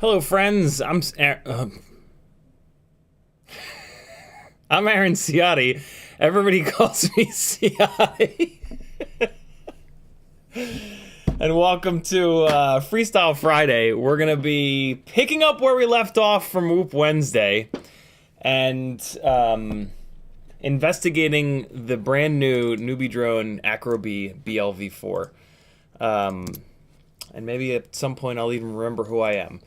Hello, friends. I'm Aaron Ciotti. Everybody calls me Ciotti. And welcome to Freestyle Friday. We're going to be picking up where we left off from Whoop Wednesday and investigating the brand new Newbie drone Acrobee BLV4. And maybe at some point I'll even remember who I am.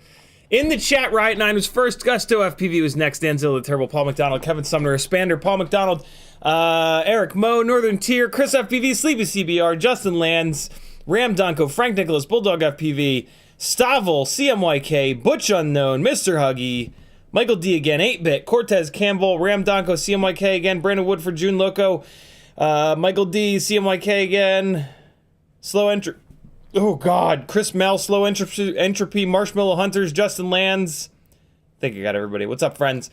In the chat, Riot 9 was first, Gusto FPV was next, Danzilla the Terrible, Paul McDonald, Kevin Sumner, Spander, Paul McDonald, Eric Moe, Northern Tier, Chris FPV, Sleepy CBR, Justin Lands, Ram Donko, Frank Nicholas, Bulldog FPV, Stavel, CMYK, Butch Unknown, Mr. Huggy, Michael D again, 8-Bit, Cortez Campbell, Ram Donko, CMYK again, Brandon Woodford, June Loco, Michael D, CMYK again, Slow Entry. Oh God, Chris Mel, Slow Entropy, Marshmallow Hunters, Justin Lands. I think I got everybody. What's up, friends?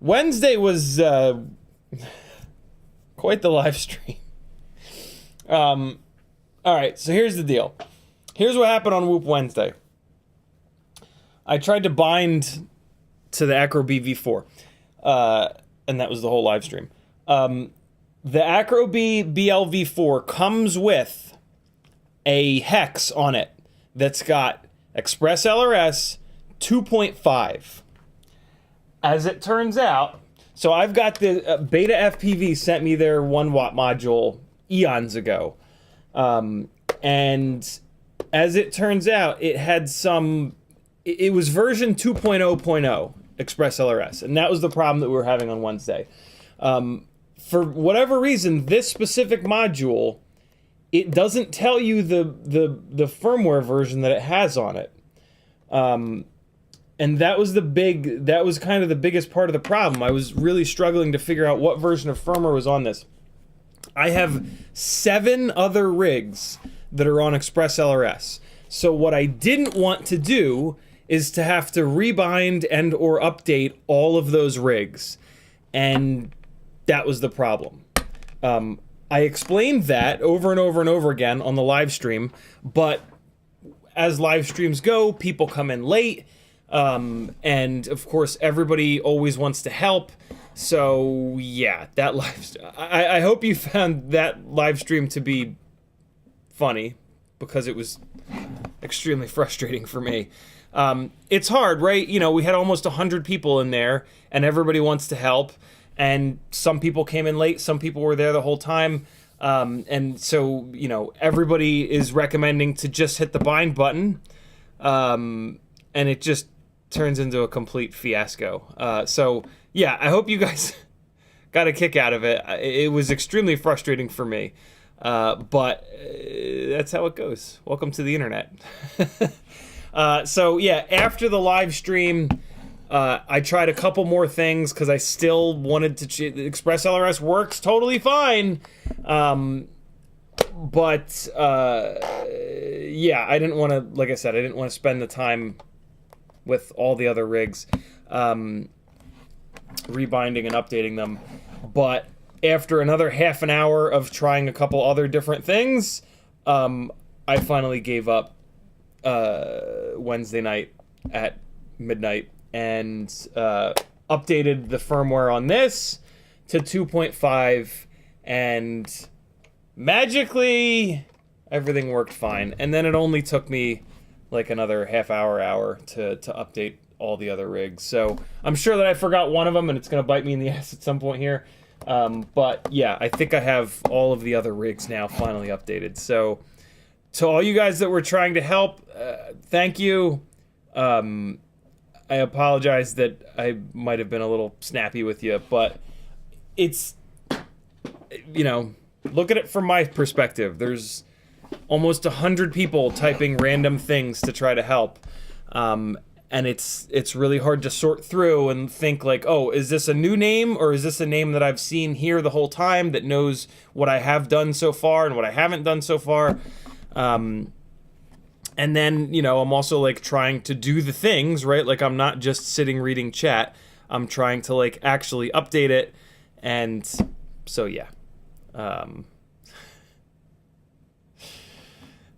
Wednesday was quite the live stream. All right, so here's the deal. Here's what happened on Whoop Wednesday. I tried to bind to the Acrobee BLV4, and that was the whole live stream. The Acrobee BLV4 comes with a hex on it that's got Express LRS 2.5. As it turns out, so I've got the Betaflight sent me their 1 watt module eons ago. And as it turns out, it had some, it was version 2.0.0 Express LRS. And that was the problem that we were having on Wednesday. For whatever reason, this specific module, it doesn't tell you the firmware version that it has on it. And that was kind of the biggest part of the problem. I was really struggling to figure out what version of firmware was on this. I have 7 other rigs that are on Express LRS. So what I didn't want to do is to have to rebind and or update all of those rigs. And that was the problem. I explained that over and over and over again on the live stream, but as live streams go, people come in late, and of course everybody always wants to help. So yeah, that I hope you found that live stream to be funny, because it was extremely frustrating for me. It's hard, right? You know, we had almost 100 people in there, and everybody wants to help. And some people came in late, some people were there the whole time. And so, you know, everybody is recommending to just hit the bind button. And it just turns into a complete fiasco. So, yeah, I hope you guys got a kick out of it. It was extremely frustrating for me. But that's how it goes. Welcome to the internet. So, yeah, after the live stream, I tried a couple more things because I still wanted to. Express LRS works totally fine, but yeah, I didn't want to. Like I said, I didn't want to spend the time with all the other rigs, rebinding and updating them. But after another half an hour of trying a couple other different things, I finally gave up Wednesday night at midnight. And updated the firmware on this to 2.5, and magically everything worked fine. And then it only took me like another half hour to update all the other rigs. So I'm sure that I forgot one of them, and it's gonna bite me in the ass at some point here. But yeah, I think I have all of the other rigs now finally updated. So to all you guys that were trying to help, thank you. I apologize that I might have been a little snappy with you, but it's, you know, look at it from my perspective. There's almost 100 people typing random things to try to help. And it's really hard to sort through and think like, oh, is this a new name, or is this a name that I've seen here the whole time that knows what I have done so far and what I haven't done so far? And then, you know, I'm also, like, trying to do the things, right? Like, I'm not just sitting reading chat. I'm trying to, like, actually update it. And so, yeah.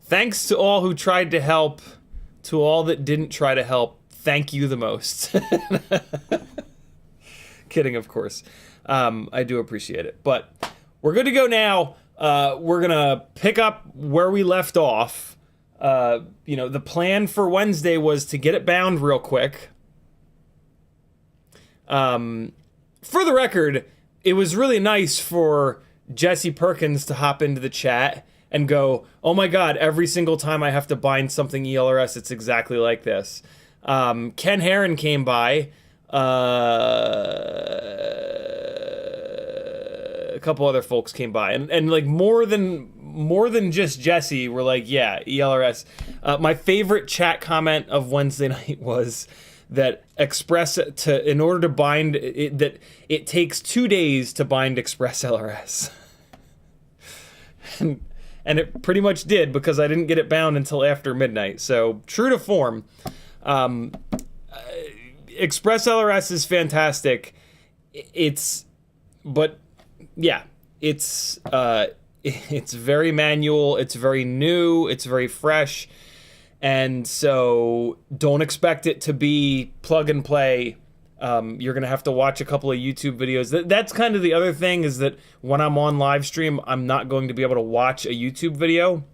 Thanks to all who tried to help. To all that didn't try to help, thank you the most. Kidding, of course. I do appreciate it. But we're good to go now. We're going to pick up where we left off. You know, the plan for Wednesday was to get it bound real quick. For the record, it was really nice for Jesse Perkins to hop into the chat and go, oh my god, every single time I have to bind something ELRS, it's exactly like this. Ken Herron came by. A couple other folks came by, and like more than just Jesse were like, yeah, ELRS. My favorite chat comment of Wednesday night was that in order to bind it, that it takes 2 days to bind Express LRS. And it pretty much did, because I didn't get it bound until after midnight. So true to form. Express LRS is fantastic. But yeah, it's very manual, it's very new, it's very fresh, and so don't expect it to be plug and play. You're gonna have to watch a couple of YouTube videos. That's kind of the other thing, is that when I'm on live stream, I'm not going to be able to watch a YouTube video,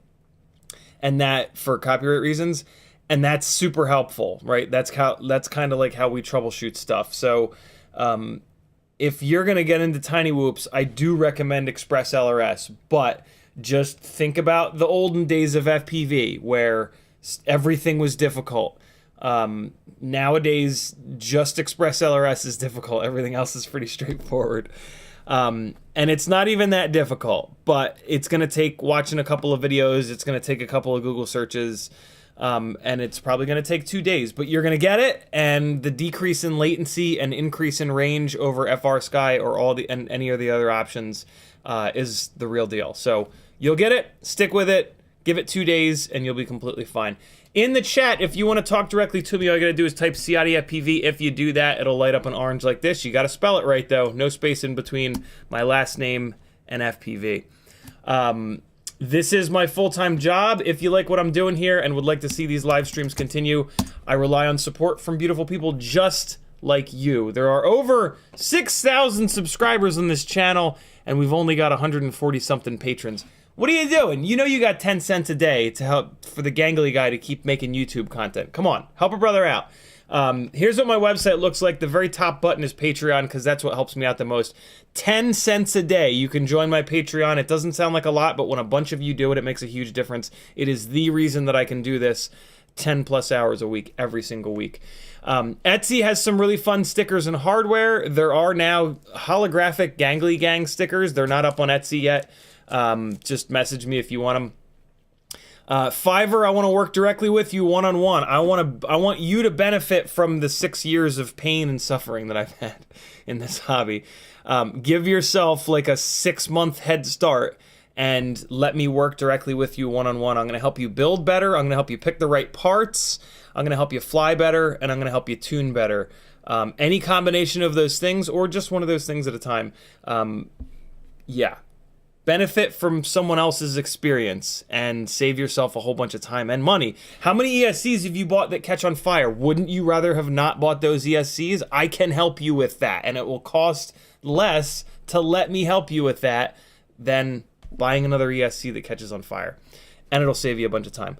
and that for copyright reasons, and that's super helpful, right? That's kind of like how we troubleshoot stuff. So if you're gonna get into tiny whoops, I do recommend Express LRS, but just think about the olden days of FPV where everything was difficult. Nowadays, just Express LRS is difficult. Everything else is pretty straightforward. And it's not even that difficult, but it's going to take watching a couple of videos. It's going to take a couple of Google searches, and it's probably going to take 2 days, but you're going to get it. And the decrease in latency and increase in range over FrSky or any of the other options is the real deal. So you'll get it, stick with it, give it 2 days, and you'll be completely fine. In the chat, if you want to talk directly to me, all you got to do is type CiottiFPV. If you do that, it'll light up an orange like this. You got to spell it right, though. No space in between my last name and FPV. This is my full-time job. If you like what I'm doing here and would like to see these live streams continue, I rely on support from beautiful people just like you. There are over 6,000 subscribers on this channel, and we've only got 140-something patrons. What are you doing? You know you got 10 cents a day to help for the gangly guy to keep making YouTube content. Come on, help a brother out. Here's what my website looks like. The very top button is Patreon because that's what helps me out the most. 10 cents a day. You can join my Patreon. It doesn't sound like a lot, but when a bunch of you do it, it makes a huge difference. It is the reason that I can do this 10 plus hours a week, every single week. Etsy has some really fun stickers and hardware. There are now holographic Gangly Gang stickers. They're not up on Etsy yet. Just message me if you want them. Fiverr, I want to work directly with you one-on-one. I want you to benefit from the 6 years of pain and suffering that I've had in this hobby. Give yourself like a 6-month head start and let me work directly with you one-on-one. I'm going to help you build better. I'm going to help you pick the right parts. I'm going to help you fly better, and I'm going to help you tune better. Any combination of those things or just one of those things at a time. Yeah. Benefit from someone else's experience and save yourself a whole bunch of time and money. How many ESCs have you bought that catch on fire? Wouldn't you rather have not bought those ESCs? I can help you with that, and it will cost less to let me help you with that than buying another ESC that catches on fire, and it'll save you a bunch of time.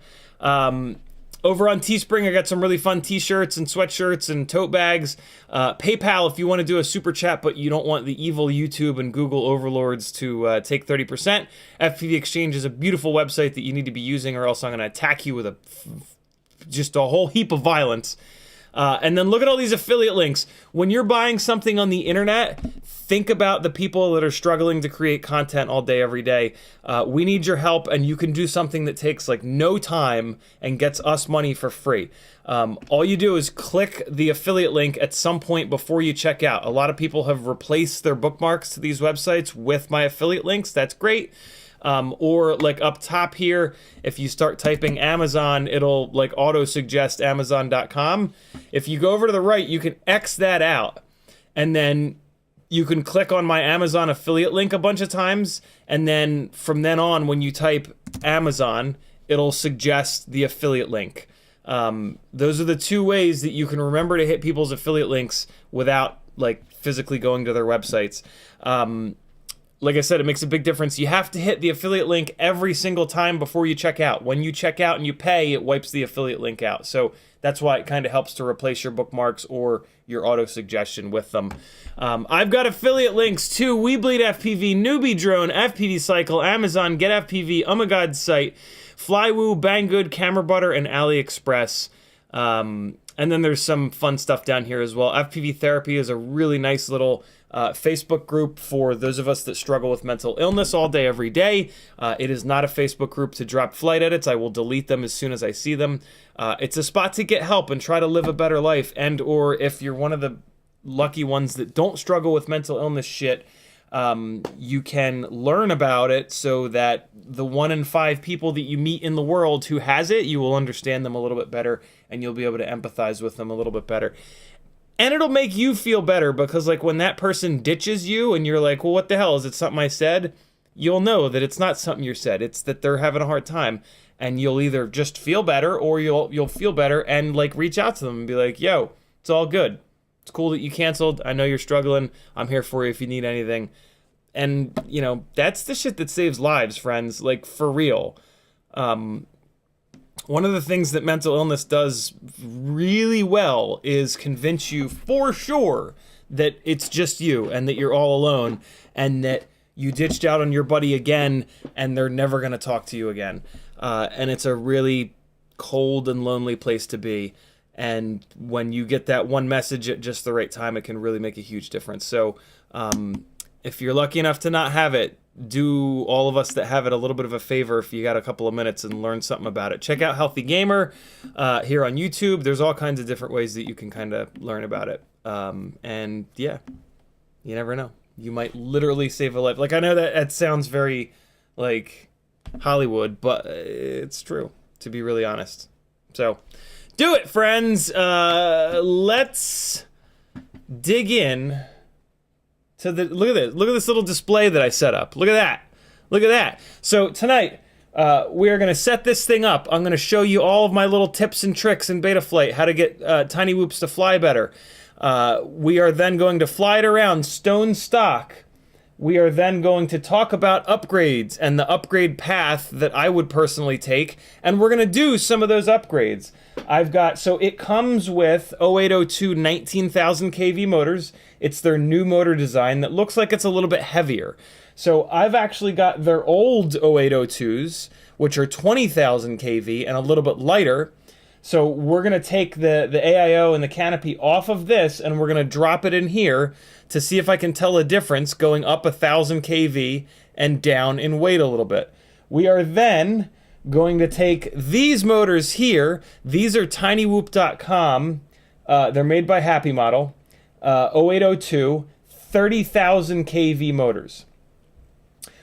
Over on Teespring, I got some really fun t-shirts and sweatshirts and tote bags. PayPal, if you want to do a super chat, but you don't want the evil YouTube and Google overlords to take 30%. FPV Exchange is a beautiful website that you need to be using, or else I'm going to attack you with just a whole heap of violence. And then look at all these affiliate links. When you're buying something on the internet, think about the people that are struggling to create content all day, every day. We need your help, and you can do something that takes like no time and gets us money for free. All you do is click the affiliate link at some point before you check out. A lot of people have replaced their bookmarks to these websites with my affiliate links. That's great. Or like up top here, if you start typing Amazon, it'll like auto suggest Amazon.com. If you go over to the right, you can X that out, and then you can click on my Amazon affiliate link a bunch of times, and then from then on, when you type Amazon, it'll suggest the affiliate link. Those are the two ways that you can remember to hit people's affiliate links without like physically going to their websites. Like I said, it makes a big difference. You have to hit the affiliate link every single time before you check out. When you check out and you pay, it wipes the affiliate link out. So that's why it kind of helps to replace your bookmarks or your auto suggestion with them. I've got affiliate links to Weebleed FPV, Newbie Drone, FPV Cycle, Amazon, Get FPV, Oh My God Site, Flywoo, Banggood, Camera Butter, and AliExpress. And then there's some fun stuff down here as well. FPV Therapy is a really nice little Facebook group for those of us that struggle with mental illness all day, every day. It is not a Facebook group to drop flight edits. I will delete them as soon as I see them. It's a spot to get help and try to live a better life. And or if you're one of the lucky ones that don't struggle with mental illness shit, you can learn about it so that the 1 in 5 people that you meet in the world who has it, you will understand them a little bit better, and you'll be able to empathize with them a little bit better. And it'll make you feel better, because like when that person ditches you and you're like, well, what the hell? Is it something I said? You'll know that it's not something you said. It's that they're having a hard time, and you'll either just feel better, or you'll feel better and like reach out to them and be like, yo, it's all good. It's cool that you canceled. I know you're struggling. I'm here for you if you need anything. And, you know, that's the shit that saves lives, friends. Like, for real. one of the things that mental illness does really well is convince you for sure that it's just you and that you're all alone and that you ditched out on your buddy again and they're never going to talk to you again. And it's a really cold and lonely place to be. And when you get that one message at just the right time, it can really make a huge difference. So if you're lucky enough to not have it, do all of us that have it a little bit of a favor if you got a couple of minutes and learn something about it. Check out Healthy Gamer here on YouTube. There's all kinds of different ways that you can kind of learn about it. And yeah, you never know. You might literally save a life. Like, I know that sounds very like Hollywood, but it's true, to be really honest. So do it, friends. Let's dig in to the, look at this. Look at this little display that I set up. Look at that. Look at that. So tonight, we are going to set this thing up. I'm going to show you all of my little tips and tricks in Betaflight, how to get tiny whoops to fly better. We are then going to fly it around stone stock. We are then going to talk about upgrades and the upgrade path that I would personally take. And we're going to do some of those upgrades. So it comes with 0802 19,000 kV motors. It's their new motor design that looks like it's a little bit heavier. So I've actually got their old 0802s, which are 20,000 kV and a little bit lighter. So we're going to take the AIO and the canopy off of this, and we're going to drop it in here to see if I can tell a difference going up 1,000 kV and down in weight a little bit. We are then going to take these motors here. These are tinywhoop.com. They're made by Happy Model. 0802, 30,000 kV motors.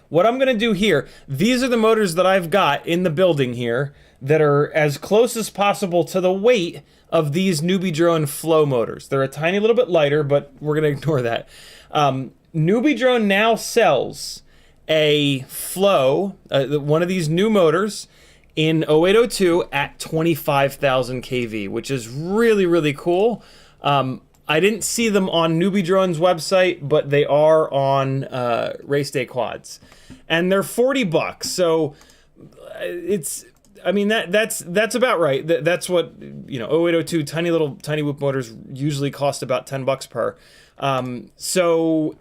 What I'm going to do here, these are the motors that I've got in the building here that are as close as possible to the weight of these Newbie Drone flow motors. They're a tiny little bit lighter, but we're going to ignore that. Newbie Drone now sells a flow, one of these new motors in 0802 at 25,000 kV, which is really, really cool. I didn't see them on Newbie Drone's website, but they are on Race Day Quads. And they're $40, so it's, I mean, that's about right. That's what, 0802 tiny whoop motors usually cost about $10 per. So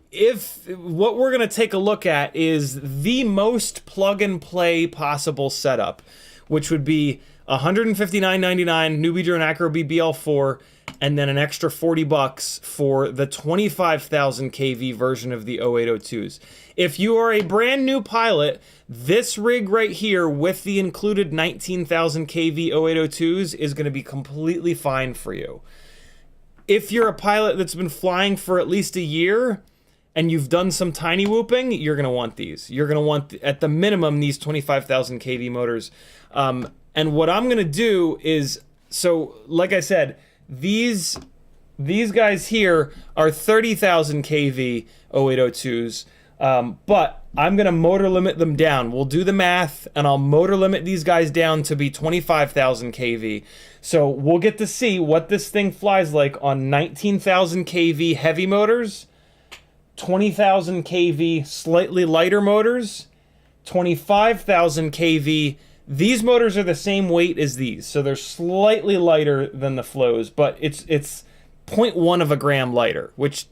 what we're going to take a look at is the most plug and play possible setup, which would be $159.99 Newbie Drone AcroBee BL4, and then an extra $40 for the 25,000 kV version of the 0802s. If you are a brand new pilot, this rig right here with the included 19,000 kV 0802s is going to be completely fine for you. If you're a pilot that's been flying for at least a year and you've done some tiny whooping, you're going to want these. You're going to want, at the minimum, these 25,000 kV motors. And what I'm going to do is, so like I said, these guys here are 30,000 kV 0802s, but I'm going to motor limit them down. We'll do the math, and I'll motor limit these guys down to be 25,000 kV. So we'll get to see what this thing flies like on 19,000 kV heavy motors, 20,000 kV slightly lighter motors, 25,000 kV. These motors are the same weight as these, so they're slightly lighter than the flows, but it's 0.1 of a gram lighter, which,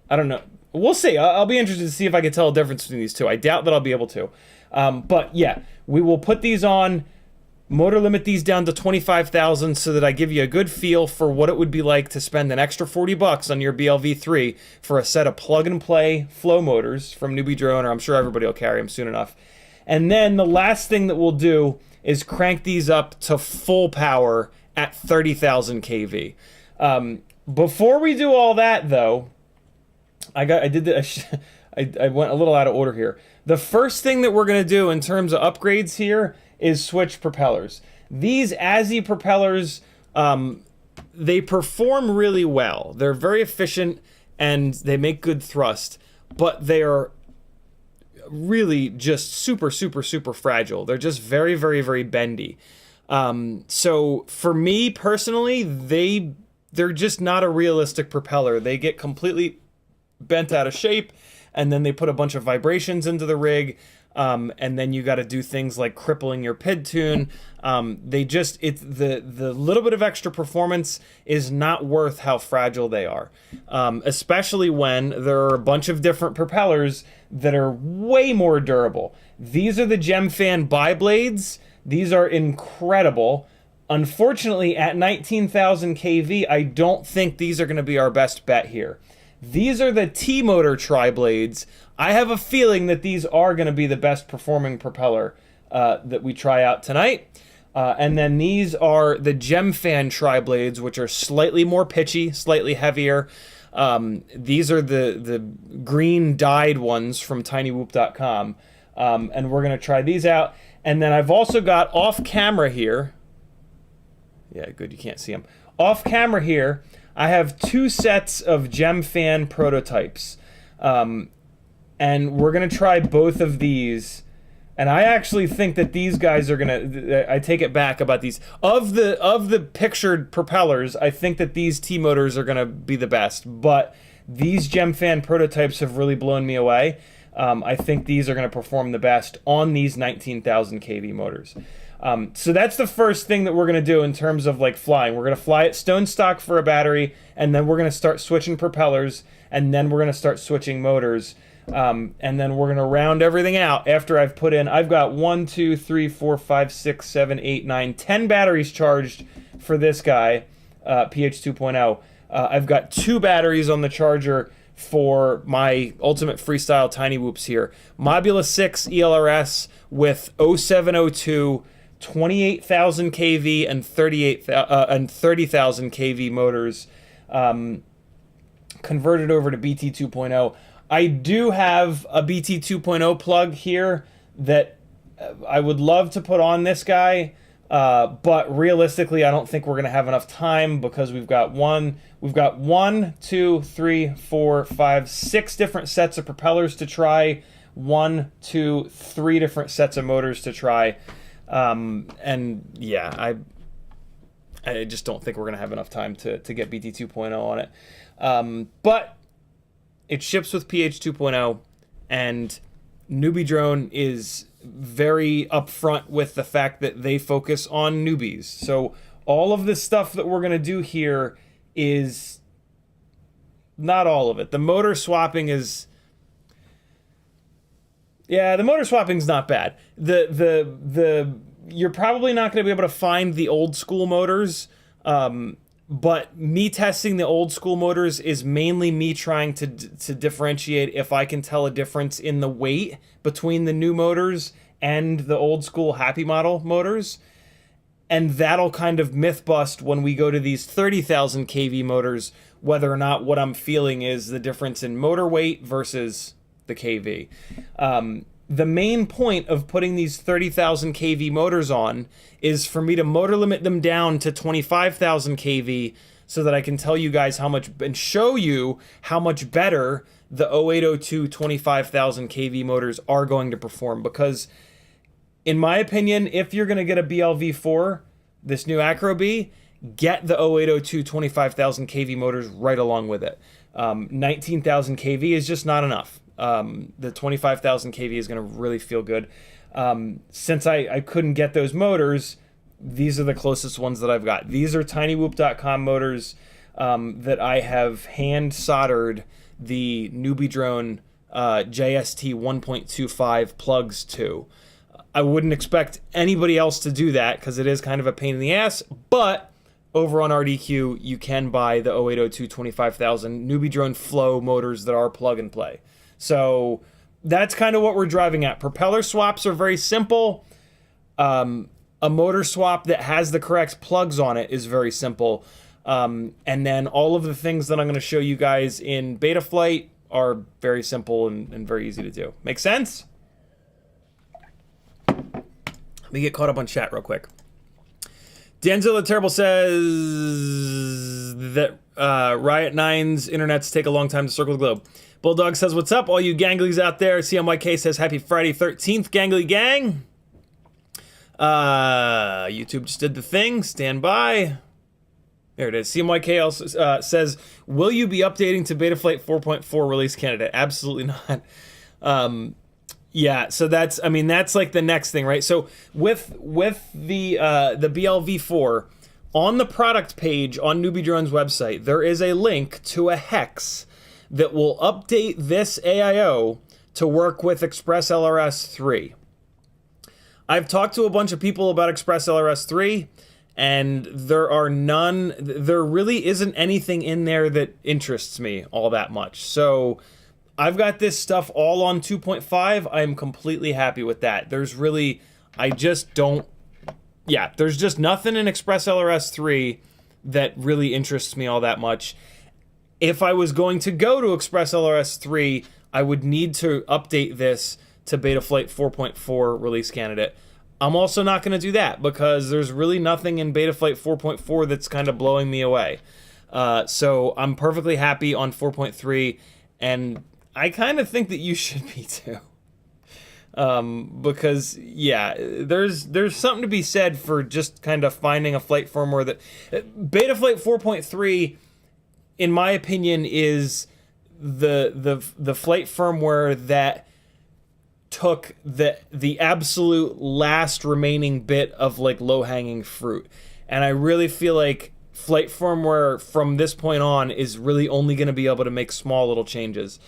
I don't know. We'll see. I'll be interested to see if I can tell a difference between these two. I doubt that I'll be able to. But yeah, we will put these on, motor limit these down to 25,000 so that I give you a good feel for what it would be like to spend an extra $40 on your BLV3 for a set of plug-and-play flow motors from Newbie Drone, or I'm sure everybody will carry them soon enough. And then the last thing that we'll do is crank these up to full power at 30,000 kV. Before we do all that, though, I went a little out of order here. The first thing that we're going to do in terms of upgrades here is switch propellers. These ASI propellers, they perform really well. They're very efficient and they make good thrust, but they are really just super, super, super fragile. They're just very, very, very bendy. So for me personally, they're just not a realistic propeller. They get completely bent out of shape, and then they put a bunch of vibrations into the rig. and then you got to do things like crippling your PID tune. The little bit of extra performance is not worth how fragile they are, especially when there are a bunch of different propellers that are way more durable. These are the Gemfan biblades. These are incredible. Unfortunately, at 19,000 kV, I don't think these are going to be our best bet here. These are the T-motor triblades. I have a feeling that these are going to be the best performing propeller that we try out tonight. And then these are the Gemfan triblades, which are slightly more pitchy, slightly heavier. These are the green dyed ones from tinywhoop.com. And we're going to try these out. And then I've also got off camera here. Yeah, good, you can't see them. Off camera here, I have 2 sets of Gemfan prototypes. And we're going to try both of these. And I actually think that these guys are going to... I take it back about these. Of the pictured propellers, I think that these T-motors are going to be the best. But these Gemfan prototypes have really blown me away. I think these are going to perform the best on these 19,000 kV motors. So that's the first thing that we're going to do in terms of like flying. We're going to fly it stone stock for a battery, and then we're going to start switching propellers, and then we're going to start switching motors. And then we're going to round everything out after I've put in, I've got 1, 2, 3, 4, 5, 6, 7, 8, 9, 10 batteries charged for this guy, PH 2.0. I've got 2 batteries on the charger for my Ultimate Freestyle Tiny Whoops here. Mobula 6 ELRS with 0702, 28,000 kV and 30,000 kV motors, converted over to BT 2.0. I do have a BT 2.0 plug here that I would love to put on this guy, but realistically, I don't think we're going to have enough time because we've got 1, 2, 3, 4, 5, 6 different sets of propellers to try, 1, 2, 3 different sets of motors to try. And yeah, I just don't think we're going to have enough time to get BT 2.0 on it. But it ships with PH 2.0, and Newbie Drone is very upfront with the fact that they focus on newbies. So all of the stuff that we're going to do here is not all of it. The motor swapping is... Yeah, the motor swapping's not bad. You're probably not going to be able to find the old school motors, but me testing the old school motors is mainly me trying to differentiate if I can tell a difference in the weight between the new motors and the old school Happy Model motors. And that'll kind of myth bust when we go to these 30,000 kV motors, whether or not what I'm feeling is the difference in motor weight versus the kV. The main point of putting these 30,000 kV motors on is for me to motor limit them down to 25,000 kV so that I can tell you guys how much and show you how much better the 0802 25,000 kV motors are going to perform. Because in my opinion, if you're going to get a BLV4, this new AcroBee, get the 0802 25,000 kV motors right along with it. 19,000 kV is just not enough. The 25,000 kV is going to really feel good. Since I couldn't get those motors, these are the closest ones that I've got. These are tinywhoop.com motors that I have hand soldered the Newbie Drone JST 1.25 plugs to. I wouldn't expect anybody else to do that because it is kind of a pain in the ass, but over on RDQ, you can buy the 0802 25,000 Newbie Drone Flow motors that are plug and play. So that's kind of what we're driving at. Propeller swaps are very simple. A motor swap that has the correct plugs on it is very simple. And then all of the things that I'm going to show you guys in Betaflight are very simple and very easy to do. Make sense? Let me get caught up on chat real quick. Danzilla Terrible says that Riot 9's internets take a long time to circle the globe. Bulldog says, what's up, all you ganglies out there? CMYK says, happy Friday 13th, gangly gang. YouTube just did the thing. Stand by. There it is. CMYK also says, will you be updating to Betaflight 4.4 release candidate? Absolutely not. Yeah, so that's like the next thing, right? So with the BLV4 on the product page on Newbie Drone's website, there is a link to a hex that will update this AIO to work with Express LRS 3. I've talked to a bunch of people about Express LRS 3, and there really isn't anything in there that interests me all that much. So I've got this stuff all on 2.5. I'm completely happy with that. There's just nothing in Express LRS 3 that really interests me all that much. If I was going to go to Express LRS 3, I would need to update this to Betaflight 4.4 release candidate. I'm also not going to do that because there's really nothing in Betaflight 4.4 that's kind of blowing me away. So I'm perfectly happy on 4.3, and I kind of think that you should be too. Because there's something to be said for just kind of finding a flight firmware that Betaflight 4.3, in my opinion, is the flight firmware that took the absolute last remaining bit of like low-hanging fruit. And I really feel like flight firmware from this point on is really only going to be able to make small little changes.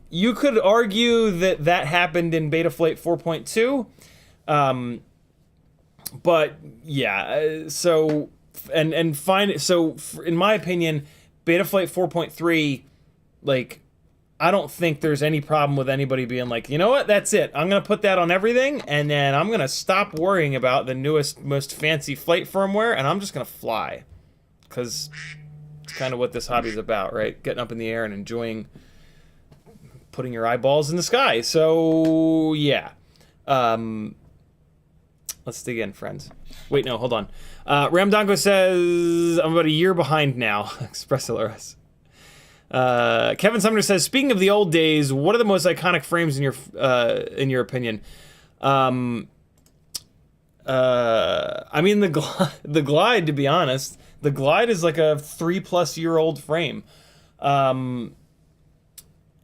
You could argue that happened in Betaflight 4.2, but yeah. So in my opinion, Betaflight 4.3, like, I don't think there's any problem with anybody being like, you know what, that's it. I'm gonna put that on everything, and then I'm gonna stop worrying about the newest, most fancy flight firmware, and I'm just gonna fly, because it's kind of what this hobby's about, right? Getting up in the air and enjoying putting your eyeballs in the sky. So yeah, let's dig in, friends. Wait, no, hold on. Ramdongo says I'm about a year behind now. Express LRS. Kevin Sumner says, speaking of the old days, what are the most iconic frames in your opinion? I mean, the Glide, to be honest. The Glide is like a 3+ year old frame.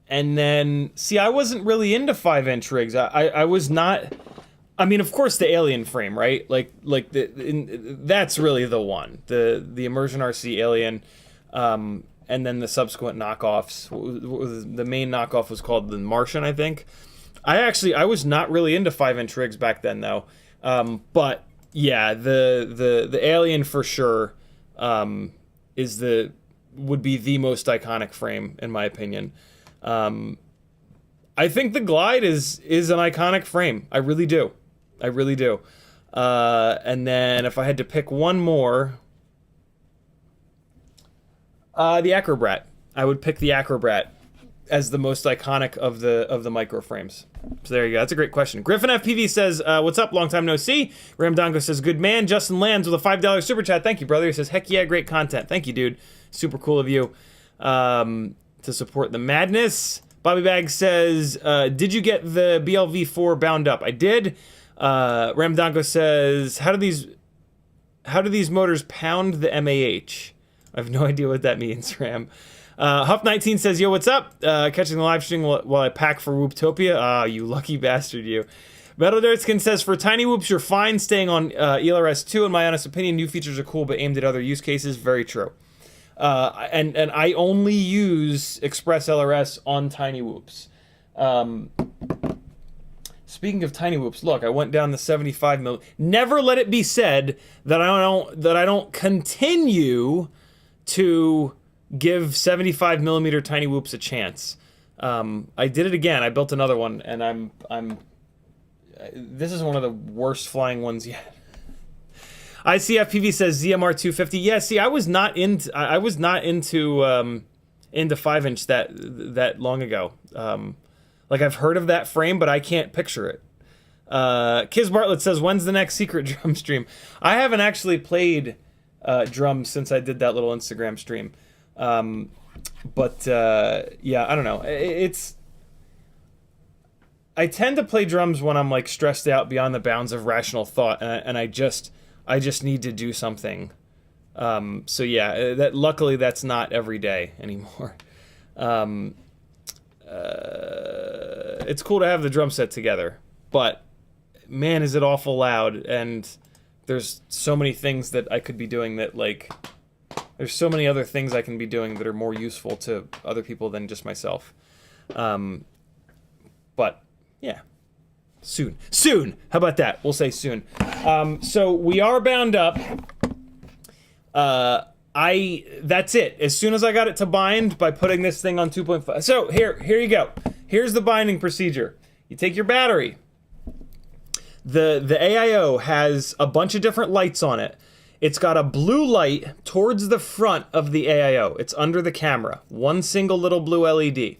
And then, see, I wasn't really into 5-inch rigs. I was not. I mean, of course, the Alien frame, right? That's really the one. The Immersion RC Alien, and then the subsequent knockoffs. The main knockoff was called the Martian, I think. I was not really into 5-inch rigs back then, though. But yeah, the Alien for sure would be the most iconic frame in my opinion. I think the Glide is an iconic frame. I really do. And then if I had to pick one more, the Acrobrat. I would pick the Acrobrat as the most iconic of the micro frames. So there you go. That's a great question. Griffin FPV says, what's up? Long time no see. Ramdongo says, good man. Justin Lands with a $5 super chat. Thank you, brother. He says, heck yeah, great content. Thank you, dude. Super cool of you to support the madness. Bobby Bag says, did you get the BLV4 bound up? I did. Ramdongo says, how do these motors pound the MAH? I have no idea what that means, Ram. Huff19 says, yo, what's up? Catching the live stream while I pack for Whooptopia. Ah, you lucky bastard, you. Metal Dirtskin says, for tiny whoops, you're fine staying on ELRS 2. In my honest opinion, new features are cool, but aimed at other use cases. Very true. And I only use Express LRS on tiny whoops. Speaking of tiny whoops, look, I went down the 75 mil. Never let it be said that I don't continue to give 75 millimeter tiny whoops a chance. I did it again. I built another one, and this is one of the worst flying ones yet. ICFPV says ZMR 250. Yeah, see, I was not into 5-inch that long ago. Like, I've heard of that frame, but I can't picture it. Kiz Bartlett says, when's the next secret drum stream? I haven't actually played drums since I did that little Instagram stream. But yeah, I don't know. I tend to play drums when I'm like stressed out beyond the bounds of rational thought, and I just need to do something. So yeah, luckily that's not every day anymore. to have the drum set together, but man, is it awful loud, and there's so many things that I could be doing that, like, there's so many other things I can be doing that are more useful to other people than just myself. But yeah, soon. How about that? We'll say soon. So we are bound up. That's it. As soon as I got it to bind by putting this thing on 2.5. So here you go. Here's the binding procedure. You take your battery. The AIO has a bunch of different lights on it. It's got a blue light towards the front of the AIO. It's under the camera. One single little blue LED.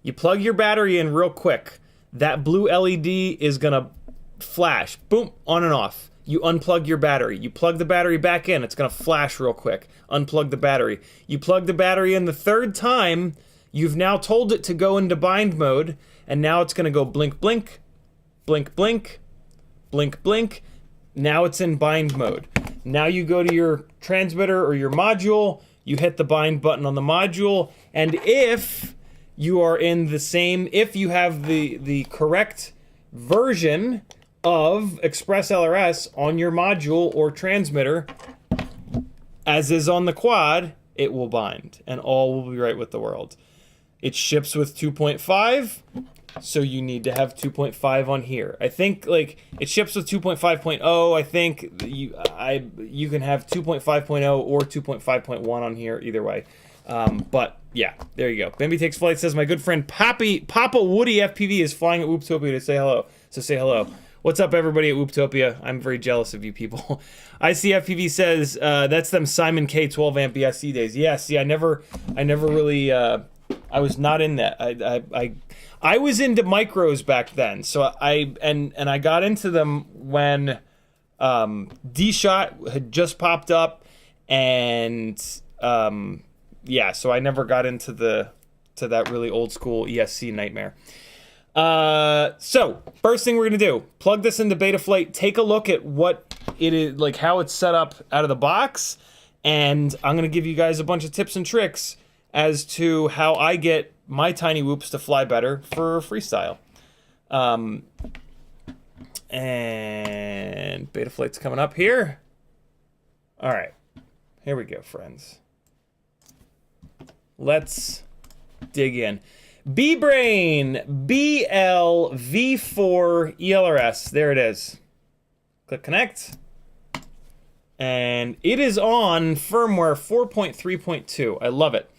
You plug your battery in real quick. That blue LED is gonna flash. Boom, on and off. You unplug your battery. You plug the battery back in. It's gonna flash real quick. Unplug the battery. You plug the battery in the third time. You've now told it to go into bind mode. And now it's gonna go blink, blink, blink, blink, blink, blink. Now it's in bind mode. Now you go to your transmitter or your module, you hit the bind button on the module, and if you are in the same, if you have the correct version of Express LRS on your module or transmitter, as is on the quad, it will bind, and all will be right with the world. It ships with 2.5. So you need to have 2.5 on here. I think, like, it ships with 2.5.0. I think you can have 2.5.0 or 2.5.1 on here, either way. But yeah, there you go. Bambi Takes Flight says, my good friend Papa Woody FPV is flying at Whooptopia to say hello. So say hello. What's up, everybody at Whooptopia? I'm very jealous of you people. ICFPV says, that's them Simon K 12 amp BSC days. Yeah, see, I never really, I was not in that. I was into micros back then, so I got into them when D-Shot had just popped up, and yeah, so I never got into that really old school ESC nightmare. So first thing we're gonna do, plug this into Betaflight, take a look at what it is, like how it's set up out of the box, and I'm gonna give you guys a bunch of tips and tricks as to how I get my tiny whoops to fly better for freestyle. And Betaflight's coming up here. All right, here we go, friends. Let's dig in. B-Brain BLV4 ELRS. There it is. Click connect. And it is on firmware 4.3.2. I love it.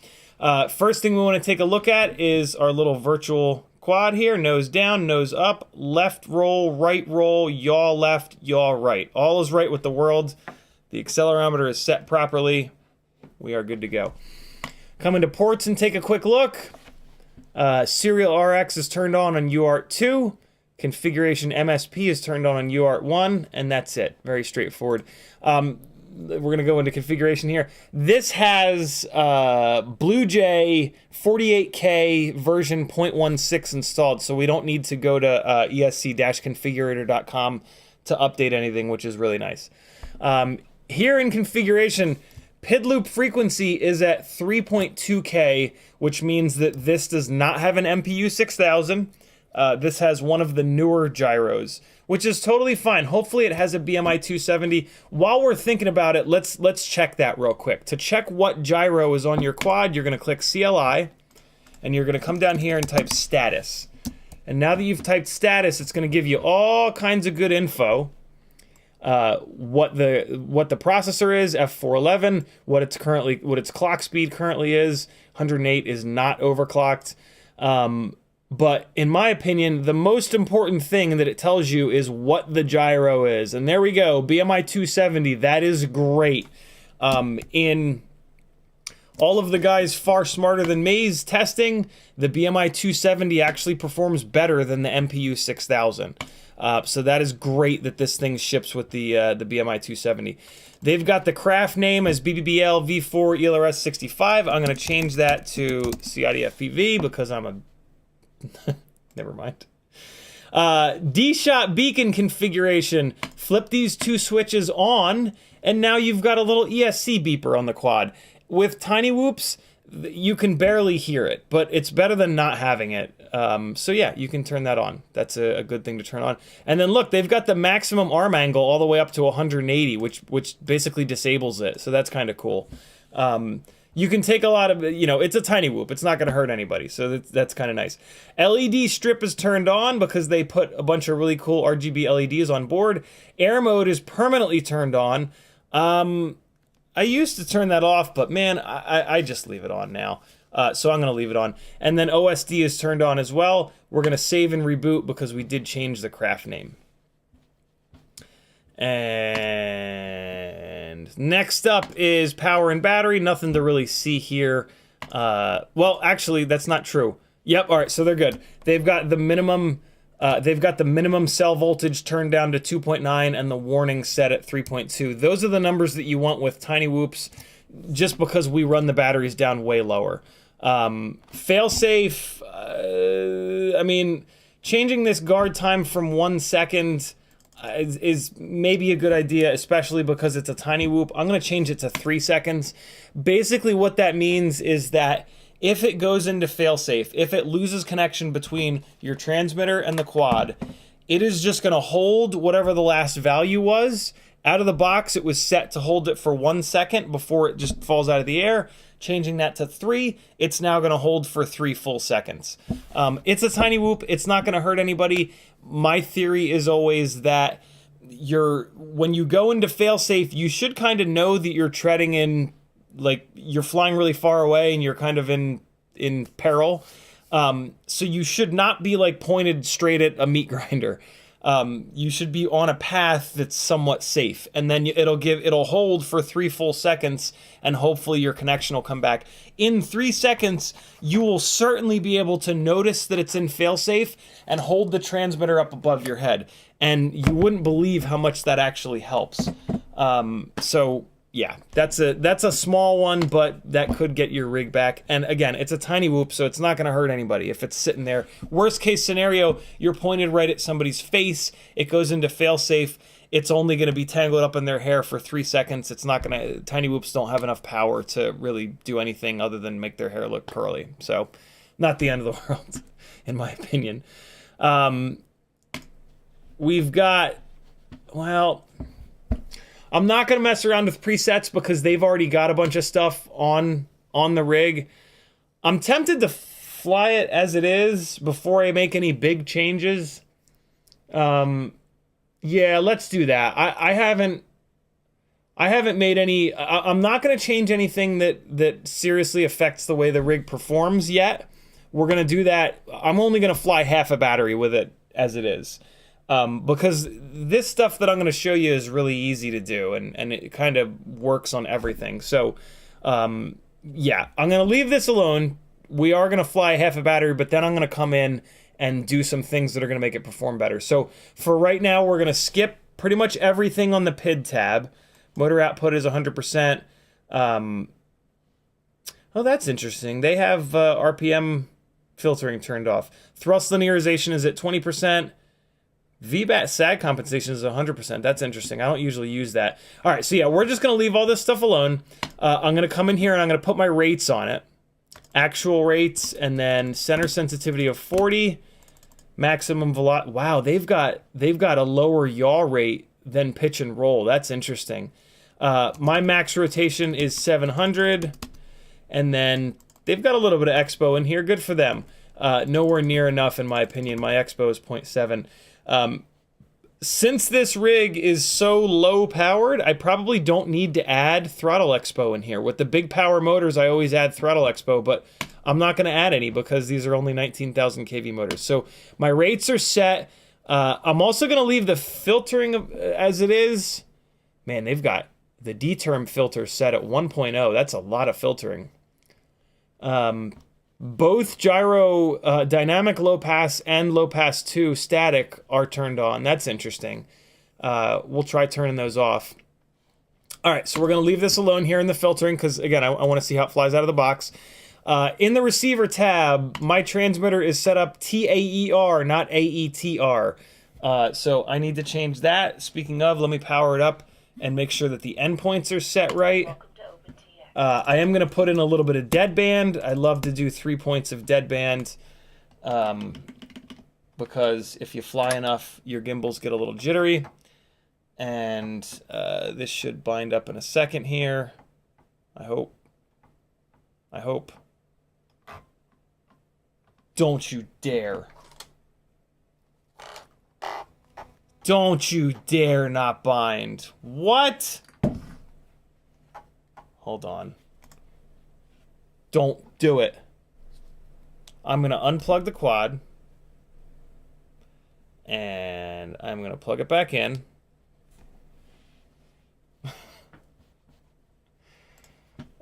First thing we want to take a look at is our little virtual quad here. Nose down, nose up, left roll, yaw left, yaw right. All is right with the world. The accelerometer is set properly. We are good to go. Come into ports and take a quick look. Serial RX is turned on UART 2. Configuration MSP is turned on UART 1, and that's it. Very straightforward. We're going to go into configuration here. This has BlueJ 48K version 0.16 installed, so we don't need to go to esc-configurator.com to update anything, which is really nice. Here in configuration, PID loop frequency is at 3.2K, which means that this does not have an MPU 6000. This has one of the newer gyros, which is totally fine. Hopefully it has a BMI 270. While we're thinking about it, let's check that real quick. To check what gyro is on your quad, you're gonna click CLI, and you're gonna come down here and type status. And now that you've typed status, it's gonna give you all kinds of good info. What the processor is, F411, what its clock speed currently is. 108 is not overclocked. But in my opinion, the most important thing that it tells you is what the gyro is. And there we go, BMI 270, that is great. In all of the guys far smarter than me's testing, the BMI 270 actually performs better than the MPU 6000. So that is great that this thing ships with the BMI 270. They've got the craft name as BBBL-V4 ELRS 65. I'm going to change that to CiottiFPV because I'm a... Never mind. D-Shot beacon configuration. Flip these two switches on, and now you've got a little ESC beeper on the quad. With tiny whoops, you can barely hear it, but it's better than not having it. So yeah, you can turn that on. That's a good thing to turn on. And then look, they've got the maximum arm angle all the way up to 180, which basically disables it. So that's kind of cool. You can take a lot of, it's a tiny whoop. It's not going to hurt anybody. So that's kind of nice. LED strip is turned on because they put a bunch of really cool RGB LEDs on board. Air mode is permanently turned on. I used to turn that off, but man, I just leave it on now. So I'm going to leave it on. And then OSD is turned on as well. We're going to save and reboot because we did change the craft name. And next up is power and battery. Nothing to really see here. Well, actually, that's not true. Yep. All right. So they're good. They've got the minimum. They've got the minimum cell voltage turned down to 2.9 and the warning set at 3.2. Those are the numbers that you want with tiny whoops, just because we run the batteries down way lower. Failsafe. I mean, changing this guard time from 1 second is maybe a good idea, especially because it's a tiny whoop. I'm going to change it to 3 seconds. Basically, what that means is that if it goes into failsafe, if it loses connection between your transmitter and the quad, it is just going to hold whatever the last value was. Out of the box, it was set to hold it for 1 second before it just falls out of the air. Changing that to 3, it's now going to hold for 3 full seconds. It's a tiny whoop. It's not going to hurt anybody. My theory is always that when you go into failsafe, you should kind of know that you're treading in, like you're flying really far away and you're kind of in peril. So you should not be like pointed straight at a meat grinder. You should be on a path that's somewhat safe, and then it'll hold for 3 full seconds, and hopefully your connection will come back. In 3 seconds, you will certainly be able to notice that it's in failsafe and hold the transmitter up above your head, and you wouldn't believe how much that actually helps. So yeah, that's a small one, but that could get your rig back. And again, it's a tiny whoop, so it's not going to hurt anybody if it's sitting there. Worst case scenario, you're pointed right at somebody's face. It goes into failsafe. It's only going to be tangled up in their hair for 3 seconds. It's not going to. Tiny whoops don't have enough power to really do anything other than make their hair look curly. So, not the end of the world, in my opinion. We've got, well, I'm not going to mess around with presets because they've already got a bunch of stuff on the rig. I'm tempted to fly it as it is before I make any big changes. Yeah, let's do that. I haven't made any. I'm not going to change anything that seriously affects the way the rig performs yet. We're going to do that. I'm only going to fly half a battery with it as it is. Because this stuff that I'm going to show you is really easy to do, and it kind of works on everything. So, yeah, I'm going to leave this alone. We are going to fly half a battery, but then I'm going to come in and do some things that are going to make it perform better. So, for right now, we're going to skip pretty much everything on the PID tab. Motor output is 100%. Oh, that's interesting. They have RPM filtering turned off. Thrust linearization is at 20%. VBAT sag compensation is 100%. That's interesting. I don't usually use that. All right, so yeah, we're just going to leave all this stuff alone. I'm going to come in here and I'm going to put my rates on it. Actual rates, and then center sensitivity of 40. Maximum velocity. Wow, they've got a lower yaw rate than pitch and roll. That's interesting. My max rotation is 700. And then they've got a little bit of expo in here. Good for them. Nowhere near enough, in my opinion. My expo is 0.7. Since this rig is so low powered, I probably don't need to add throttle expo in here. With the big power motors, I always add throttle expo, but I'm not going to add any because these are only 19,000 kV motors. So my rates are set. I'm also going to leave the filtering as it is. Man, they've got the D-term filter set at 1.0. That's a lot of filtering. Both gyro dynamic low pass and low pass 2 static are turned on. That's interesting. We'll try turning those off. All right, so we're going to leave this alone here in the filtering because, again, I want to see how it flies out of the box. In the receiver tab, my transmitter is set up TAER, not AETR. So I need to change that. Speaking of, let me power it up and make sure that the endpoints are set right. I am going to put in a little bit of deadband. I love to do 3 points of deadband. because if you fly enough, your gimbals get a little jittery. And this should bind up in a second here. I hope. Don't you dare. Don't you dare not bind. What? Hold on. Don't do it. I'm going to unplug the quad. And I'm going to plug it back in.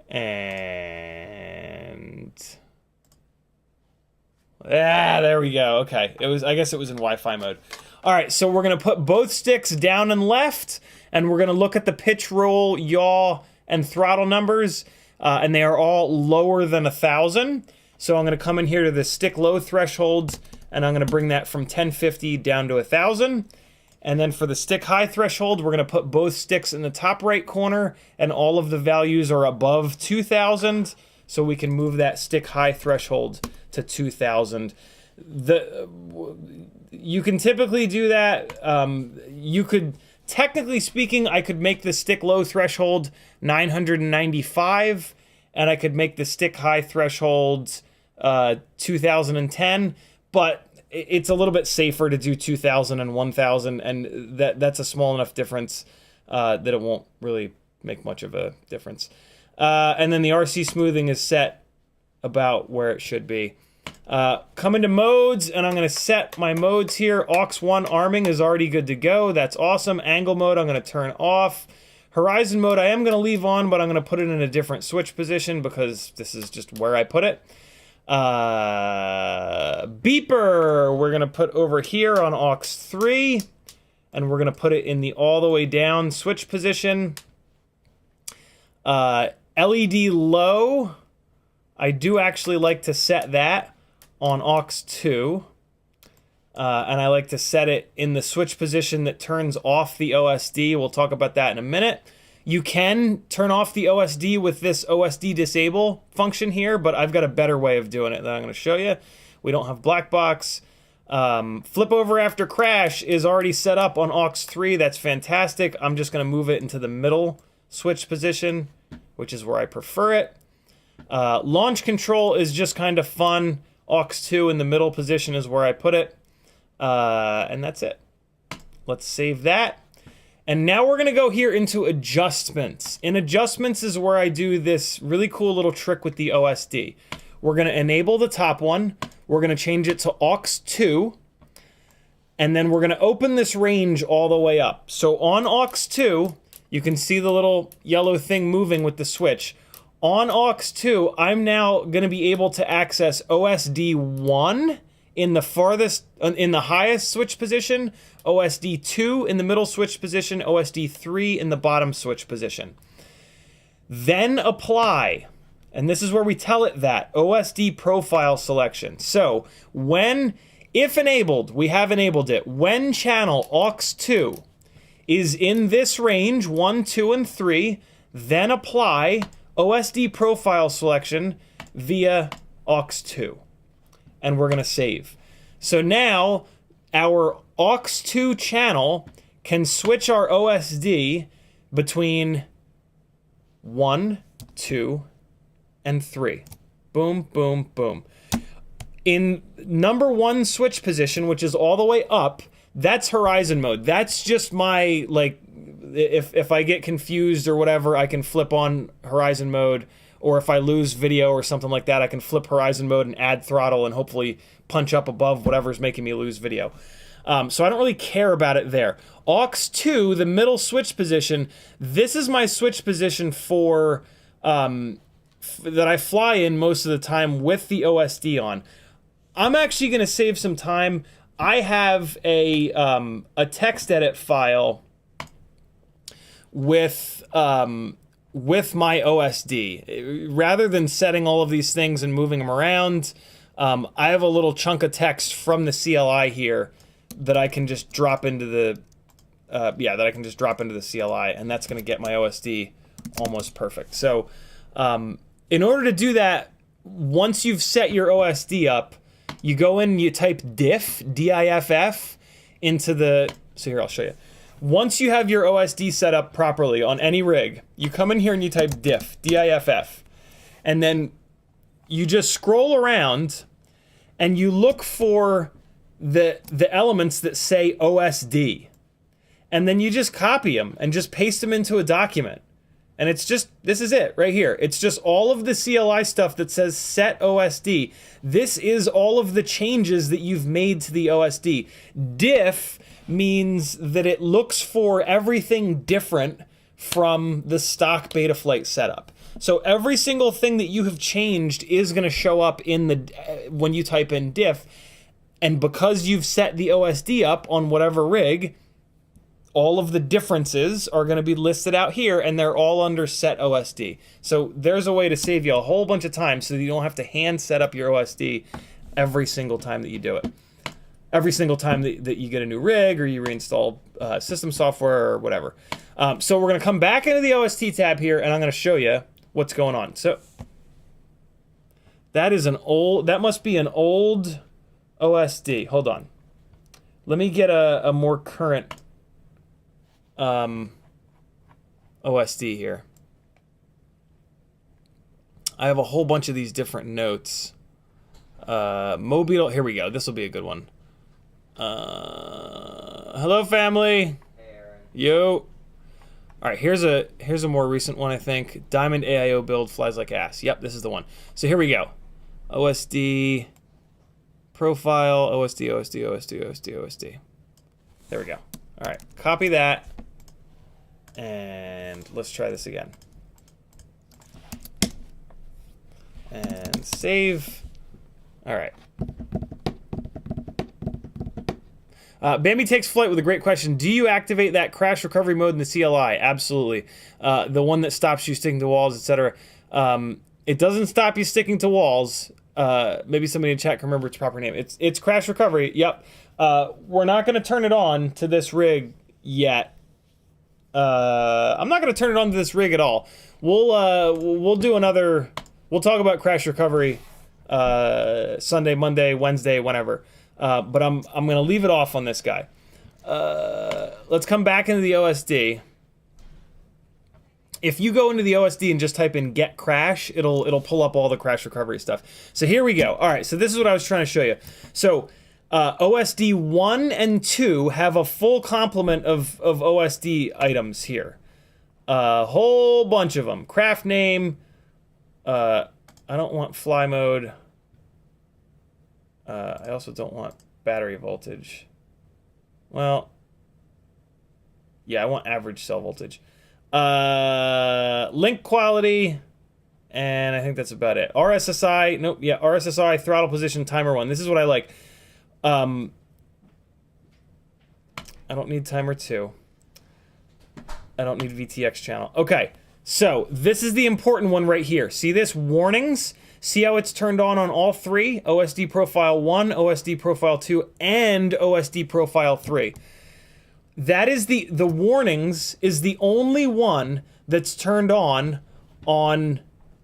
And there we go. Okay, I guess it was in Wi-Fi mode. All right, so we're gonna put both sticks down and left, and we're gonna look at the pitch, roll, yaw, and throttle numbers, and they are all lower than 1,000. So I'm gonna come in here to the stick low threshold, and I'm gonna bring that from 1050 down to 1,000. And then for the stick high threshold, we're gonna put both sticks in the top right corner, and all of the values are above 2,000, so we can move that stick high threshold to 2,000. You can typically do that. You could, technically speaking, I could make the stick low threshold 995, and I could make the stick high threshold 2010, but it's a little bit safer to do 2,000 and 1,000, and that's a small enough difference that it won't really make much of a difference. And then the RC smoothing is set about where it should be. Come into modes, and I'm going to set my modes here. AUX1 arming is already good to go. That's awesome. Angle mode I'm going to turn off. Horizon mode I am going to leave on, but I'm going to put it in a different switch position because this is just where I put it. Beeper we're going to put over here on AUX3, and we're going to put it in the all the way down switch position. LED low, I do actually like to set that on AUX2, and I like to set it in the switch position that turns off the OSD. We'll talk about that in a minute. You can turn off the OSD with this OSD disable function here, but I've got a better way of doing it that I'm going to show you. We don't have black box. Flip over after crash is already set up on AUX3. That's fantastic. I'm just going to move it into the middle switch position, which is where I prefer it. Launch control is just kind of fun. AUX2 in the middle position is where I put it. And that's it. Let's save that. And now we're going to go here into adjustments. In adjustments is where I do this really cool little trick with the OSD. We're going to enable the top one. We're going to change it to AUX2. And then we're going to open this range all the way up. So on AUX2, you can see the little yellow thing moving with the switch. On AUX2, I'm now going to be able to access OSD1 in the highest switch position, OSD2 in the middle switch position, OSD3 in the bottom switch position. Then apply, and this is where we tell it that, OSD profile selection. So if enabled, we have enabled it, when channel AUX2 is in this range, 1, 2, and 3, then apply OSD profile selection via AUX2. And we're going to save. So now our AUX2 channel can switch our OSD between 1, 2, and 3. Boom, boom, boom. In number 1 switch position, which is all the way up, that's horizon mode. That's just my, like, if I get confused or whatever, I can flip on horizon mode. Or if I lose video or something like that, I can flip horizon mode and add throttle and hopefully punch up above whatever's making me lose video. So I don't really care about it there. AUX2, the middle switch position, this is my switch position for that I fly in most of the time with the OSD on. I'm actually going to save some time. I have a text edit file with my OSD. Rather than setting all of these things and moving them around, I have a little chunk of text from the CLI here that I can just drop into the CLI, and that's going to get my OSD almost perfect. So in order to do that, once you've set your OSD up, You go in and you type diff, D-I-F-F, into the, so here, I'll show you. Once you have your OSD set up properly on any rig, you come in here and you type diff, D-I-F-F, and then you just scroll around and you look for the elements that say OSD. And then you just copy them and just paste them into a document. And it's just, this is it right here. It's just all of the CLI stuff that says set OSD. This is all of the changes that you've made to the OSD. Diff means that it looks for everything different from the stock Betaflight setup. So every single thing that you have changed is going to show up in the when you type in diff. And because you've set the OSD up on whatever rig, all of the differences are going to be listed out here, and they're all under set OSD. So there's a way to save you a whole bunch of time so that you don't have to hand set up your OSD every single time that you do it. Every single time that you get a new rig or you reinstall system software or whatever. So we're going to come back into the OSD tab here, and I'm going to show you what's going on. So that is that must be an old OSD. Hold on. Let me get a more current OSD here. I have a whole bunch of these different notes. Mobile, here we go. This will be a good one. Hello, family. Hey, Aaron. Yo. All right, here's a more recent one, I think. Diamond AIO build flies like ass. Yep, this is the one. So here we go. OSD profile, OSD, OSD, OSD, OSD, OSD. There we go. All right, copy that. And let's try this again. And save. All right. Bambi takes flight with a great question. Do you activate that crash recovery mode in the CLI? Absolutely. The one that stops you sticking to walls, etc. It doesn't stop you sticking to walls. Maybe somebody in chat can remember its proper name. It's crash recovery. Yep. We're not going to turn it on to this rig yet. I'm not going to turn it on to this rig at all. We'll do another. We'll talk about crash recovery Sunday, Monday, Wednesday, whenever. But I'm going to leave it off on this guy. Let's come back into the OSD. If you go into the OSD and just type in get crash, it'll pull up all the crash recovery stuff. So here we go. All right, so this is what I was trying to show you. So OSD 1 and 2 have a full complement of OSD items here. A whole bunch of them. Craft name. I don't want fly mode. I also don't want battery voltage. Well, yeah, I want average cell voltage. Link quality, and I think that's about it. RSSI, nope, yeah, RSSI, throttle position, timer 1. This is what I like. I don't need timer 2. I don't need VTX channel. Okay, so this is the important one right here. See this? Warnings. See how it's turned on all three? OSD profile 1, OSD profile 2, and OSD profile 3. That is the warnings is the only one that's turned on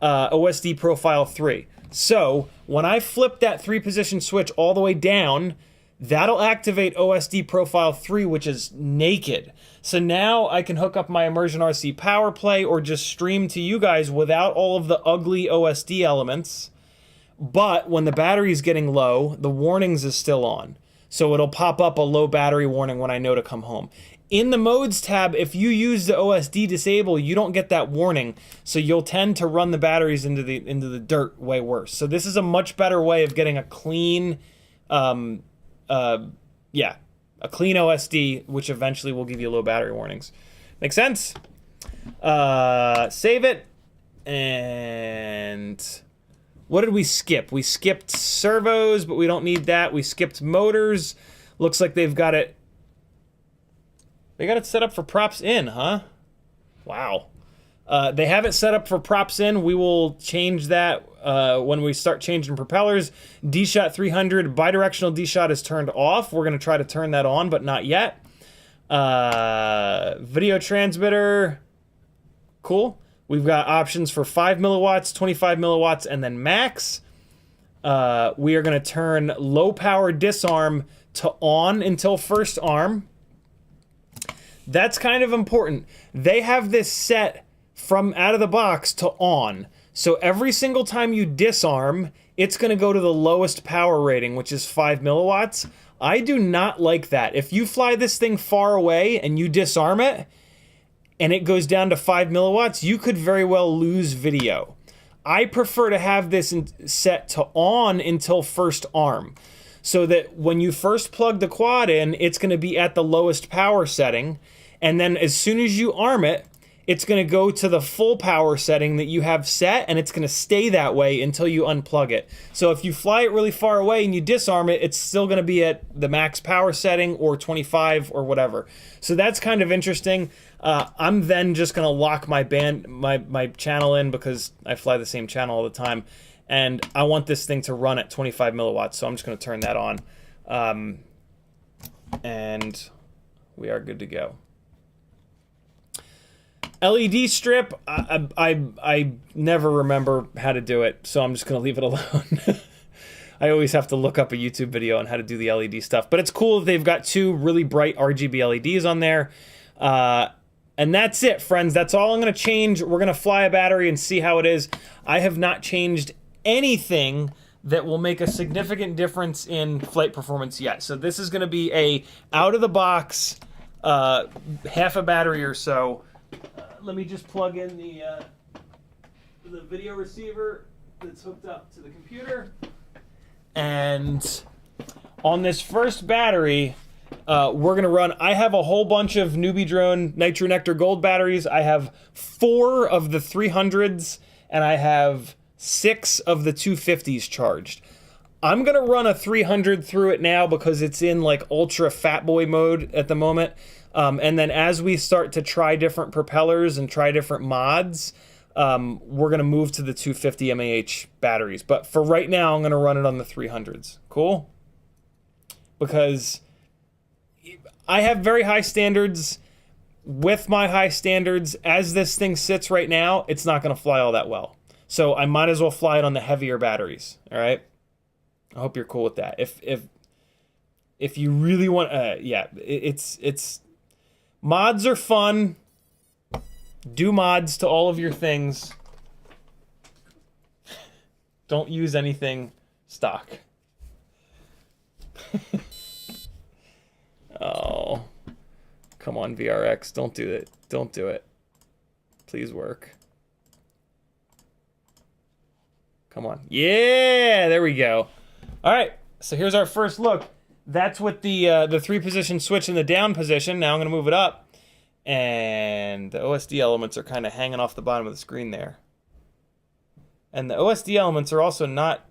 OSD profile 3. So when I flip that 3-position switch all the way down, that'll activate OSD profile 3, which is naked. So now I can hook up my Immersion RC power play or just stream to you guys without all of the ugly OSD elements. But when the battery's getting low, the warnings is still on. So it'll pop up a low battery warning when I know to come home. In the modes tab, if you use the OSD disable, you don't get that warning. So you'll tend to run the batteries into the dirt way worse. So this is a much better way of getting a clean, a clean OSD, which eventually will give you low battery warnings. Make sense? Save it. And what did we skip? We skipped servos, but we don't need that. We skipped motors. Looks like they've got it. They got it set up for props in, huh? Wow. They have it set up for props in. We will change that when we start changing propellers. D-Shot 300, bidirectional D-Shot is turned off. We're going to try to turn that on, but not yet. Video transmitter, cool. We've got options for 5 milliwatts, 25 milliwatts, and then max. we are going to turn low power disarm to on until first arm. That's kind of important. They have this set from out of the box to on. So every single time you disarm, it's going to go to the lowest power rating, which is 5 milliwatts. I do not like that. If you fly this thing far away and you disarm it, and it goes down to 5 milliwatts, you could very well lose video. I prefer to have this set to on until first arm, so that when you first plug the quad in, it's going to be at the lowest power setting, and then as soon as you arm it, it's going to go to the full power setting that you have set, and it's going to stay that way until you unplug it. So if you fly it really far away and you disarm it, it's still going to be at the max power setting or 25 or whatever. So that's kind of interesting. I'm then just going to lock my channel in, because I fly the same channel all the time, and I want this thing to run at 25 milliwatts, so I'm just going to turn that on. And we are good to go. LED strip, I never remember how to do it, so I'm just going to leave it alone. I always have to look up a YouTube video on how to do the LED stuff. But it's cool that they've got 2 really bright RGB LEDs on there. And that's it, friends. That's all I'm going to change. We're going to fly a battery and see how it is. I have not changed anything that will make a significant difference in flight performance yet. So this is going to be a out-of-the-box half a battery or so. Let me just plug in the video receiver that's hooked up to the computer. And on this first battery, we're going to run... I have a whole bunch of Newbie Drone Nitro Nectar Gold batteries. I have 4 of the 300s, and I have 6 of the 250s charged. I'm going to run a 300 through it now because it's in like ultra fat boy mode at the moment. And then as we start to try different propellers and try different mods, we're going to move to the 250 mAh batteries. But for right now, I'm going to run it on the 300s. Cool? Because I have very high standards. With my high standards, as this thing sits right now, it's not going to fly all that well. So I might as well fly it on the heavier batteries. All right? I hope you're cool with that. If you really want, yeah, it's mods are fun. Do mods to all of your things. Don't use anything stock. Oh, come on, VRX, don't do it. Don't do it. Please work. Come on. Yeah, there we go. All right, so here's our first look. That's with the 3-position switch in the down position. Now I'm going to move it up. And the OSD elements are kind of hanging off the bottom of the screen there. And the OSD elements are also not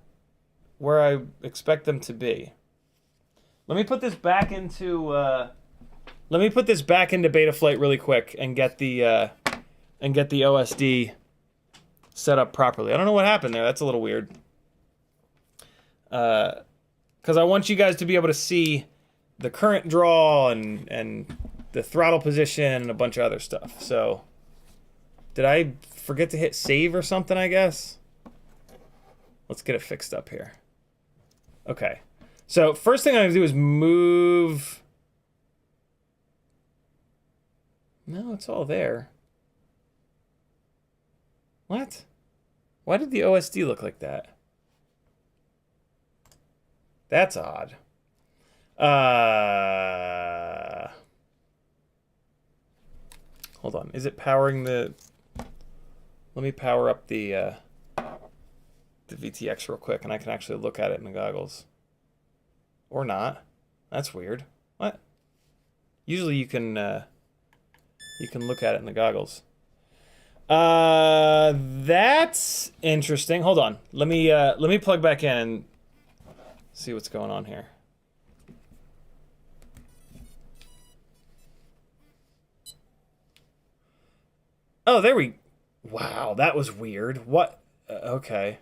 where I expect them to be. Let me put this back into Betaflight really quick and get the OSD set up properly. I don't know what happened there. That's a little weird. Because I want you guys to be able to see the current draw and the throttle position and a bunch of other stuff. So, did I forget to hit save or something, I guess? Let's get it fixed up here. Okay. So, first thing I'm going to do is move... No, it's all there. What? Why did the OSD look like that? That's odd. Hold on. Is it powering the... Let me power up the VTX real quick, and I can actually look at it in the goggles. Or not. That's weird. What? Usually you can look at it in the goggles. That's interesting. Hold on. Let me plug back in and see what's going on here. Oh, there we... Wow, that was weird. What? Okay.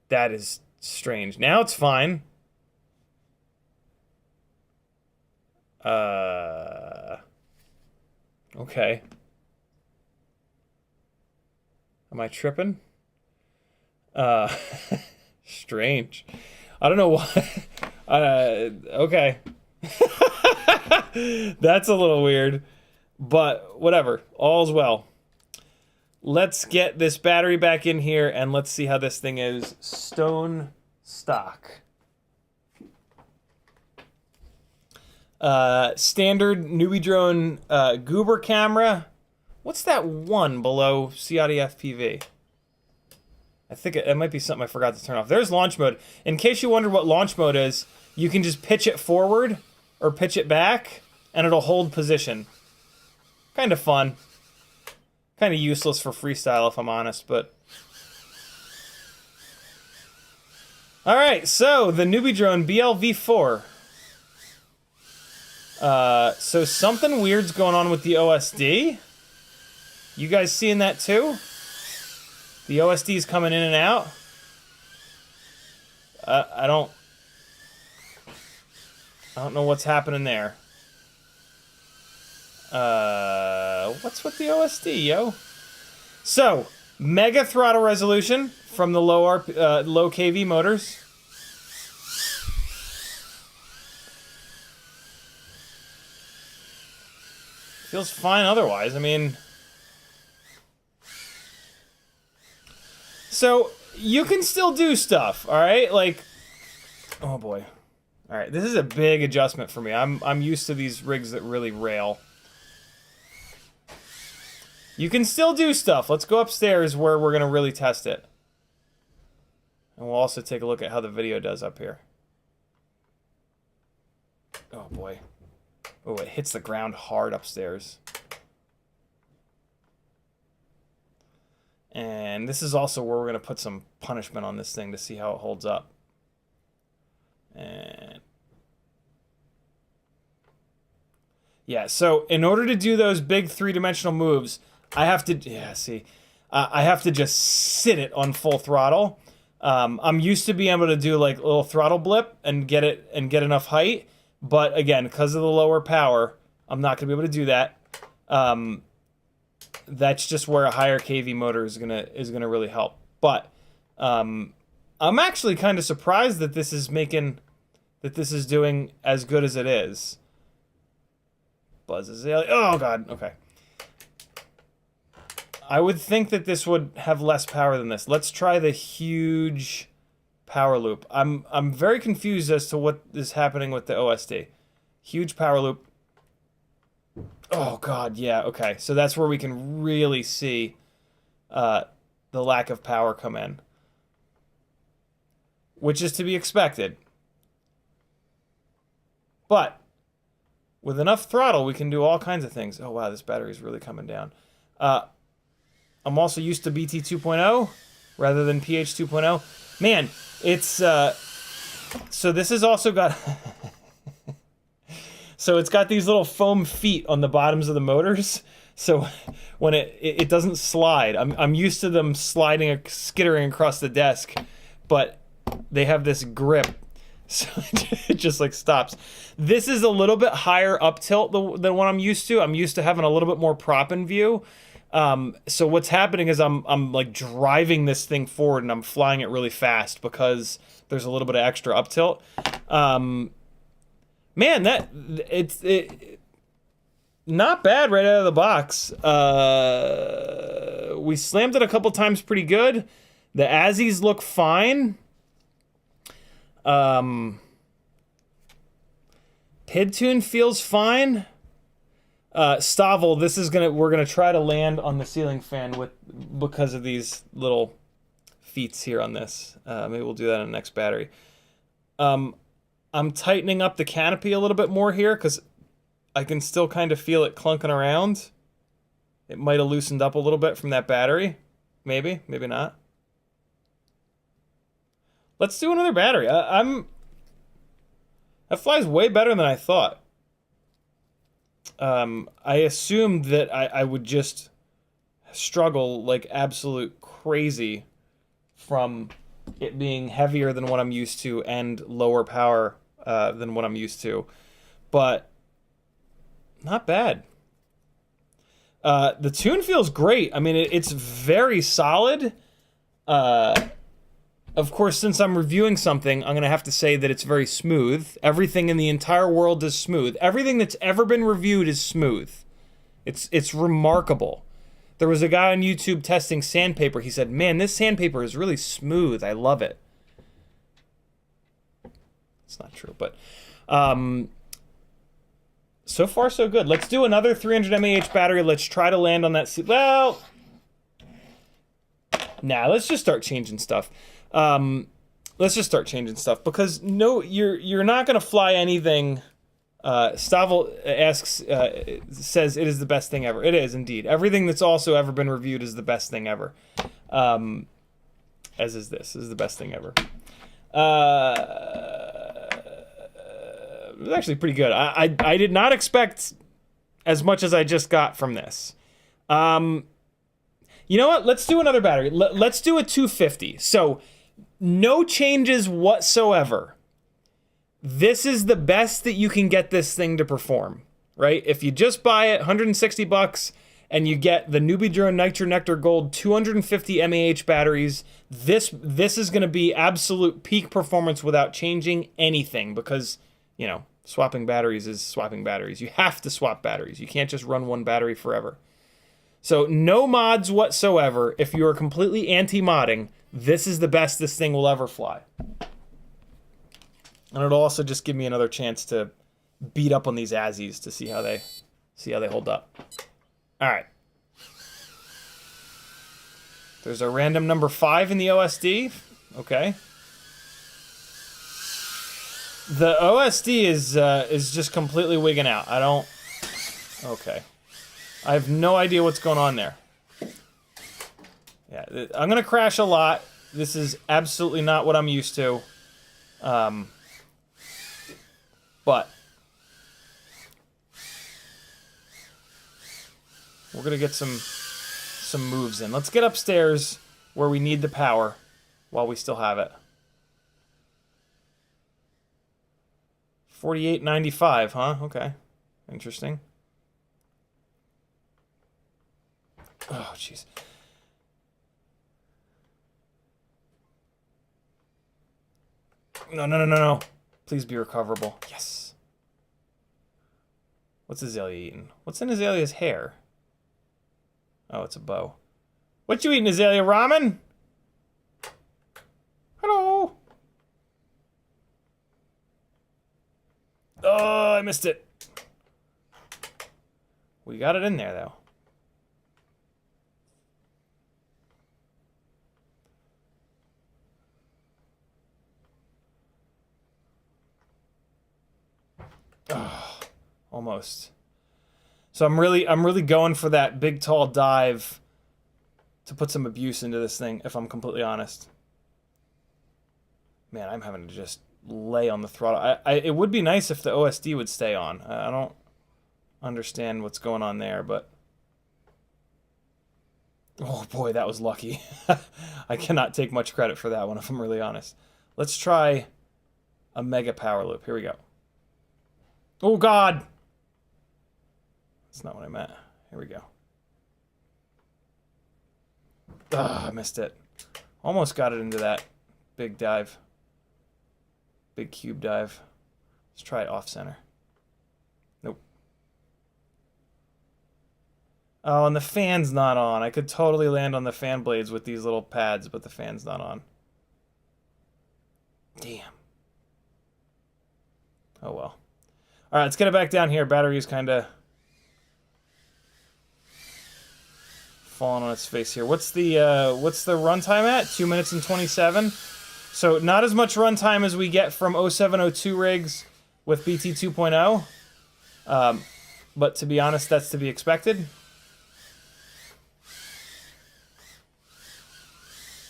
That is strange. Now it's fine. Okay. Am I tripping? Strange. I don't know why. Okay. That's a little weird. But whatever. All's well. Let's get this battery back in here and let's see how this thing is stone stock. Standard Newbie drone Goober camera. What's that one below CiottiFPV? I think it might be something I forgot to turn off. There's launch mode. In case you wondered what launch mode is, you can just pitch it forward or pitch it back, and it'll hold position. Kind of fun. Kind of useless for freestyle, if I'm honest, but... Alright, so the Newbie drone BLV4. So something weird's going on with the OSD. You guys seeing that too? The OSD's coming in and out. I don't know what's happening there. What's with the OSD, yo? So, mega throttle resolution from the low KV motors. Feels fine otherwise. I mean, so you can still do stuff, all right? Like, oh boy. All right, this is a big adjustment for me. I'm used to these rigs that really rail. You can still do stuff. Let's go upstairs where we're gonna really test it. And we'll also take a look at how the video does up here. Oh boy. Oh, it hits the ground hard upstairs. And this is also where we're going to put some punishment on this thing to see how it holds up. And yeah, so in order to do those big three-dimensional moves, I have to, I have to just sit it on full throttle. I'm used to being able to do like a little throttle blip and get enough height. But again, because of the lower power, I'm not going to be able to do that. That's just where a higher KV motor is gonna really help. But I'm actually kind of surprised that this is doing as good as it is. Buzzes. Oh god. Okay. I would think that this would have less power than this. Let's try the huge power loop. I'm very confused as to what is happening with the OSD. Huge power loop. Oh god, yeah, okay. So that's where we can really see the lack of power come in. Which is to be expected. But with enough throttle, we can do all kinds of things. Oh wow, this battery's really coming down. I'm also used to BT 2.0 rather than PH 2.0. Man, it's so this has also got so it's got these little foam feet on the bottoms of the motors, so when it doesn't slide. I'm used to them sliding, skittering across the desk, but they have this grip, so it just like stops. This is a little bit higher up tilt than what I'm used to. I'm used to having a little bit more prop in view. So what's happening is I'm like driving this thing forward and I'm flying it really fast because there's a little bit of extra up tilt. Man, it's not bad right out of the box. We slammed it a couple times pretty good. The Azzies look fine. Pid tune feels fine. Stavel, we're gonna try to land on the ceiling fan because of these little feats here on this. Maybe we'll do that on the next battery. I'm tightening up the canopy a little bit more here because I can still kind of feel it clunking around. It might have loosened up a little bit from that battery. Maybe, maybe not. Let's do another battery. That flies way better than I thought. I assumed that I would just struggle like absolute crazy from it being heavier than what I'm used to and lower power than what I'm used to. But not bad. The tune feels great. I mean, it's very solid. of course, since I'm reviewing something, I'm going to have to say that it's very smooth. Everything in the entire world is smooth. Everything that's ever been reviewed is smooth. It's remarkable. There was a guy on YouTube testing sandpaper. He said, man, this sandpaper is really smooth. I love it. It's not true, but so far so good. Let's do another 300 mAh battery. Let's try to land on that. Well, nah, let's just start changing stuff. Let's just start changing stuff because no, you're not gonna fly anything. Stavel asks, says it is the best thing ever. It is indeed. Everything that's also ever been reviewed is the best thing ever. As is this. This is the best thing ever. It was actually pretty good. I did not expect as much as I just got from this. You know what? Let's do another battery. Let's do a 250. So no changes whatsoever. This is the best that you can get this thing to perform, right? If you just buy it, 160 bucks, and you get the Newbie Drone Nitro Nectar Gold 250 mAh batteries, this is going to be absolute peak performance without changing anything because, you know, swapping batteries is swapping batteries. You have to swap batteries. You can't just run one battery forever. So no mods whatsoever. If you are completely anti-modding, this is the best this thing will ever fly. And it'll also just give me another chance to beat up on these Azzies to see how they hold up. All right. There's a random number 5 in the OSD. Okay. The OSD is just completely wigging out. I don't. Okay. I have no idea what's going on there. Yeah, I'm gonna crash a lot. This is absolutely not what I'm used to. But we're gonna get some moves in. Let's get upstairs where we need the power while we still have it. 48.95, huh? Okay, interesting. Oh, jeez. No. Please be recoverable. Yes. What's Azalea eating? What's in Azalea's hair? Oh, it's a bow. What you eating, Azalea? Ramen? Hello. Oh, I missed it. We got it in there, though. Oh, almost. So I'm really going for that big tall dive to put some abuse into this thing, if I'm completely honest. Man, I'm having to just lay on the throttle. It would be nice if the OSD would stay on. I don't understand what's going on there, but oh boy, that was lucky. I cannot take much credit for that one, if I'm really honest. Let's try a mega power loop. Here we go. Oh, God. That's not what I meant. Here we go. Ugh, I missed it. Almost got it into that big dive. Big cube dive. Let's try it off center. Nope. Oh, and the fan's not on. I could totally land on the fan blades with these little pads, but the fan's not on. Damn. Oh, well. All right, let's get it back down here. Battery's kind of falling on its face here. What's the runtime at? 2 minutes and 27. So not as much runtime as we get from 0702 rigs with BT 2.0. But to be honest, that's to be expected.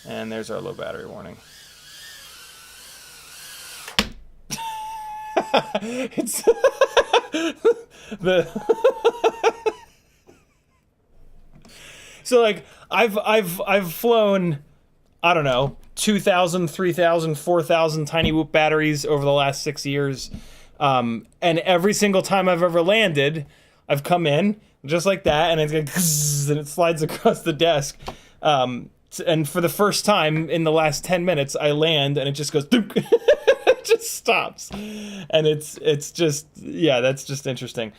And there's our low battery warning. It's the so like I've flown, I don't know, 2,000, 3,000, 4,000 tinywhoop batteries over the last 6 years, and every single time I've ever landed, I've come in just like that, and it's like, and it slides across the desk. And for the first time in the last 10 minutes, I land and it just goes, it just stops. And it's just, yeah, that's just interesting.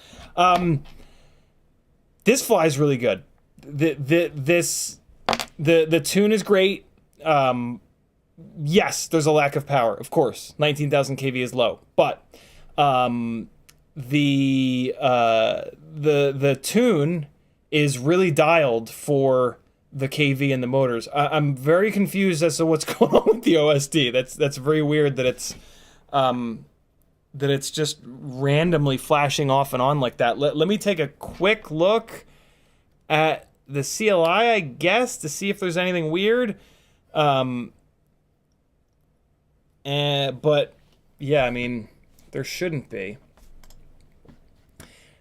This flies really good. The tune is great. Yes, there's a lack of power, of course. 19,000 kV is low, but the tune is really dialed for the KV and the motors. I'm very confused as to what's going on with the OSD. That's very weird that it's just randomly flashing off and on like that. Let me take a quick look at the CLI, I guess, to see if there's anything weird. But yeah, I mean, there shouldn't be.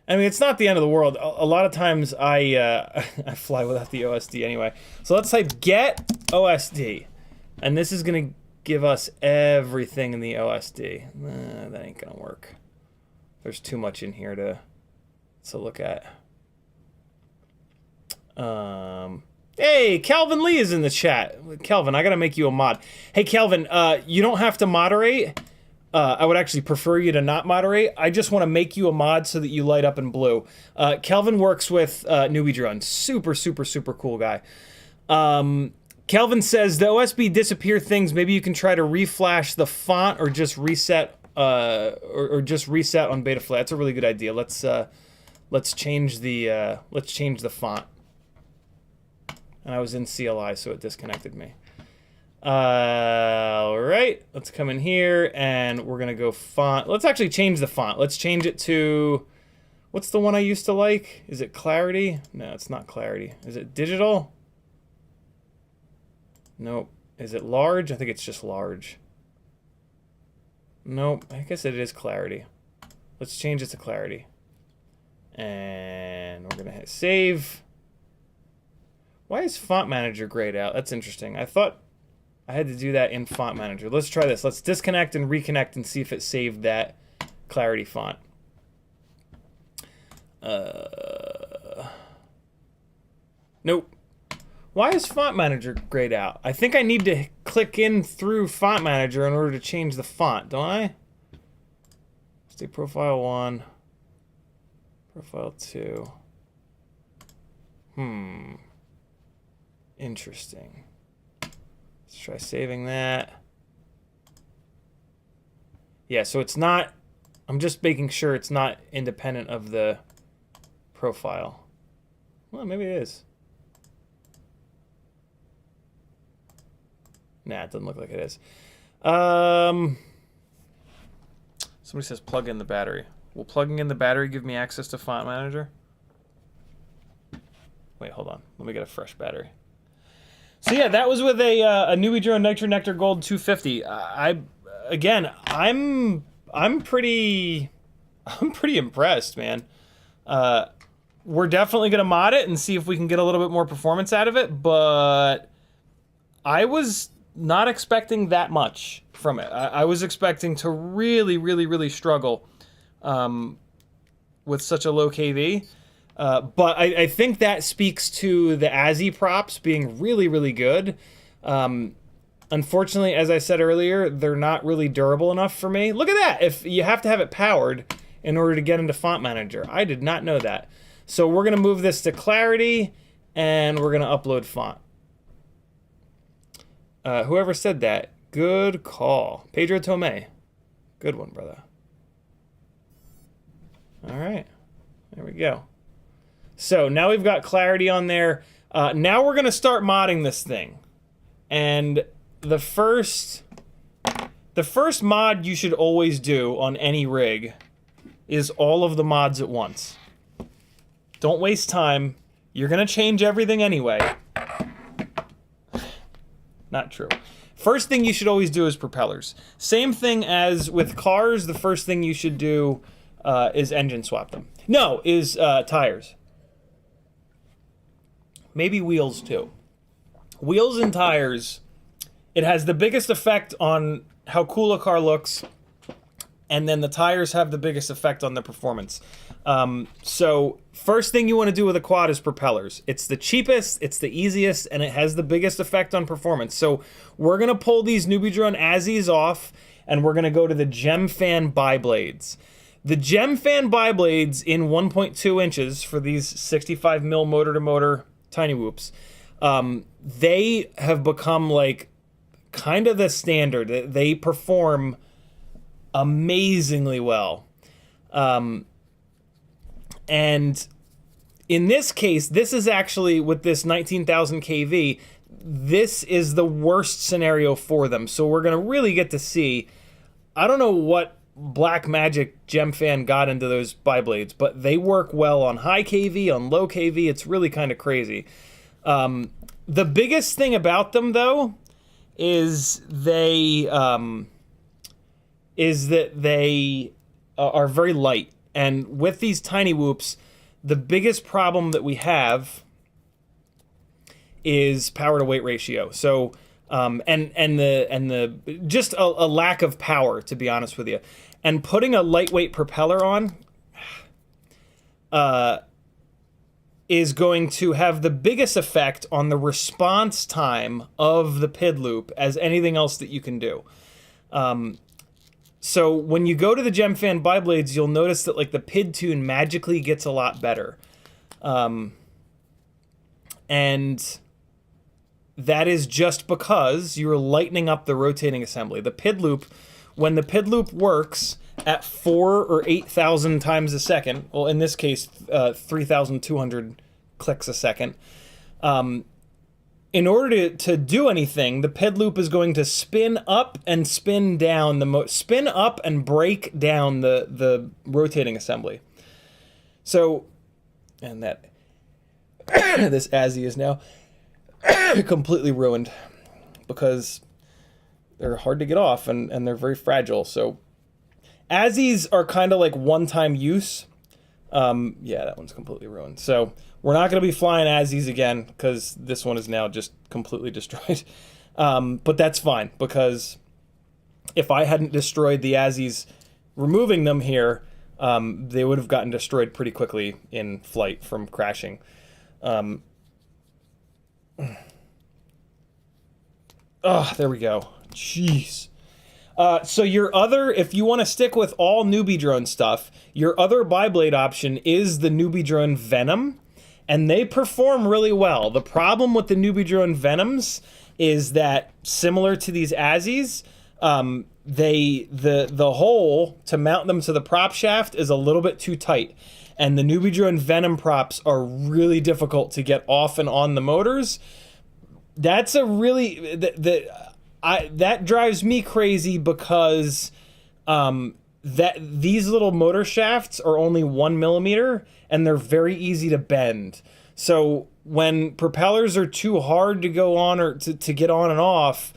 I mean, it's not the end of the world. A lot of times I fly without the OSD anyway. So let's type get OSD. And this is going to give us everything in the OSD. That ain't going to work. There's too much in here to look at. Hey, Calvin Lee is in the chat. Calvin, I got to make you a mod. Hey, Calvin, you don't have to moderate. I would actually prefer you to not moderate. I just want to make you a mod so that you light up in blue. Calvin works with Newbie Drones. Super, super, super cool guy. Calvin says, the OSB disappear things. Maybe you can try to reflash the font or just reset or just reset on Betaflight. That's a really good idea. Let's change the font. And I was in CLI, so it disconnected me. All right, let's come in here and we're gonna go font. Let's actually change the font. Let's change it to, what's the one I used to like? Is it Clarity? No, it's not Clarity. Is it Digital? Nope. Is it Large? I think it's just Large. Nope, I guess it is Clarity. Let's change it to Clarity. And we're gonna hit save. Why is Font Manager grayed out? That's interesting. I thought I had to do that in Font Manager. Let's try this. Let's disconnect and reconnect and see if it saved that Clarity font. Nope. Why is Font Manager grayed out? I think I need to click in through Font Manager in order to change the font, don't I? Let's do Profile 1. Profile 2. Interesting. Let's try saving that. Yeah, so it's not, I'm just making sure it's not independent of the profile. Well, maybe it is. Nah, it doesn't look like it is. Somebody says plug in the battery. Will plugging in the battery give me access to Font Manager? Wait, hold on. Let me get a fresh battery. So yeah, that was with a Newbie Drone Nitro Nectar Gold 250. I'm pretty impressed, man. We're definitely gonna mod it and see if we can get a little bit more performance out of it, but I was not expecting that much from it. I was expecting to really, really, really struggle with such a low KV. But I think that speaks to the ASI props being really, really good. Unfortunately, as I said earlier, they're not really durable enough for me. Look at that! If you have to have it powered in order to get into Font Manager. I did not know that. So we're going to move this to Clarity, and we're going to upload font. Whoever said that, good call. Pedro Tomei. Good one, brother. All right. There we go. So now we've got Clarity on there. Now we're going to start modding this thing. And the first mod you should always do on any rig is all of the mods at once. Don't waste time. You're going to change everything anyway. Not true. First thing you should always do is propellers. Same thing as with cars. The first thing you should do is engine swap them. No, is tires. Maybe wheels too. Wheels and tires, it has the biggest effect on how cool a car looks, and then the tires have the biggest effect on the performance. So first thing you want to do with a quad is propellers. It's the cheapest, it's the easiest, and it has the biggest effect on performance. So we're going to pull these Newbie drone Azzies off, and we're going to go to the Gemfan biblades. The Gemfan biblades in 1.2 inches for these 65 mil motor-to-motor tiny whoops, they have become like kind of the standard. They perform amazingly well. And in this case, this is actually, with this 19,000 kV, this is the worst scenario for them. So we're going to really get to see, I don't know what black magic Gemfan got into those biblades, but they work well on high kV, on low kV. It's really kind of crazy. The biggest thing about them, though, is they are very light. And with these tiny whoops, the biggest problem that we have is power to weight ratio. So, just a lack of power, to be honest with you. And putting a lightweight propeller on is going to have the biggest effect on the response time of the PID loop as anything else that you can do. So when you go to the Gemfan biblades, you'll notice that like the PID tune magically gets a lot better. And that is just because you're lightening up the rotating assembly. The PID loop, when the PID loop works at 4,000 or 8,000 times a second, well, in this case, 3,200 clicks a second, in order to do anything, the PID loop is going to spin up and spin down, spin up and break down the rotating assembly. So, and that, this Azzie is now completely ruined because they're hard to get off and they're very fragile. So Azzies are kind of like one-time use. Yeah, that one's completely ruined. So we're not going to be flying Azzies again because this one is now just completely destroyed. But that's fine, because if I hadn't destroyed the Azzies removing them here, they would have gotten destroyed pretty quickly in flight from crashing. Oh, there we go. Jeez. So your other, if you want to stick with all Newbie drone stuff, your other biblade option is the Newbie drone Venom, and they perform really well. The problem with the Newbie drone Venoms is that, similar to these Azzies, the hole to mount them to the prop shaft is a little bit too tight, and the Newbie drone Venom props are really difficult to get off and on the motors. That's a really that drives me crazy, because these little motor shafts are only 1 millimeter and they're very easy to bend. So when propellers are too hard to go on or to get on and off,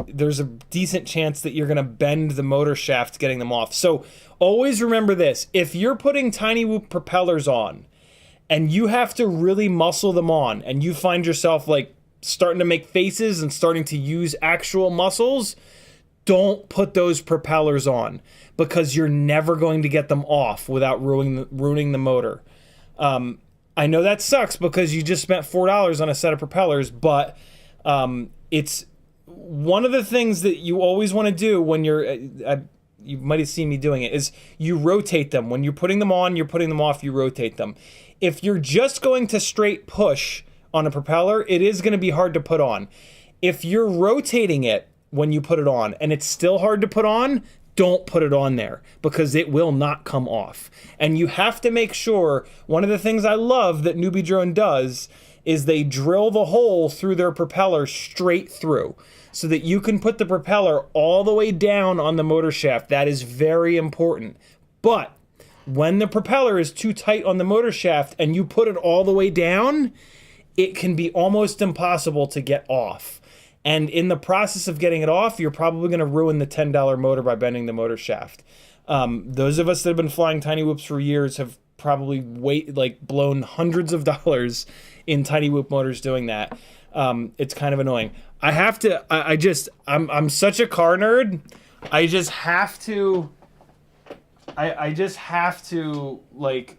there's a decent chance that you're going to bend the motor shaft getting them off. So always remember this: if you're putting tiny whoop propellers on and you have to really muscle them on, and you find yourself like starting to make faces and starting to use actual muscles, don't put those propellers on, because you're never going to get them off without ruining the motor. I know that sucks because you just spent $4 on a set of propellers, but it's one of the things that you always want to do when you're, you might have seen me doing it, is you rotate them. When you're putting them on, you're putting them off, you rotate them. If you're just going to straight push on a propeller, it is going to be hard to put on. If you're rotating it when you put it on and it's still hard to put on, don't put it on there, because it will not come off. And you have to make sure, one of the things I love that Newbie Drone does is they drill the hole through their propeller straight through, so that you can put the propeller all the way down on the motor shaft. That is very important. But when the propeller is too tight on the motor shaft and you put it all the way down, it can be almost impossible to get off. And in the process of getting it off, you're probably going to ruin the $10 motor by bending the motor shaft. Those of us that have been flying tiny whoops for years have probably blown hundreds of dollars in tiny whoop motors doing that. It's kind of annoying. I have to, I'm such a car nerd. I just have to I just have to, like,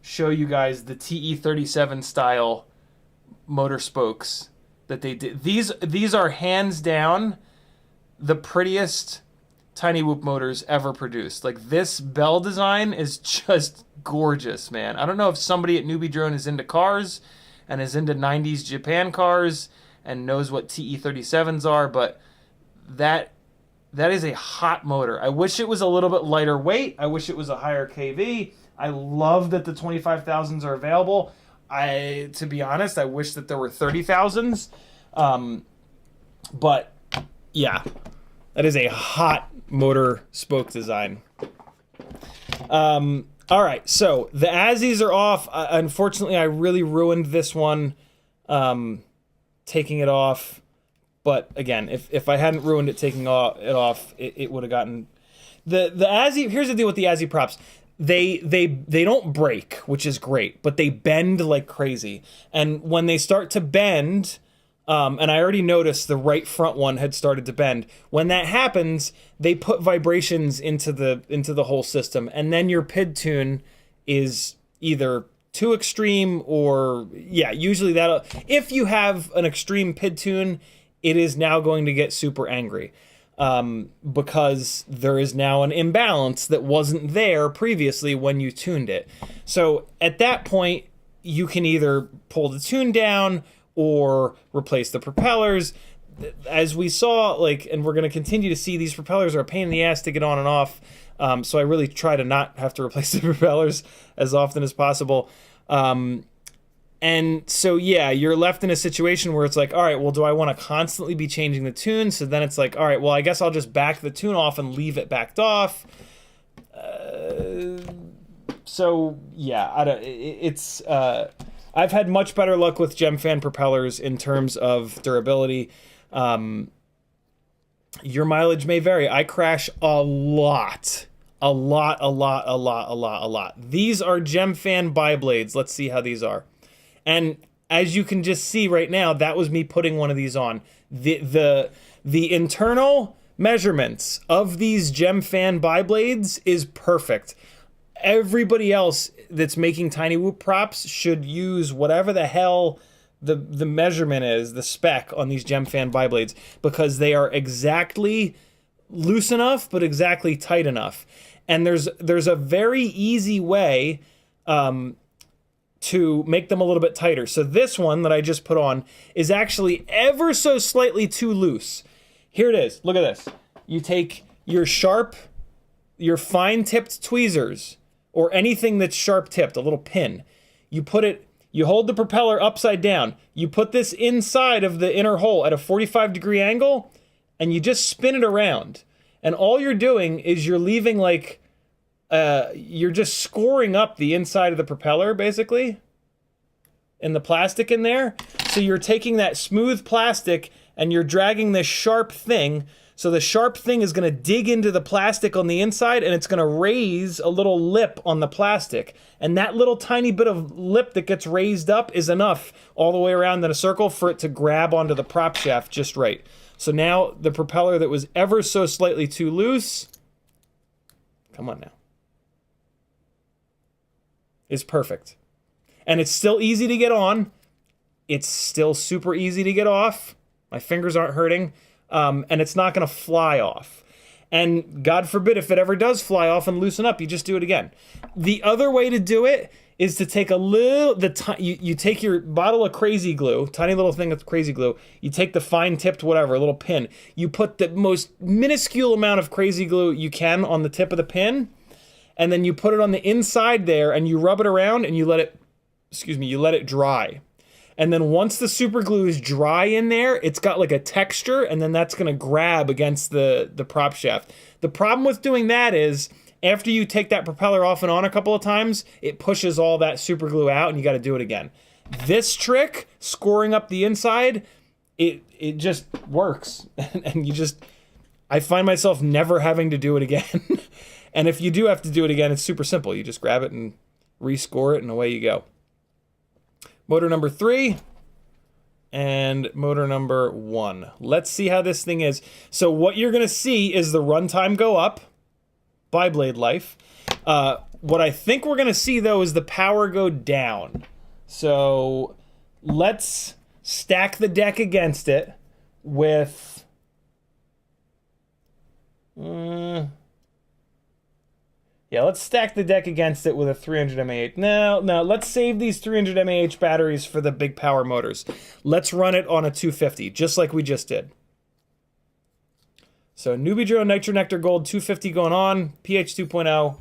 show you guys the TE37 style motor spokes that they did. These are hands down the prettiest tinywhoop motors ever produced. Like, this bell design is just gorgeous, man. I don't know if somebody at Newbie Drone is into cars and is into 90s Japan cars and knows what TE37s are, but that is a hot motor. I wish it was a little bit lighter weight. I wish it was a higher KV. I love that the 25,000s are available. To be honest, I wish that there were 30,000s. But yeah, that is a hot motor spoke design. All right, so the Azzies are off. Unfortunately, I really ruined this one, taking it off. But again, if I hadn't ruined it taking it off, it would have gotten the Azzie. Here's the deal with the Azzie props. They don't break, which is great, but they bend like crazy. And when they start to bend, and I already noticed the right front one had started to bend. When that happens, they put vibrations into the whole system, and then your PID tune is either too extreme or usually that'll. If you have an extreme PID tune, it is now going to get super angry. Because there is now an imbalance that wasn't there previously when you tuned it. So at that point, you can either pull the tune down or replace the propellers. As we saw, like, and we're going to continue to see, these propellers are a pain in the ass to get on and off. So I really try to not have to replace the propellers as often as possible. And so, yeah, you're left in a situation where it's like, all right, well, do I want to constantly be changing the tune? So then it's like, all right, well, I guess I'll just back the tune off and leave it backed off. So, yeah, I've had much better luck with Gemfan propellers in terms of durability. Your mileage may vary. I crash a lot. A lot. These are Gemfan biblades. Let's see how these are. And as you can just see right now, that was me putting one of these on. The internal measurements of these Gemfan biblades is perfect. Everybody else that's making tinywhoop props should use whatever the hell the measurement is, the spec on these Gemfan biblades, because they are exactly loose enough, but exactly tight enough. And there's a very easy way to make them a little bit tighter. So this one that I just put on is actually ever so slightly too loose. Here it is. Look at this. You take your fine-tipped tweezers, or anything that's sharp-tipped, a little pin. You hold the propeller upside down. You put this inside of the inner hole at a 45-degree angle, and you just spin it around. And all you're doing is you're leaving, like, you're just scoring up the inside of the propeller, basically, and the plastic in there. So you're taking that smooth plastic and you're dragging this sharp thing. So the sharp thing is going to dig into the plastic on the inside, and it's going to raise a little lip on the plastic. And that little tiny bit of lip that gets raised up is enough all the way around in a circle for it to grab onto the prop shaft just right. So now the propeller that was ever so slightly too loose, come on now, is perfect. And it's still easy to get on. It's still super easy to get off. My fingers aren't hurting. And it's not going to fly off. And God forbid if it ever does fly off and loosen up, you just do it again. The other way to do it is to take you take your bottle of crazy glue, tiny little thing of crazy glue, you take the fine tipped whatever, a little pin, you put the most minuscule amount of crazy glue you can on the tip of the pin, and then you put it on the inside there and you rub it around and you let it dry. And then once the super glue is dry in there, it's got like a texture, and then that's gonna grab against the prop shaft. The problem with doing that is, after you take that propeller off and on a couple of times, it pushes all that super glue out and you gotta do it again. This trick, scoring up the inside, it just works. And I find myself never having to do it again. And if you do have to do it again, it's super simple. You just grab it and rescore it and away you go. Motor number 3 and motor number 1. Let's see how this thing is. So what you're gonna see is the runtime go up. biblade life. What I think we're gonna see though is the power go down. So let's stack the deck against it with yeah, let's stack the deck against it with a 300 mAh. No, let's save these 300 mAh batteries for the big power motors. Let's run it on a 250, just like we just did. So Newbie drone, Nitro Nectar Gold, 250 going on, pH 2.0.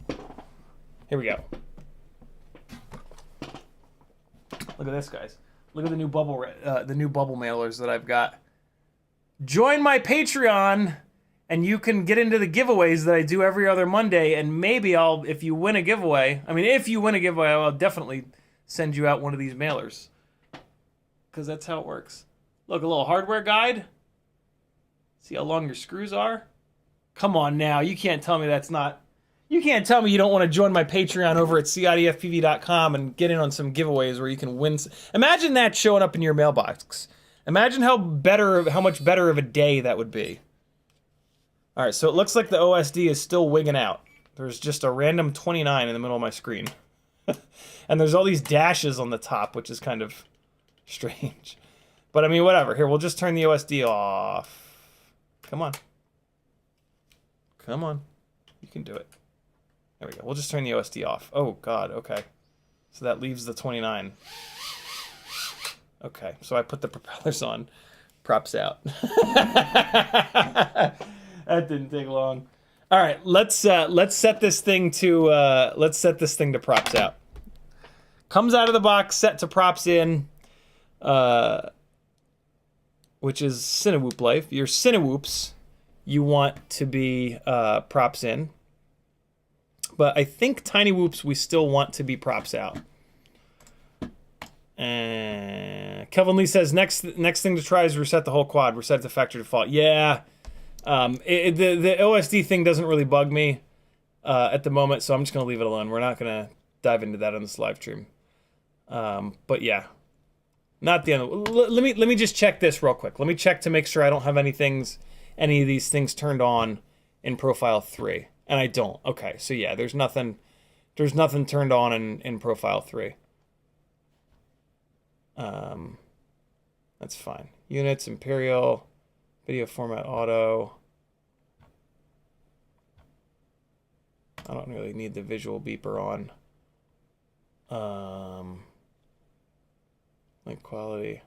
Here we go. Look at this, guys. Look at the new bubble mailers that I've got. Join my Patreon, and you can get into the giveaways that I do every other Monday, and maybe if you win a giveaway, I'll definitely send you out one of these mailers. Because that's how it works. Look, a little hardware guide. See how long your screws are? Come on now, you can't tell me that's not... You can't tell me you don't want to join my Patreon over at CiottiFPV.com and get in on some giveaways where you can win. Imagine that showing up in your mailbox. Imagine how much better of a day that would be. All right, so it looks like the OSD is still wigging out. There's just a random 29 in the middle of my screen. And there's all these dashes on the top, which is kind of strange. But I mean, whatever. Here, we'll just turn the OSD off. Come on. Come on. You can do it. There we go. We'll just turn the OSD off. Oh, God. Okay. So that leaves the 29. Okay. So I put the propellers on. Props out. That didn't take long. All right. Let's set this thing to props out. Comes out of the box, set to props in, which is tinywhoop life. Your tinywhoops you want to be props in. But I think tinywhoops we still want to be props out. And Kelvin Lee says next thing to try is reset the whole quad, reset to factory default. Yeah, the OSD thing doesn't really bug me at the moment, so I'm just gonna leave it alone. We're not gonna dive into that on this live stream. But yeah, not the end. Let me just check this real quick. Let me check to make sure I don't have any of these things turned on in profile 3. And I don't. Okay, so yeah, there's nothing turned on in profile 3. That's fine. Units, Imperial, video format auto. I don't really need the visual beeper on. Link quality.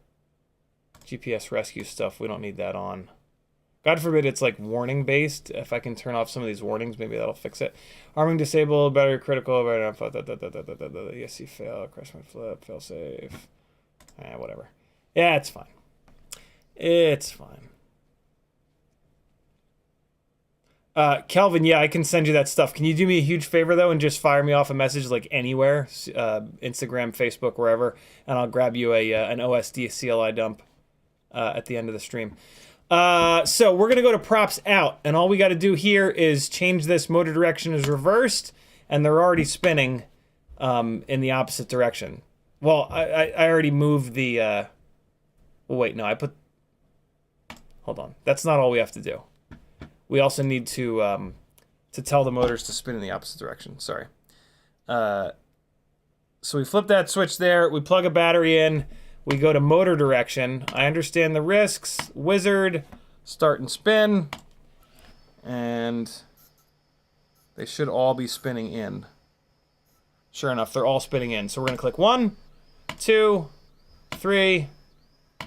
GPS rescue stuff, we don't need that on. God forbid it's like warning based. If I can turn off some of these warnings, maybe that'll fix it. Arming disabled, battery critical, battery info, ESC fail, crash my flip, fail safe. Whatever. Yeah, it's fine. It's fine. Kelvin, yeah, I can send you that stuff. Can you do me a huge favor though and just fire me off a message like anywhere, Instagram, Facebook, wherever, and I'll grab you an OSD CLI dump at the end of the stream. So we're gonna go to props out, and all we got to do here is change this motor direction is reversed, and they're already spinning in the opposite direction. Well, I already moved the. Well, wait, no, hold on. That's not all we have to do. We also need to tell the motors to spin in the opposite direction. Sorry. So we flip that switch there. We plug a battery in. We go to motor direction. I understand the risks. Wizard, start and spin. And they should all be spinning in. Sure enough, they're all spinning in. So we're going to click 1, 2, 3,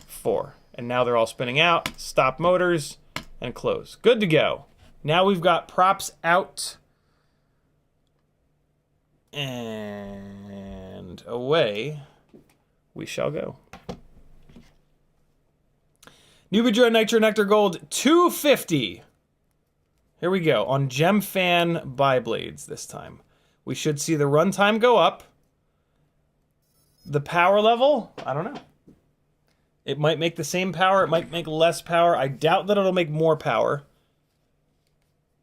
4. And now they're all spinning out. Stop motors and close. Good to go. Now we've got props out. And away we shall go. Newbie Drone Nitro Nectar Gold 250. Here we go on Gemfan biblades this time. We should see the runtime go up. The power level, I don't know. It might make the same power. It might make less power. I doubt that it'll make more power.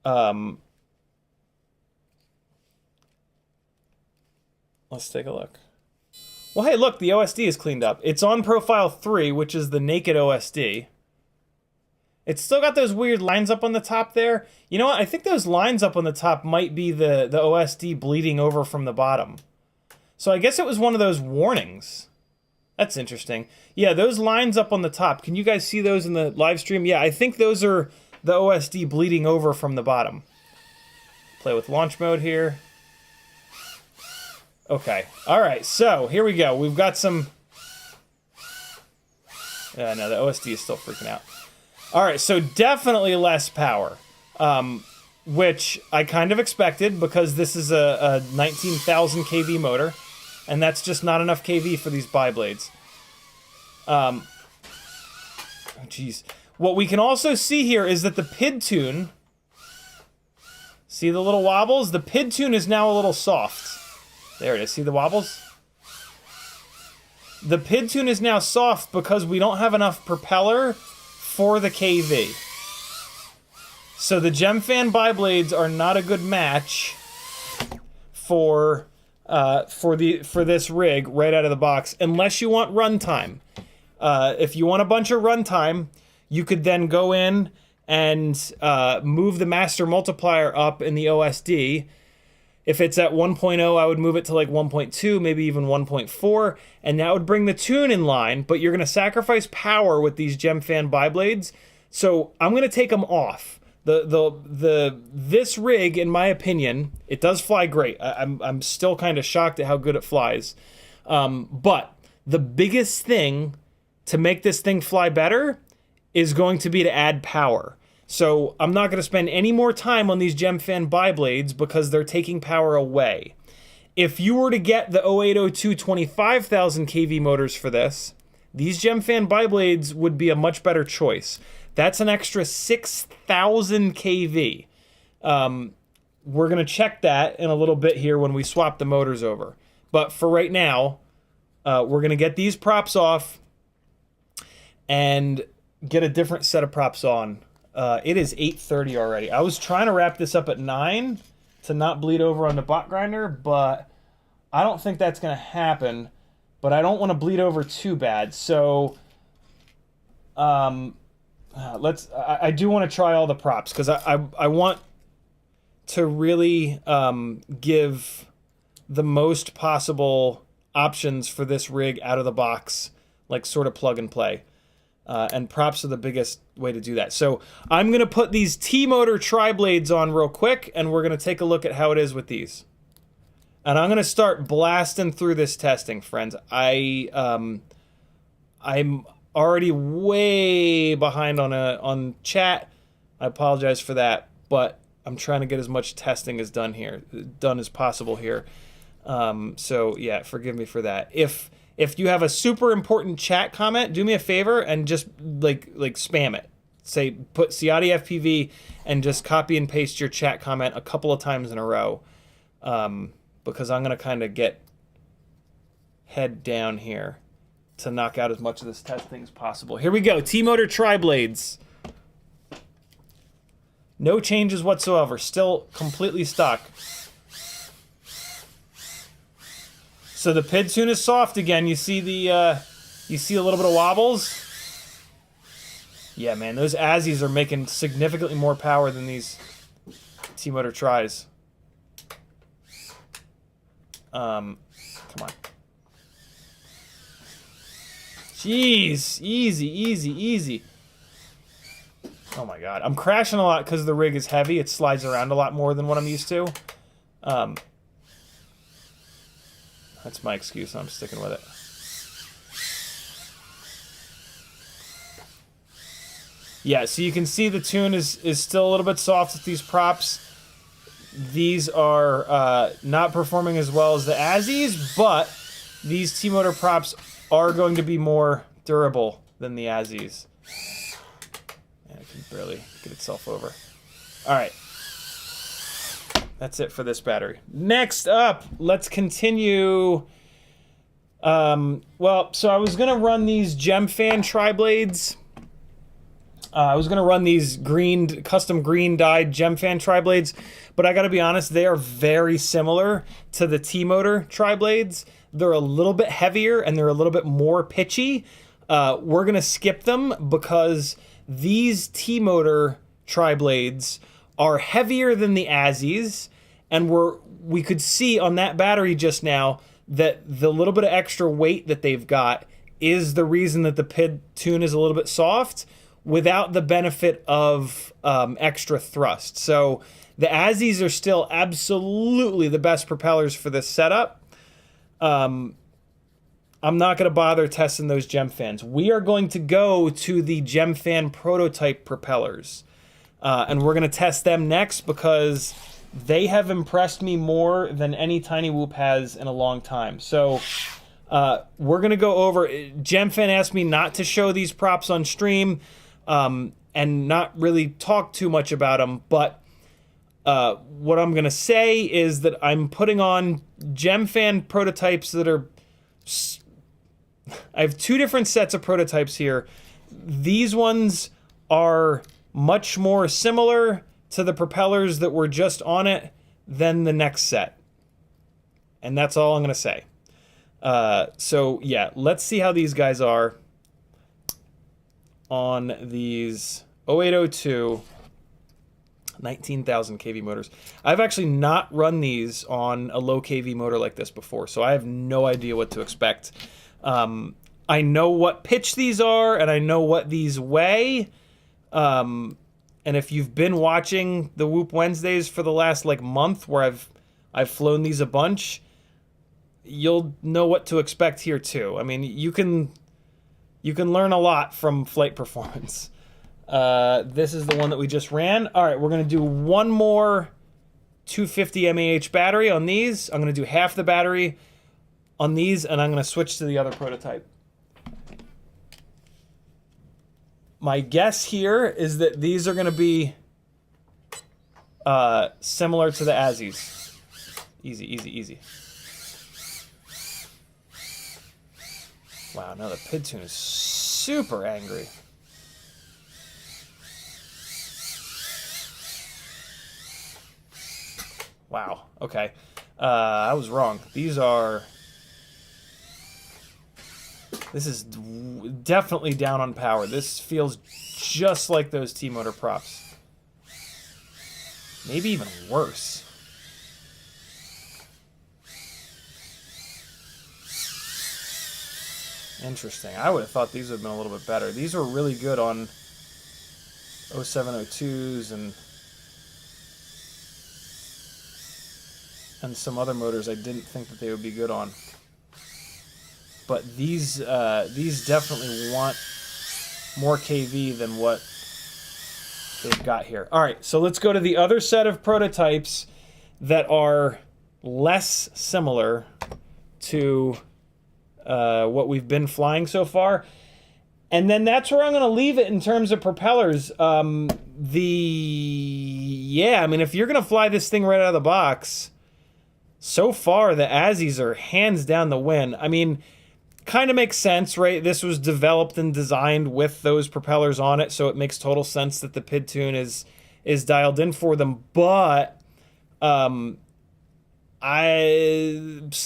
Let's take a look. Well, hey, look, the OSD is cleaned up. It's on profile 3, which is the naked OSD. It's still got those weird lines up on the top there. You know what? I think those lines up on the top might be the OSD bleeding over from the bottom. So I guess it was one of those warnings. That's interesting. Yeah, those lines up on the top. Can you guys see those in the live stream? Yeah, I think those are the OSD bleeding over from the bottom. Play with launch mode here. Okay. All right, so here we go. We've got some... no, the OSD is still freaking out. All right, so definitely less power, which I kind of expected because this is a 19,000 kV motor, and that's just not enough kV for these biblades. Oh, geez. What we can also see here is that the PID tune, see the little wobbles? The PID tune is now a little soft. There it is. See the wobbles? The PID tune is now soft because we don't have enough propeller for the KV. So the Gemfan biblades are not a good match for this rig right out of the box, unless you want runtime. If you want a bunch of runtime, you could then go in and move the master multiplier up in the OSD. If it's at 1.0, I would move it to like 1.2, maybe even 1.4, and that would bring the tune in line, but you're going to sacrifice power with these Gemfan biblades, so I'm going to take them off. This rig, in my opinion, it does fly great. I'm still kind of shocked at how good it flies. But the biggest thing to make this thing fly better is going to be to add power. So I'm not going to spend any more time on these Gemfan biblades because they're taking power away. If you were to get the 0802 25,000 kV motors for this, these Gemfan biblades would be a much better choice. That's an extra 6,000 kV. We're going to check that in a little bit here when we swap the motors over. But for right now, we're going to get these props off and get a different set of props on. It is 8:30 already. I was trying to wrap this up at 9 to not bleed over on the bot grinder, but I don't think that's going to happen. But I don't want to bleed over too bad. So I do want to try all the props because I want to really give the most possible options for this rig out of the box, like sort of plug and play. And props are the biggest way to do that. So I'm going to put these T-motor tri-blades on real quick, and we're going to take a look at how it is with these. And I'm going to start blasting through this testing, friends. I'm already way behind on chat. I apologize for that, but I'm trying to get as much testing as done as possible here. So yeah, forgive me for that. If you have a super important chat comment, do me a favor and just like spam it. Say put CiottiFPV and just copy and paste your chat comment a couple of times in a row, because I'm gonna kind of get head down here to knock out as much of this testing as possible. Here we go, T-motor tri-blades. No changes whatsoever, still completely stock. So the PID tune is soft again. You see a little bit of wobbles. Yeah, man, those Azzies are making significantly more power than these T-motor tries. Come on. Jeez, easy. Oh my god, I'm crashing a lot because the rig is heavy. It slides around a lot more than what I'm used to. That's my excuse, I'm sticking with it. Yeah, so you can see the tune is still a little bit soft with these props. These are not performing as well as the Azzies, but these T-motor props are going to be more durable than the Azzies. And it can barely get itself over. All right. That's it for this battery. Next up, let's continue. Well, so I was going to run these Gemfan tri-blades. I was going to run these custom green dyed Gemfan tri-blades, but I got to be honest, they are very similar to the T-motor tri-blades. They're a little bit heavier and they're a little bit more pitchy. We're going to skip them because these T-motor tri-blades are heavier than the Azzies, and we could see on that battery just now that the little bit of extra weight that they've got is the reason that the PID tune is a little bit soft without the benefit of extra thrust. So the Azzies are still absolutely the best propellers for this setup. I'm not going to bother testing those Gemfans. We are going to go to the Gemfan Prototype propellers. And we're going to test them next because they have impressed me more than any tinywhoop has in a long time. So we're going to go over... Gemfan asked me not to show these props on stream and not really talk too much about them, but what I'm going to say is that I'm putting on Gemfan prototypes that are... I have two different sets of prototypes here. These ones are much more similar to the propellers that were just on it than the next set. And that's all I'm going to say. So, yeah, let's see how these guys are on these 0802 19,000 kV motors. I've actually not run these on a low kV motor like this before, so I have no idea what to expect. I know what pitch these are, and I know what these weigh. And if you've been watching the Whoop Wednesdays for the last month, where I've flown these a bunch, you'll know what to expect here too. I mean, you can learn a lot from flight performance. This is the one that we just ran. All right, we're gonna do one more 250 mAh battery on these. I'm gonna do half the battery on these, and I'm gonna switch to the other prototype. My guess here is that these are going to be similar to the Azzies. Easy, easy, easy. Wow, now the PID tune is super angry. Wow, okay. I was wrong. These are... This is definitely down on power. This feels just like those T-motor props. Maybe even worse. Interesting. I would have thought these would have been a little bit better. These were really good on 0702s and some other motors I didn't think that they would be good on. But these definitely want more kV than what they've got here. All right, so let's go to the other set of prototypes that are less similar to what we've been flying so far. And then that's where I'm going to leave it in terms of propellers. Yeah, I mean, if you're going to fly this thing right out of the box, so far the Azzies are hands down the win. I mean... Kind of makes sense, right? This was developed and designed with those propellers on it, so it makes total sense that the PID tune is dialed in for them. But the Azzies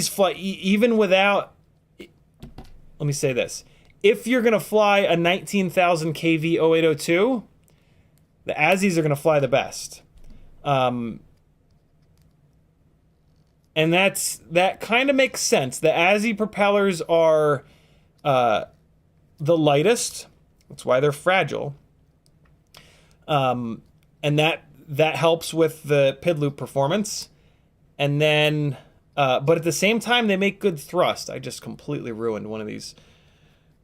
fly even without. Let me say this: if you're gonna fly a 19,000 kV 0802, the Azzies are gonna fly the best. And that kind of makes sense. The Azzie propellers are the lightest. That's why they're fragile. And that helps with the PID loop performance. And then, but at the same time, they make good thrust. I just completely ruined one of these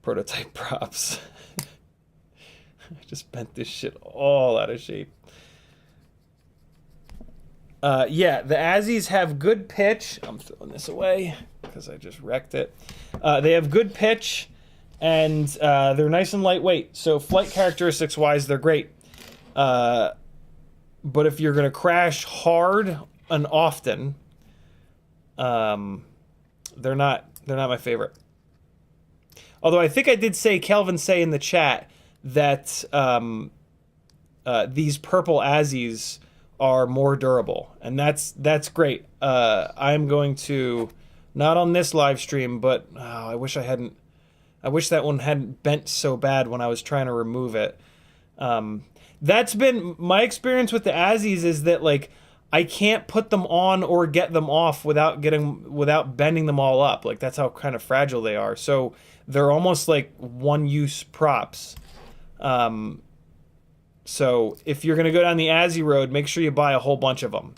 prototype props. I just bent this shit all out of shape. Yeah, the Azzies have good pitch. I'm throwing this away because I just wrecked it. They have good pitch, and they're nice and lightweight. So flight characteristics-wise, they're great. But if you're going to crash hard and often, they're not my favorite. Although I think I did say, Kelvin say in the chat that these purple Azzies are more durable, and that's great. I'm going to, not on this live stream, but I wish I hadn't I wish that one hadn't bent so bad when I was trying to remove it. That's been my experience with the Azzies, is that like I can't put them on or get them off without bending them all up. Like that's how kind of fragile they are. So they're almost like one-use props. So if you're gonna go down the Azzy road, make sure you buy a whole bunch of them.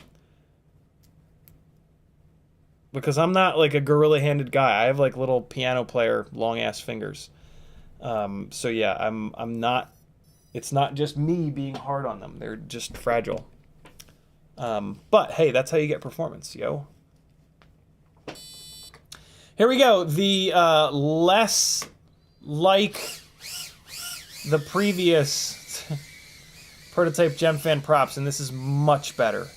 Because I'm not like a gorilla-handed guy. I have like little piano player long-ass fingers. So yeah, I'm not. It's not just me being hard on them. They're just fragile. But hey, that's how you get performance, yo. Here we go. The less like the previous prototype Gemfan props, and this is much better.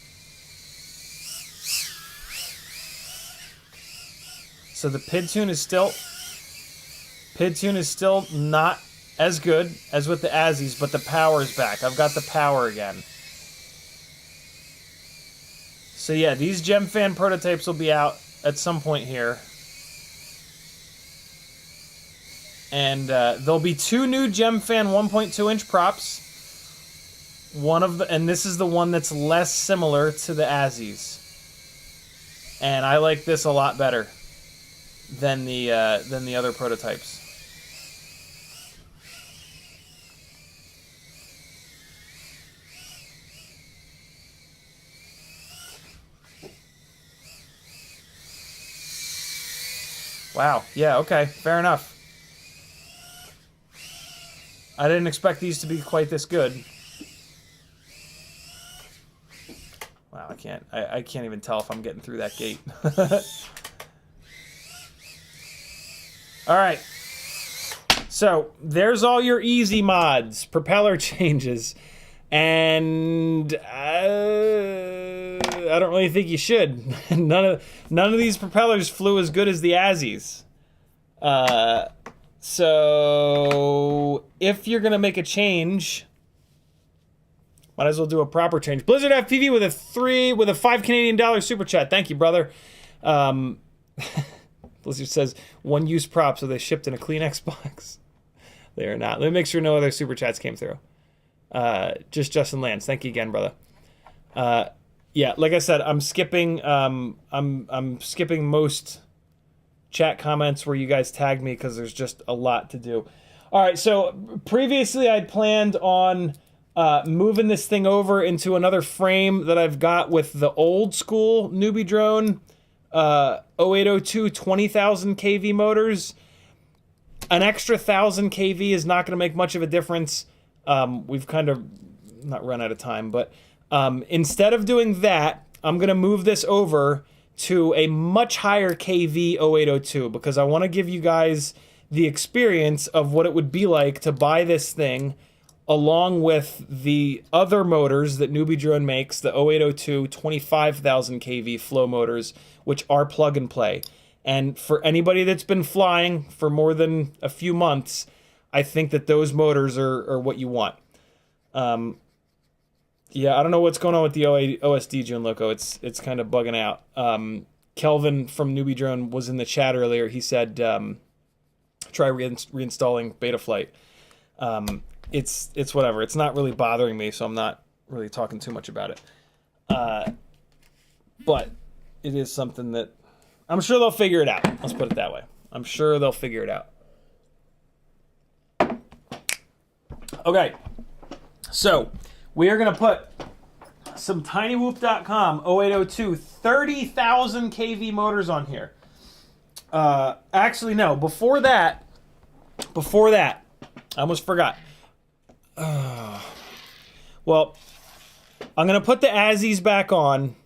So the PID tune is still not as good as with the Azzies, but the power is back. I've got the power again. So yeah, these Gemfan prototypes will be out at some point here. And there'll be 2 new Gemfan 1.2-inch props. And this is the one that's less similar to the Azzies. And I like this a lot better than the other prototypes. Wow, yeah, okay, fair enough. I didn't expect these to be quite this good. Wow, I can't even tell if I'm getting through that gate. All right. So, there's all your easy mods, propeller changes, and I don't really think you should. None of these propellers flew as good as the Azzies. So if you're gonna make a change, might as well do a proper change. Blizzard FPV with a $5 Canadian super chat. Thank you, brother. Blizzard says one-use props, so they shipped in a Kleenex box. They are not. Let me make sure no other super chats came through. Just Justin Lance. Thank you again, brother. Yeah, like I said, I'm skipping. I'm skipping most chat comments where you guys tagged me because there's just a lot to do. All right, so previously I'd planned on moving this thing over into another frame that I've got with the old school Newbie drone 0802 20,000 kV motors. An extra 1,000 kV is not going to make much of a difference. We've kind of not run out of time, but instead of doing that, I'm going to move this over to a much higher kV 0802 because I want to give you guys the experience of what it would be like to buy this thing along with the other motors that Newbie Drone makes, the 0802 25,000 kV flow motors, which are plug and play. And for anybody that's been flying for more than a few months, I think that those motors are what you want. Yeah, I don't know what's going on with the OSD June Loco. It's kind of bugging out. Kelvin from Newbie Drone was in the chat earlier. He said try reinstalling Betaflight. It's whatever. It's not really bothering me, so I'm not really talking too much about it. But it is something that I'm sure they'll figure it out. Let's put it that way. I'm sure they'll figure it out. Okay, so we are going to put some tinywhoop.com 0802 30,000 kV motors on here. Actually, no. Before that, I almost forgot. Well, I'm going to put the Azzies back on.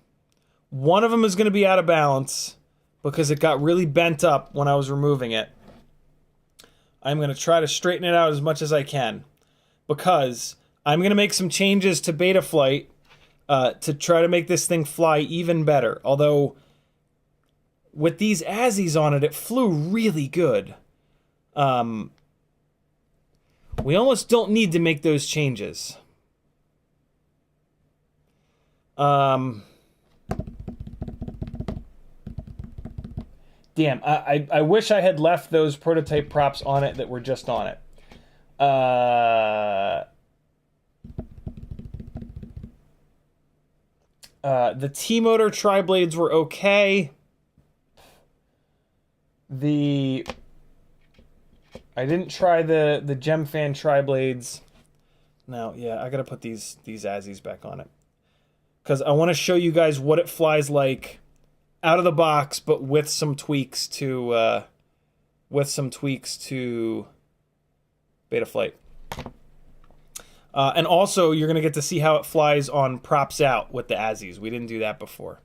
One of them is going to be out of balance because it got really bent up when I was removing it. I'm going to try to straighten it out as much as I can because I'm going to make some changes to Betaflight to try to make this thing fly even better. Although, with these Azzies on it, it flew really good. We almost don't need to make those changes. Damn, I wish I had left those prototype props on it that were just on it. The T-motor tri-blades were okay. I didn't try the Gemfan tri-blades. Now, yeah, I gotta put these Azzies back on it. Because I want to show you guys what it flies like out of the box, but with some tweaks to Betaflight. And also, you're going to get to see how it flies on props out with the Azzies. We didn't do that before.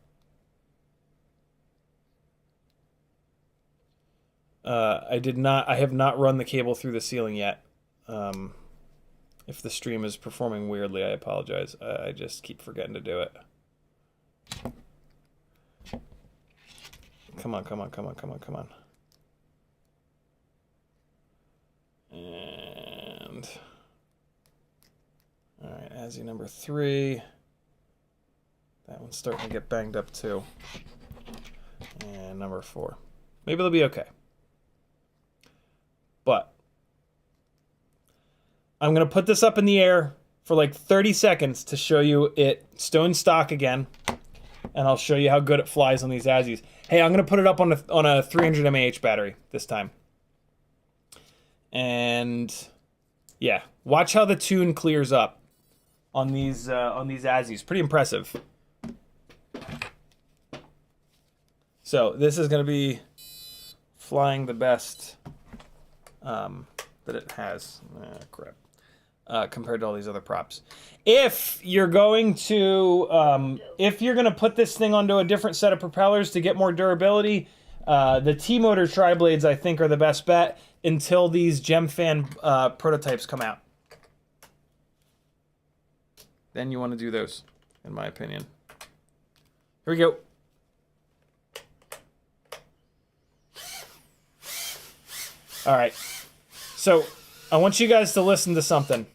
I have not run the cable through the ceiling yet. If the stream is performing weirdly, I apologize. I just keep forgetting to do it. Come on, come on, come on, come on, come on. And... Alright, Azzy number 3. That one's starting to get banged up too. And number 4. Maybe they'll be okay. But I'm going to put this up in the air for like 30 seconds to show you it stone stock again. And I'll show you how good it flies on these Azzies. Hey, I'm going to put it up on a 300 mAh battery this time. And yeah, watch how the tune clears up on these Azzies. Pretty impressive. So this is going to be flying the best that it has. Crap. Compared to all these other props. If you're going to put this thing onto a different set of propellers to get more durability, the T-motor tri-blades I think are the best bet until these Gemfan prototypes come out. Then you want to do those, in my opinion. Here we go. All right. So I want you guys to listen to something.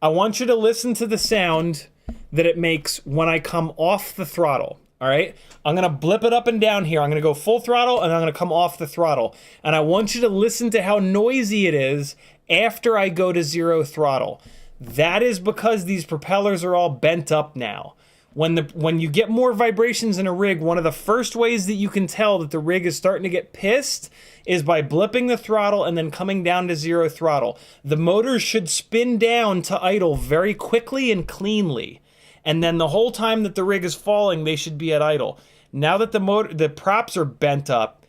I want you to listen to the sound that it makes when I come off the throttle. All right? I'm going to blip it up and down here. I'm going to go full throttle, and I'm going to come off the throttle. And I want you to listen to how noisy it is after I go to 0 throttle. That is because these propellers are all bent up now. When you get more vibrations in a rig, one of the first ways that you can tell that the rig is starting to get pissed is by blipping the throttle and then coming down to 0 throttle. The motors should spin down to idle very quickly and cleanly. And then the whole time that the rig is falling, they should be at idle. Now that the props are bent up,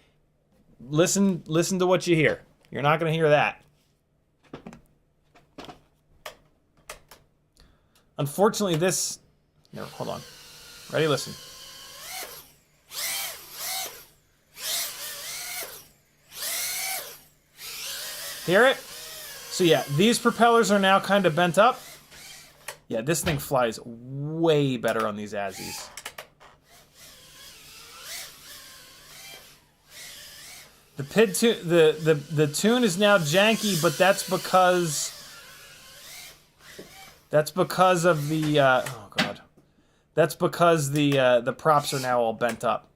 listen to what you hear. You're not going to hear that. Unfortunately, this... No, hold on. Ready? Listen. Hear it? So yeah, these propellers are now kind of bent up. Yeah, this thing flies way better on these Azzies. The tune is now janky, but that's because of the oh god. That's because the props are now all bent up.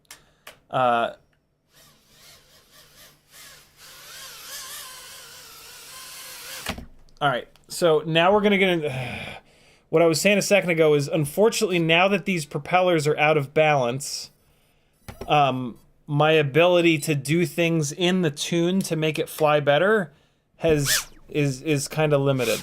All right, so now we're gonna get into what I was saying a second ago is, unfortunately, now that these propellers are out of balance, my ability to do things in the tune to make it fly better is kind of limited.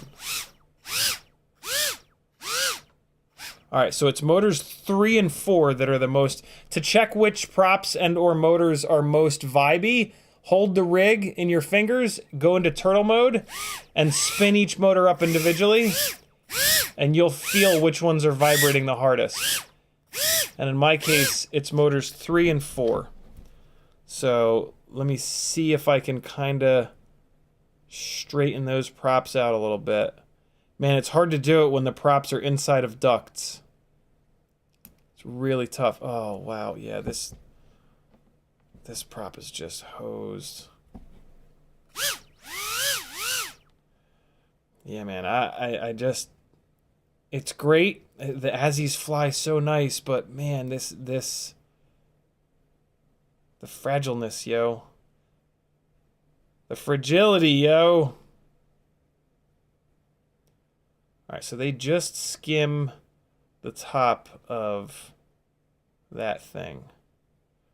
All right, so it's motors 3 and 4 that are the most... To check which props and or motors are most vibey, hold the rig in your fingers, go into turtle mode, and spin each motor up individually, and you'll feel which ones are vibrating the hardest. And in my case, it's motors 3 and 4. So let me see if I can kind of straighten those props out a little bit. Man, it's hard to do it when the props are inside of ducts. It's really tough. Oh, wow. Yeah, this prop is just hosed. Yeah, man, I just... It's great. The Azzies fly so nice, but man, this The fragileness, yo. The fragility, yo. Alright, so they just skim the top of that thing.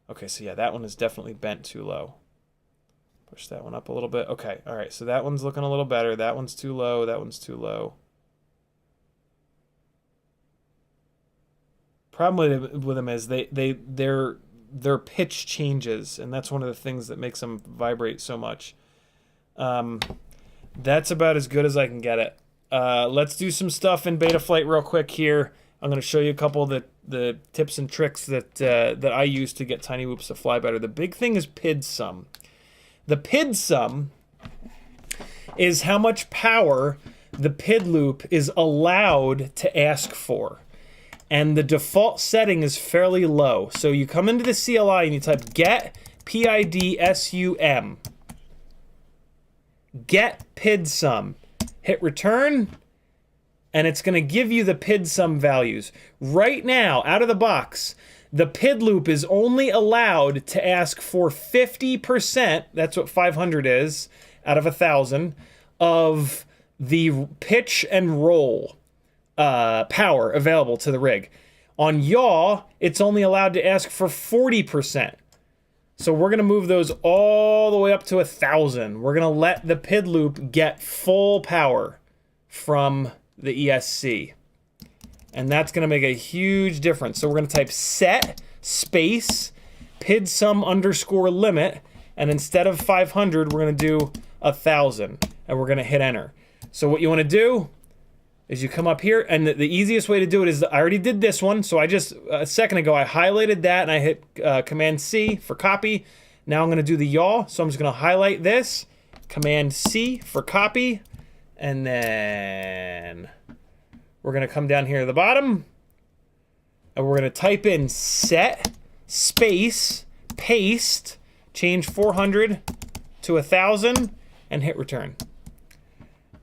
Okay, so yeah, that one is definitely bent too low. Push that one up a little bit. Okay, alright, so that one's looking a little better. That one's too low, that one's too low. Problem with them is their pitch changes, and that's one of the things that makes them vibrate so much. That's about as good as I can get it. Let's do some stuff in Betaflight real quick here. I'm going to show you a couple of the tips and tricks that I use to get tiny whoops to fly better. The big thing is PID sum. The PID sum is how much power the PID loop is allowed to ask for. And the default setting is fairly low. So you come into the CLI and you type get PID-SUM. Get PID sum. Hit return, and it's going to give you the PID sum values. Right now, out of the box, the PID loop is only allowed to ask for 50%, that's what 500 is, out of 1,000, of the pitch and roll power available to the rig. On yaw, it's only allowed to ask for 40%. So we're going to move those all the way up to 1,000. We're going to let the PID loop get full power from the ESC. And that's going to make a huge difference. So we're going to type set space PID sum underscore limit. And instead of 500, we're going to do 1,000. And we're going to hit enter. So what you want to do is you come up here, and the easiest way to do it is, I already did this one, so I just, a second ago, I highlighted that, and I hit Command-C for copy. Now I'm going to do the yaw, so I'm just going to highlight this, Command-C for copy, and then we're going to come down here to the bottom, and we're going to type in set, space, paste, change 400 to 1,000, and hit return.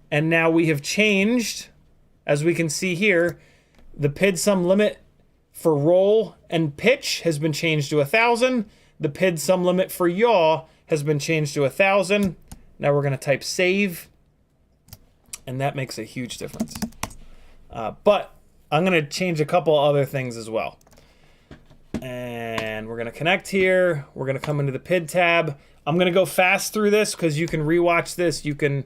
And now we have changed, as we can see here, the PID sum limit for roll and pitch has been changed to 1,000. The PID sum limit for yaw has been changed to 1,000. Now we're going to type save, and that makes a huge difference. But I'm going to change a couple other things as well. And we're going to connect here. We're going to come into the PID tab. I'm going to go fast through this because you can rewatch this. You can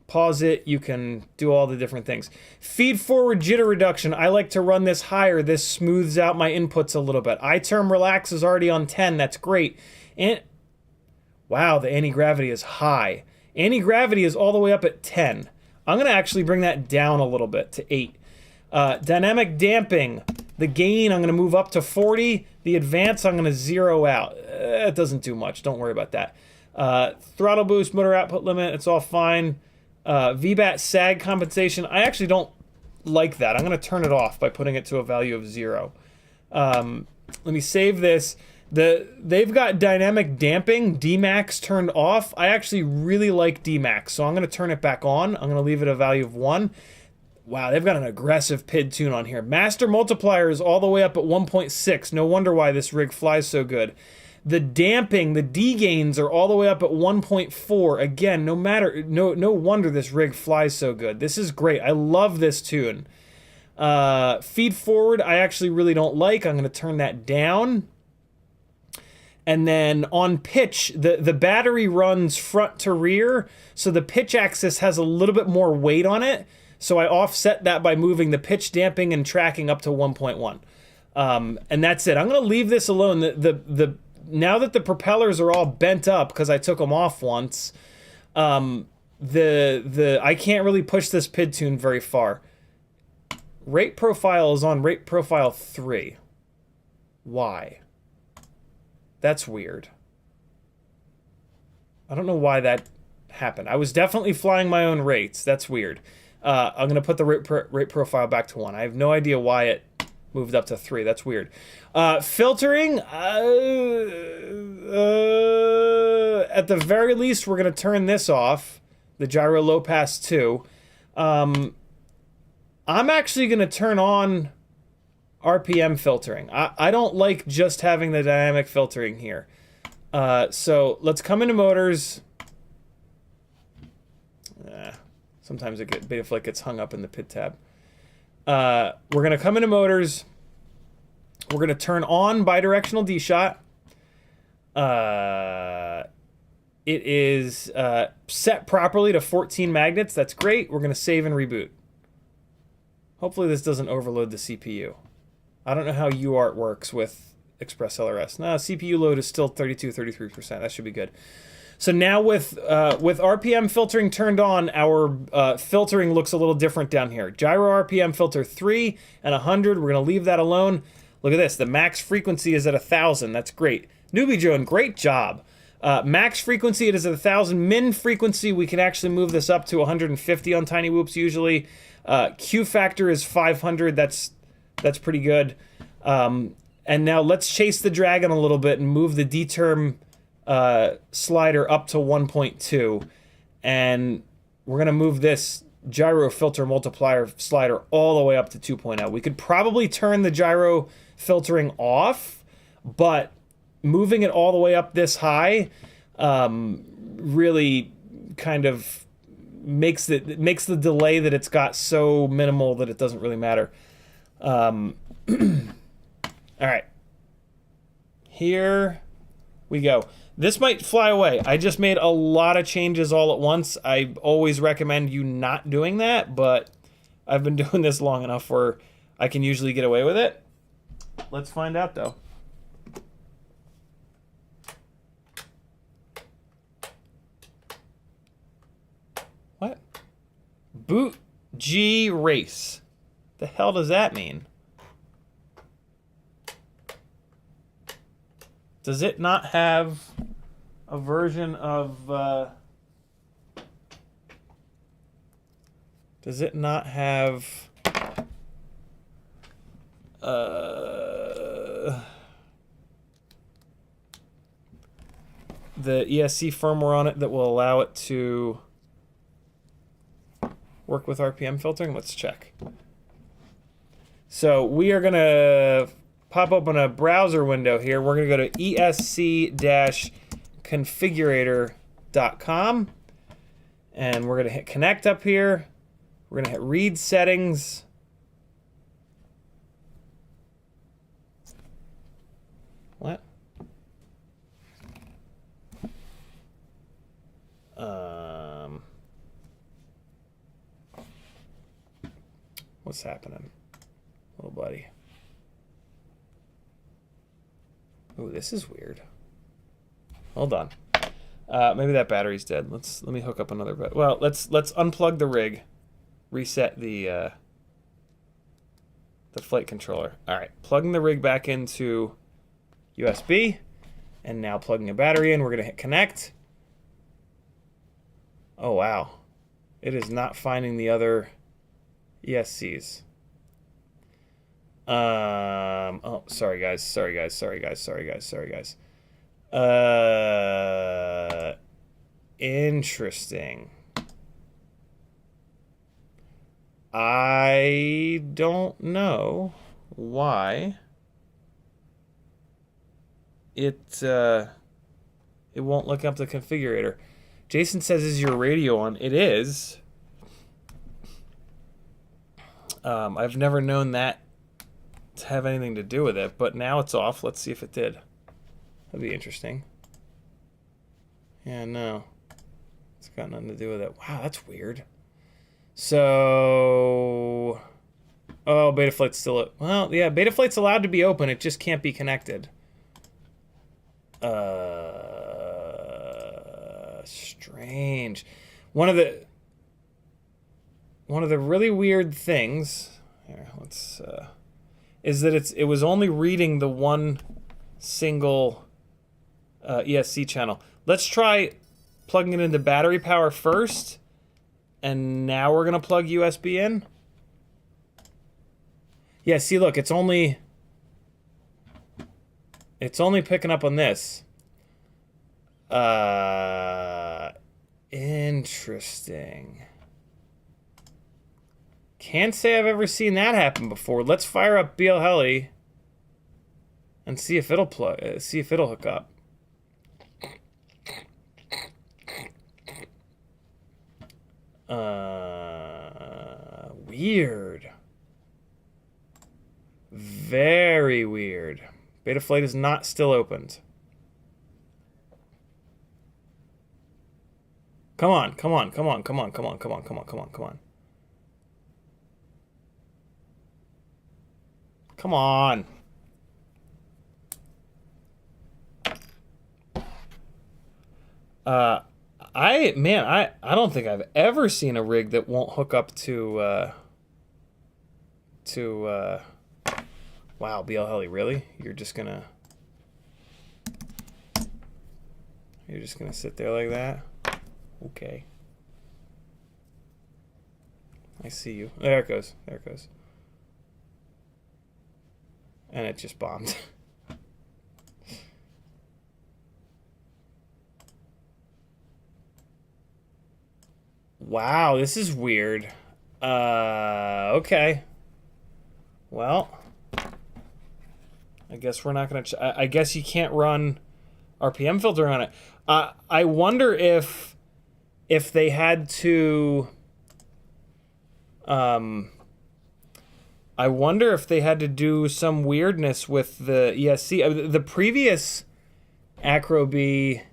pause it, you can do all the different things. Feed forward jitter reduction, I like to run this higher. This smooths out my inputs a little bit. iTerm relax is already on 10, that's great. And wow, the anti-gravity is high. Anti-gravity is all the way up at 10. I'm going to actually bring that down a little bit to 8. Dynamic damping, the gain I'm going to move up to 40. The advance I'm going to zero out. It doesn't do much, don't worry about that. Throttle boost, motor output limit, it's all fine. VBAT sag compensation, I actually don't like that. I'm going to turn it off by putting it to a value of 0. Let me save this. They've got dynamic damping, Dmax turned off. I actually really like Dmax, so I'm going to turn it back on. I'm going to leave it a value of 1. Wow, they've got an aggressive PID tune on here. Master multiplier is all the way up at 1.6. No wonder why this rig flies so good. The damping, the D gains are all the way up at 1.4. Again, no wonder this rig flies so good. This is great. I love this tune. Feed forward, I actually really don't like. I'm going to turn that down. And then on pitch, the battery runs front to rear, so the pitch axis has a little bit more weight on it. So I offset that by moving the pitch damping and tracking up to 1.1. And that's it. I'm going to leave this alone. Now that the propellers are all bent up because I took them off once, I can't really push this PID tune very far. Rate profile is on rate profile 3. Why? That's weird. I don't know why that happened. I was definitely flying my own rates. That's weird. I'm going to put the rate profile back to 1. I have no idea why it moved up to 3. That's weird. Filtering, at the very least, we're going to turn this off, the gyro low pass 2. I'm actually going to turn on RPM filtering. I don't like just having the dynamic filtering here. So let's come into motors. Sometimes Betaflight gets hung up in the pit tab. We're going to come into motors. We're going to turn on bidirectional D-shot. It is set properly to 14 magnets. That's great. We're going to save and reboot. Hopefully this doesn't overload the CPU. I don't know how UART works with Express LRS. No, CPU load is still 33%. That should be good. So now with RPM filtering turned on, our filtering looks a little different down here. Gyro RPM filter 3 and 100. We're going to leave that alone. Look at this. The max frequency is at 1,000. That's great. Newbie Joan, great job. Max frequency, it is at 1,000. Min frequency, we can actually move this up to 150 on tinywhoops usually. Q factor is 500. That's pretty good. And now let's chase the dragon a little bit and move the D-term slider up to 1.2. And we're going to move this gyro filter multiplier slider all the way up to 2.0. We could probably turn the gyro filtering off, but moving it all the way up this high really kind of makes the delay that it's got so minimal that it doesn't really matter. All right, here we go. This might fly away. I just made a lot of changes all at once. I always recommend you not doing that, but I've been doing this long enough where I can usually get away with it. Let's find out though. What? Boot G race. The hell does that mean? Does it not have a version of... does it not have... the ESC firmware on it that will allow it to work with RPM filtering? Let's check. So we are going to pop open a browser window here. We're going to go to esc-configurator.com and we're going to hit connect up here. We're going to hit read settings. What? What's happening? Little buddy. Ooh, this is weird. Hold on. Maybe that battery's dead. Let me hook up another battery. Well, let's unplug the rig, reset the flight controller. All right, plugging the rig back into USB, and now plugging a battery in. We're gonna hit connect. Oh wow, it is not finding the other ESCs. Oh, sorry guys. Interesting. I don't know why it won't look up the configurator. Jason says, is your radio on? It is. I've never known that to have anything to do with it, but now it's off. Let's see if it did. That'd be interesting. Yeah, no. It's got nothing to do with it. Wow, that's weird. So... oh, Betaflight's still... well, yeah, Betaflight's allowed to be open. It just can't be connected. Strange. One of the really weird things... here, let's... is that it was only reading the one single ESC channel. Let's try plugging it into battery power first, and now we're gonna plug USB in. Yeah, see, look, it's only picking up on this. Interesting. Can't say I've ever seen that happen before. Let's fire up BL Heli and see if it'll hook up. Weird. Very weird. Betaflight is not still opened. Come on, come on, come on, come on, come on, come on, come on, come on, come on. Come on. I don't think I've ever seen a rig that won't hook up to wow, BL Heli, really? You're just gonna sit there like that? Okay. I see you. There it goes. There it goes. And it just bombed. Wow, this is weird. Okay. Well, I guess we're not gonna. I guess you can't run RPM filter on it. I wonder if they had to. I wonder if they had to do some weirdness with the ESC. The previous AcroBees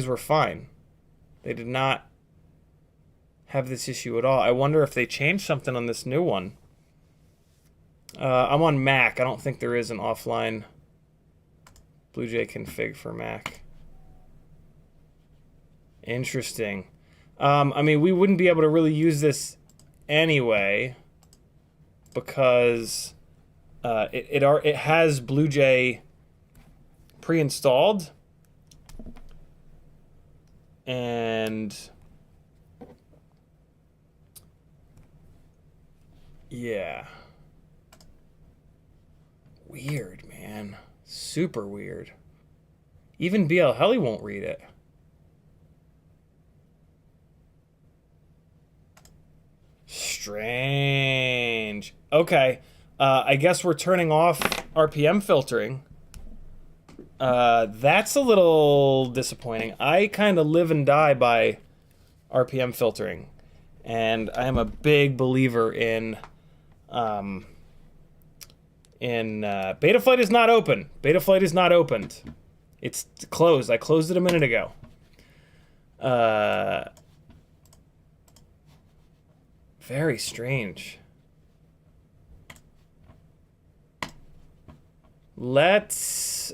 were fine. They did not have this issue at all. I wonder if they changed something on this new one. I'm on Mac. I don't think there is an offline BlueJ config for Mac. Interesting. I mean, we wouldn't be able to really use this anyway because it has BlueJ pre-installed. And yeah, weird, man. Super weird. Even BL Heli won't read it. Strange. Okay, I guess we're turning off RPM filtering. That's a little disappointing. I kind of live and die by RPM filtering, and I am a big believer in Betaflight is not open. Betaflight is not opened. It's closed. I closed it a minute ago. Very strange. Let's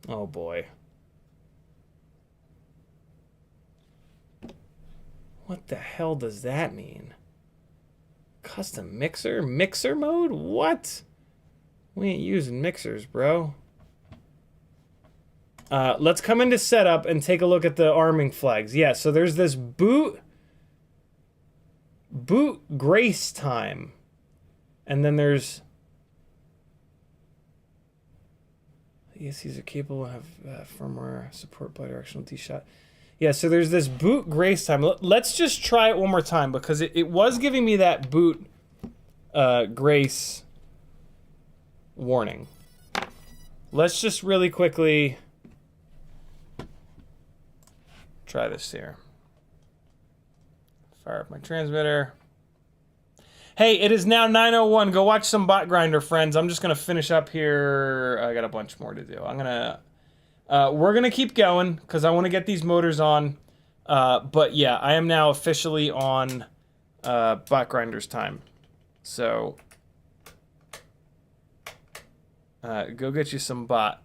oh boy. What the hell does that mean? Custom mixer? Mixer mode? What? We ain't using mixers, bro. Let's come into setup and take a look at the arming flags. Yeah, so there's this boot grace time. And then there's ESCs are capable of firmware support bidirectional D-shot. Yeah, so there's this boot grace time. Let's just try it one more time because it was giving me that boot grace warning. Let's just really quickly try this here. Fire up my transmitter. Hey, it is now 9:01. Go watch some Bot Grinder, friends. I'm just gonna finish up here. I got a bunch more to do. We're gonna keep going because I want to get these motors on. But yeah, I am now officially on Bot Grinder's time. So go get you some bot.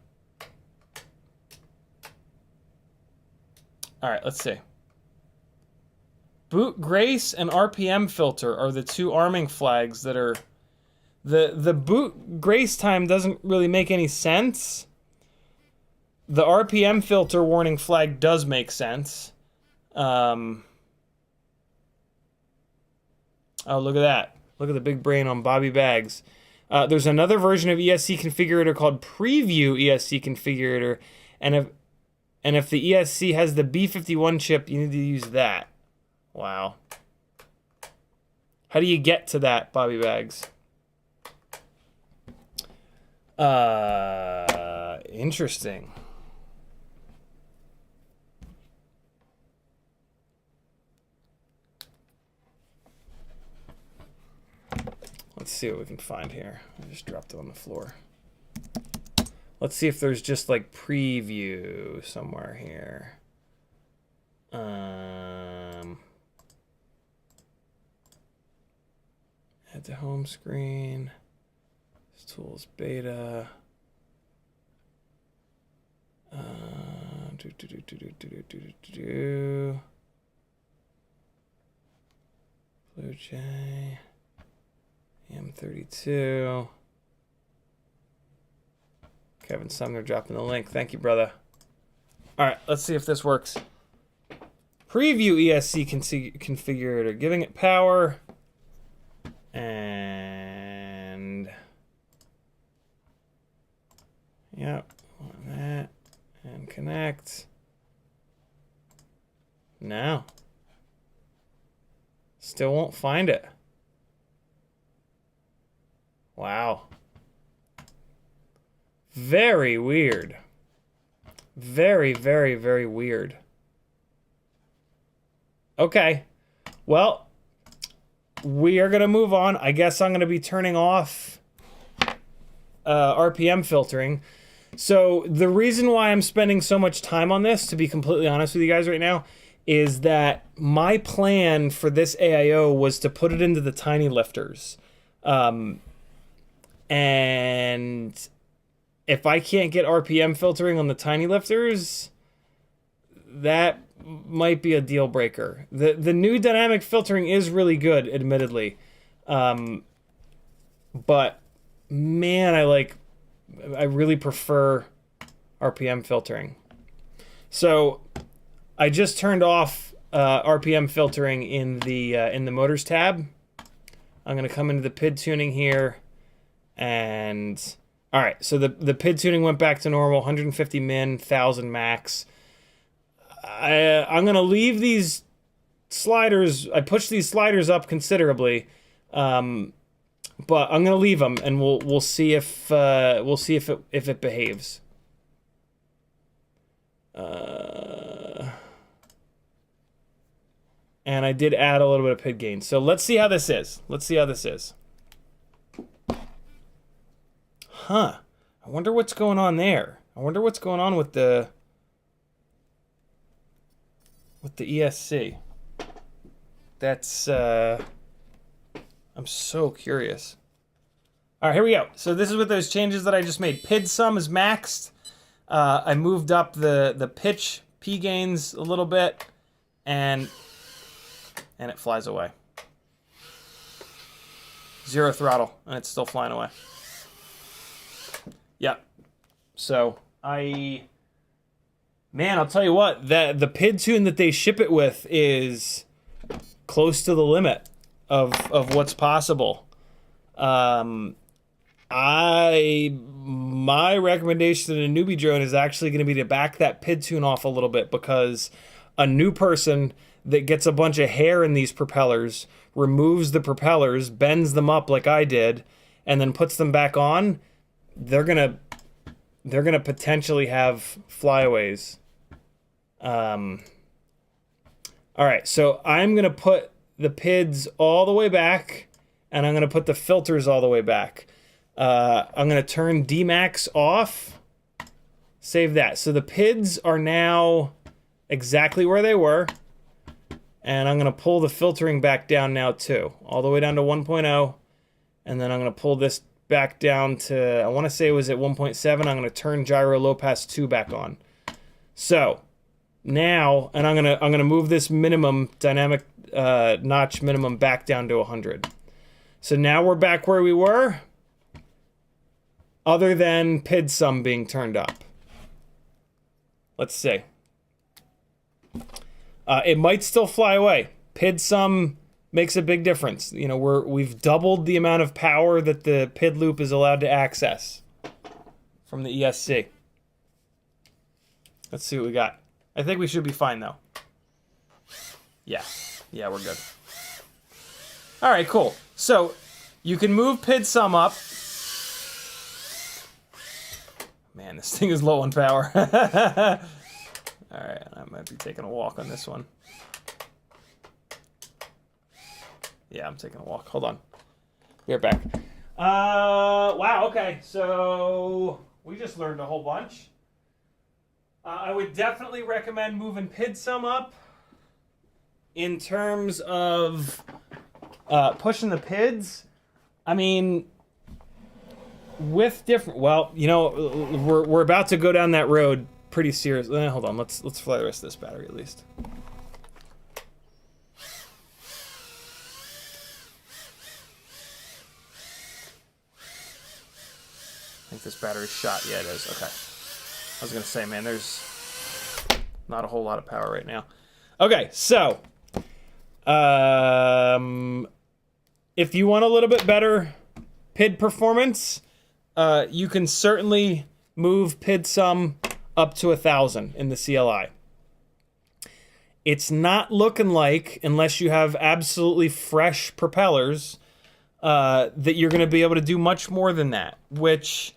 All right, let's see. Boot grace and RPM filter are the two arming flags that are... The boot grace time doesn't really make any sense. The RPM filter warning flag does make sense. Oh, look at that. Look at the big brain on Bobby Bags. There's another version of ESC Configurator called Preview ESC Configurator. And And if the ESC has the B51 chip, you need to use that. Wow. How do you get to that, Bobby Bags? Interesting. Let's see what we can find here. I just dropped it on the floor. Let's see if there's just like preview somewhere here. Head to home screen. This tool's beta. Blue Jay. M32. Kevin Sumner dropping the link. Thank you, brother. All right, let's see if this works. Preview ESC configurator. Giving it power. And... Yep, on that. And connect. No. Still won't find it. Wow. Very weird. Very, very, very weird. Okay. Well, we are going to move on. I guess I'm going to be turning off RPM filtering. So the reason why I'm spending so much time on this, to be completely honest with you guys right now, is that my plan for this AIO was to put it into the tiny lifters. And if I can't get RPM filtering on the tiny lifters, that might be a deal breaker. The new dynamic filtering is really good, admittedly. But man, I really prefer RPM filtering. So I just turned off RPM filtering in the motors tab. I'm gonna come into the PID tuning here, and all right. So the PID tuning went back to normal, 150 min, 1000 max. I'm gonna leave these sliders. I pushed these sliders up considerably, but I'm gonna leave them, and we'll see if it behaves. And I did add a little bit of PID gain. So let's see how this is. Let's see how this is. Huh. I wonder what's going on there. I wonder what's going on with the ESC. That's I'm so curious. All right, here we go. So this is with those changes that I just made. PID sum is maxed. I moved up the pitch P gains a little bit, and it flies away. 0 throttle, and it's still flying away. Yep. So man, I'll tell you what, the PID tune that they ship it with is close to the limit of what's possible. My recommendation to a newbie drone is actually going to be to back that PID tune off a little bit, because a new person that gets a bunch of hair in these propellers, removes the propellers, bends them up like I did, and then puts them back on, they're gonna potentially have flyaways. All right, so I'm gonna put the PIDs all the way back, and I'm gonna put the filters all the way back. I'm gonna turn Dmax off. Save that. So the PIDs are now exactly where they were. And I'm going to pull the filtering back down now too, all the way down to 1.0. And then I'm going to pull this back down to, I want to say it was at 1.7. I'm going to turn gyro low pass 2 back on. So now, and I'm going to move this minimum dynamic notch minimum back down to 100. So now we're back where we were, other than PID sum being turned up. Let's see. It might still fly away. PID sum makes a big difference. You know, we've doubled the amount of power that the PID loop is allowed to access from the ESC. Let's see what we got. I think we should be fine, though. Yeah, we're good. All right, cool. So you can move PID sum up. Man, this thing is low on power. All right, I might be taking a walk on this one. Yeah, I'm taking a walk. Hold on. Be right back. Wow, okay. So we just learned a whole bunch. I would definitely recommend moving PID sum up in terms of pushing the PIDs. I mean, with different, well, you know, we're about to go down that road pretty seriously. Hold on, let's fly the rest of this battery at least. I think this battery's shot. Yeah, it is. Okay. I was gonna say, man, there's not a whole lot of power right now. Okay, so if you want a little bit better PID performance, you can certainly move PID sum up to 1,000 in the CLI. It's not looking like, unless you have absolutely fresh propellers, that you're going to be able to do much more than that, which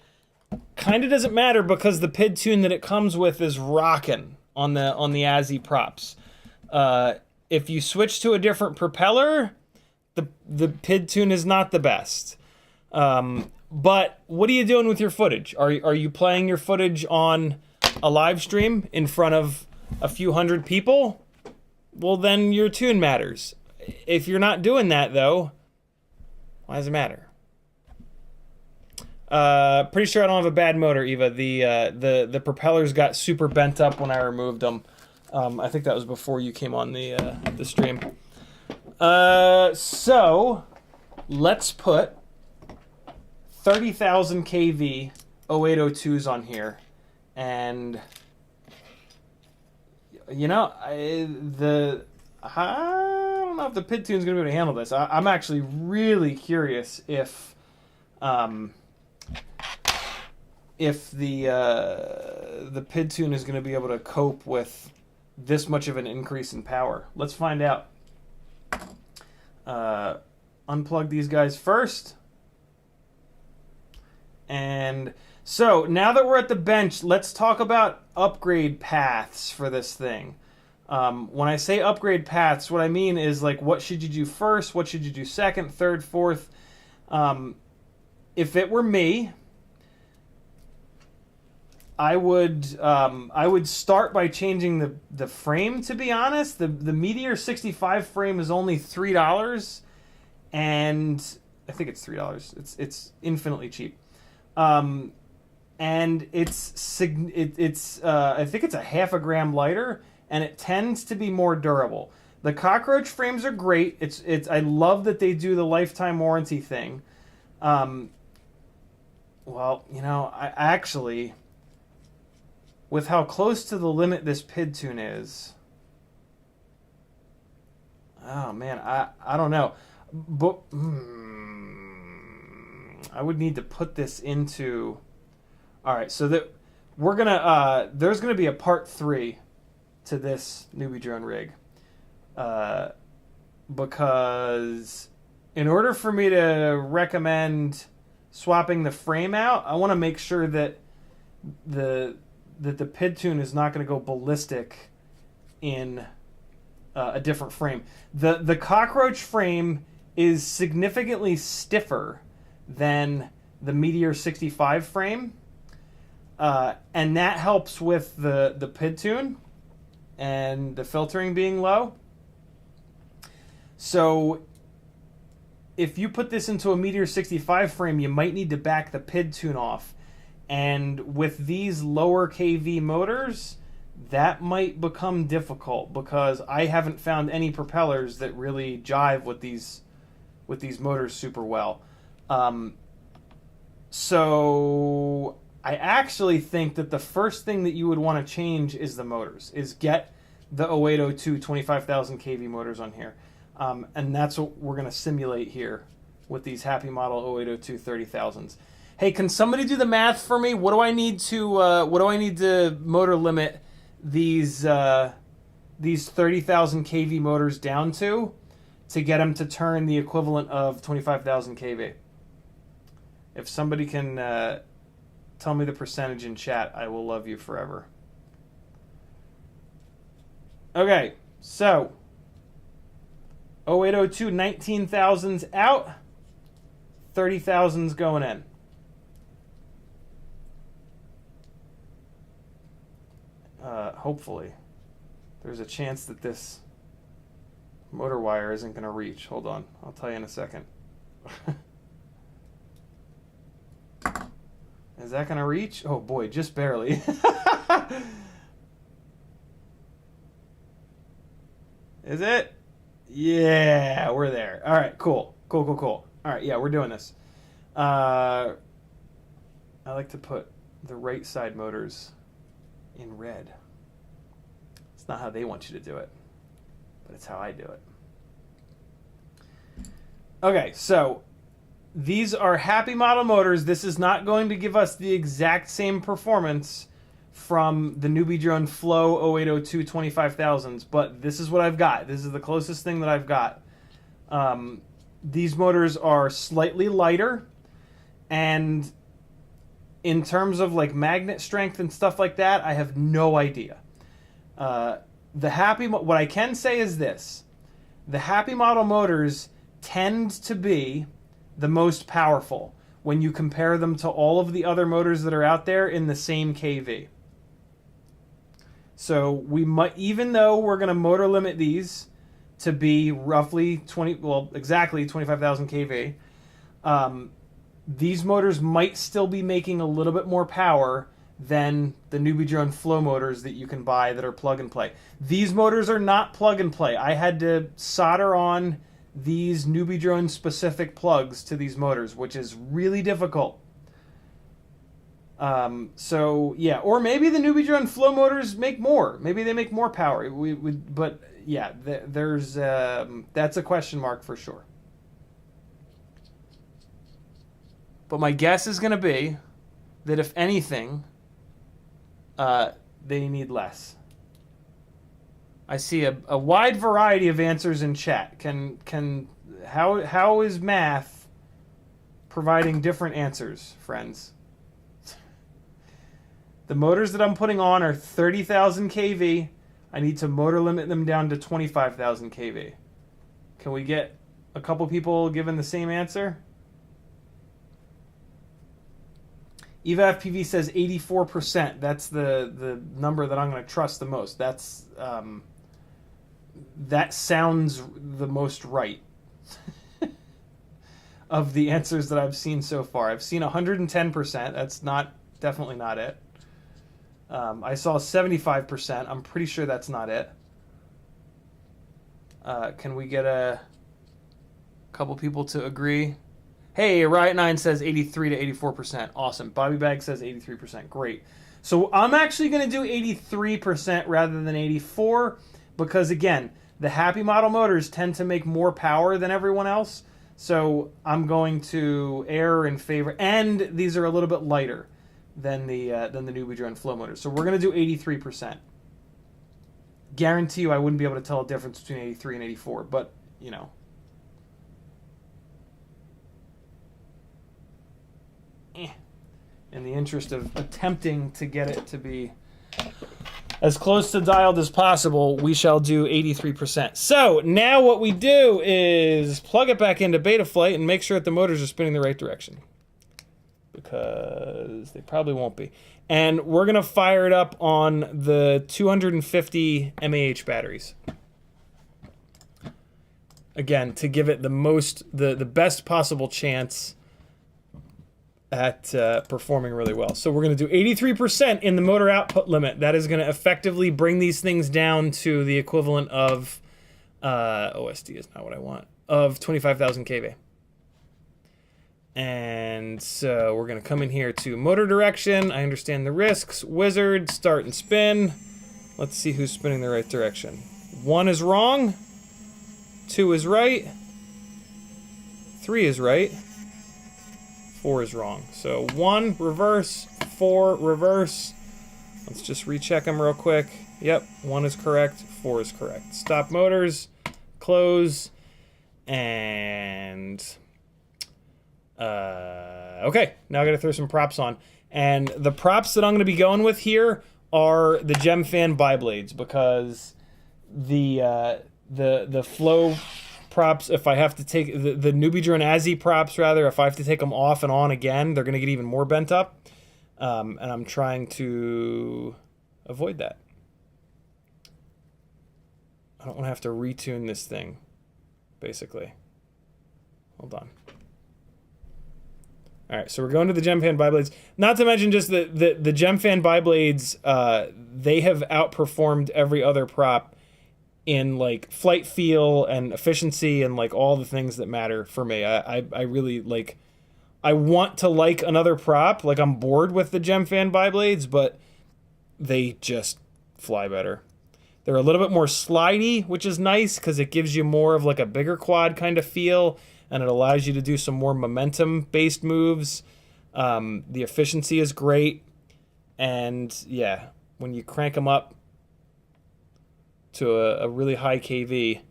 kind of doesn't matter because the PID tune that it comes with is rocking on the ASI props. If you switch to a different propeller, the PID tune is not the best. But what are you doing with your footage? Are you playing your footage on a live stream in front of a few hundred people? Well, then your tune matters. If you're not doing that, though, why does it matter? Pretty sure I don't have a bad motor, Eva. The propellers got super bent up when I removed them. I think that was before you came on the stream. So let's put 30,000 kV 0802s on here, and you know, I don't know if the PID tune's gonna be able to handle this. I'm actually really curious if the PID tune is gonna be able to cope with this much of an increase in power. Let's find out. Unplug these guys first. And so now that we're at the bench, let's talk about upgrade paths for this thing. When I say upgrade paths, what I mean is, like, what should you do first? What should you do second, third, fourth? If it were me, I would start by changing the frame, to be honest. The Meteor 65 frame is only $3, and I think it's $3. It's infinitely cheap. And it's I think it's a half a gram lighter, and it tends to be more durable. The cockroach frames are great. I love that they do the lifetime warranty thing. Well, you know, I actually, with how close to the limit this PID tune is, oh man, I don't know, but I would need to put this into. All right, so that we're gonna there's gonna be a part 3 to this Newbie drone rig, because in order for me to recommend swapping the frame out, I want to make sure that the PID tune is not going to go ballistic in a different frame. The cockroach frame is significantly stiffer than the Meteor 65 frame, and that helps with the PID tune and the filtering being low. So if you put this into a Meteor 65 frame, you might need to back the PID tune off. And with these lower kV motors, that might become difficult, because I haven't found any propellers that really jive with these motors super well. So I actually think that the first thing that you would want to change is the motors, is get the 0802 25,000 kV motors on here. And that's what we're going to simulate here with these Happy Model 0802 30,000s. Hey, can somebody do the math for me? What do I need to motor limit these 30,000 kV motors down to get them to turn the equivalent of 25,000 kV. If somebody can tell me the percentage in chat, I will love you forever. Okay, so 0802, 19,000's out, 30,000's going in. Hopefully. There's a chance that this motor wire isn't going to reach. Hold on, I'll tell you in a second. Is that going to reach? Oh boy, just barely. Is it? Yeah, we're there. All right, cool. All right, yeah, we're doing this. I like to put the right side motors in red. It's not how they want you to do it, but it's how I do it. Okay, so these are happy model motors. This is not going to give us the exact same performance from the Newbie Drone Flow 0802 25,000s, but this is what I've got. This is the closest thing that I've got. These motors are slightly lighter, and in terms of like magnet strength and stuff like that, I have no idea. What I can say is this: the happy model motors tend to be the most powerful when you compare them to all of the other motors that are out there in the same KV. So we might, even though we're going to motor limit these to be roughly exactly 25,000 kV, these motors might still be making a little bit more power than the Newbie Drone Flow motors that you can buy that are plug and play. These motors are not plug and play. I had to solder on these Newbie Drone specific plugs to these motors, which is really difficult. So yeah, or maybe the Newbie Drone Flow motors make more. Maybe they make more power. But yeah, there's that's a question mark for sure. But my guess is going to be that if anything, they need less. I see a wide variety of answers in chat. How is math providing different answers, friends? The motors that I'm putting on are 30,000 kV. I need to motor limit them down to 25,000 kV. Can we get a couple people giving the same answer? FPV says 84%. That's the number that I'm going to trust the most. That's that sounds the most right of the answers that I've seen so far. I've seen 110%. That's definitely not it. I saw 75%. I'm pretty sure that's not it. Can we get a couple people to agree? Hey, Riot9 says 83 to 84%. Awesome. Bobby Bag says 83%. Great. So I'm actually going to do 83% rather than 84 because, again, the happy model motors tend to make more power than everyone else. So I'm going to err in favor. And these are a little bit lighter than the Newbie Drone Flow motors. So we're going to do 83%. Guarantee you I wouldn't be able to tell a difference between 83 and 84, but, you know. In the interest of attempting to get it to be as close to dialed as possible, we shall do 83%. So now what we do is plug it back into Betaflight and make sure that the motors are spinning the right direction, because they probably won't be. And we're going to fire it up on the 250 mAh batteries. Again, to give it the best possible chance at performing really well. So we're going to do 83% in the motor output limit. That is going to effectively bring these things down to the equivalent of, OSD is not what I want, of 25,000 kV. And so we're going to come in here to motor direction. I understand the risks. Wizard, start and spin. Let's see who's spinning the right direction. 1 is wrong. 2 is right. 3 is right. 4 is wrong. So 1, reverse, 4, reverse. Let's just recheck them real quick. Yep, 1 is correct, 4 is correct. Stop motors, close, and... okay, now I gotta throw some props on. And the props that I'm gonna be going with here are the Gemfan biblades, because the flow props, if I have to take the Newbie drone Azzy props, rather, if I have to take them off and on again, they're gonna get even more bent up. And I'm trying to avoid that. I don't want to have to retune this thing, basically. Hold on. All right, so we're going to the Gemfan biblades. Not to mention just the Gemfan biblades, they have outperformed every other prop in like flight feel and efficiency and like all the things that matter for me. I really like, I want to like another prop. Like, I'm bored with the Gemfan biblades, but they just fly better. They're a little bit more slidey, which is nice because it gives you more of like a bigger quad kind of feel, and it allows you to do some more momentum-based moves. The efficiency is great, and yeah, when you crank them up to a really high KV,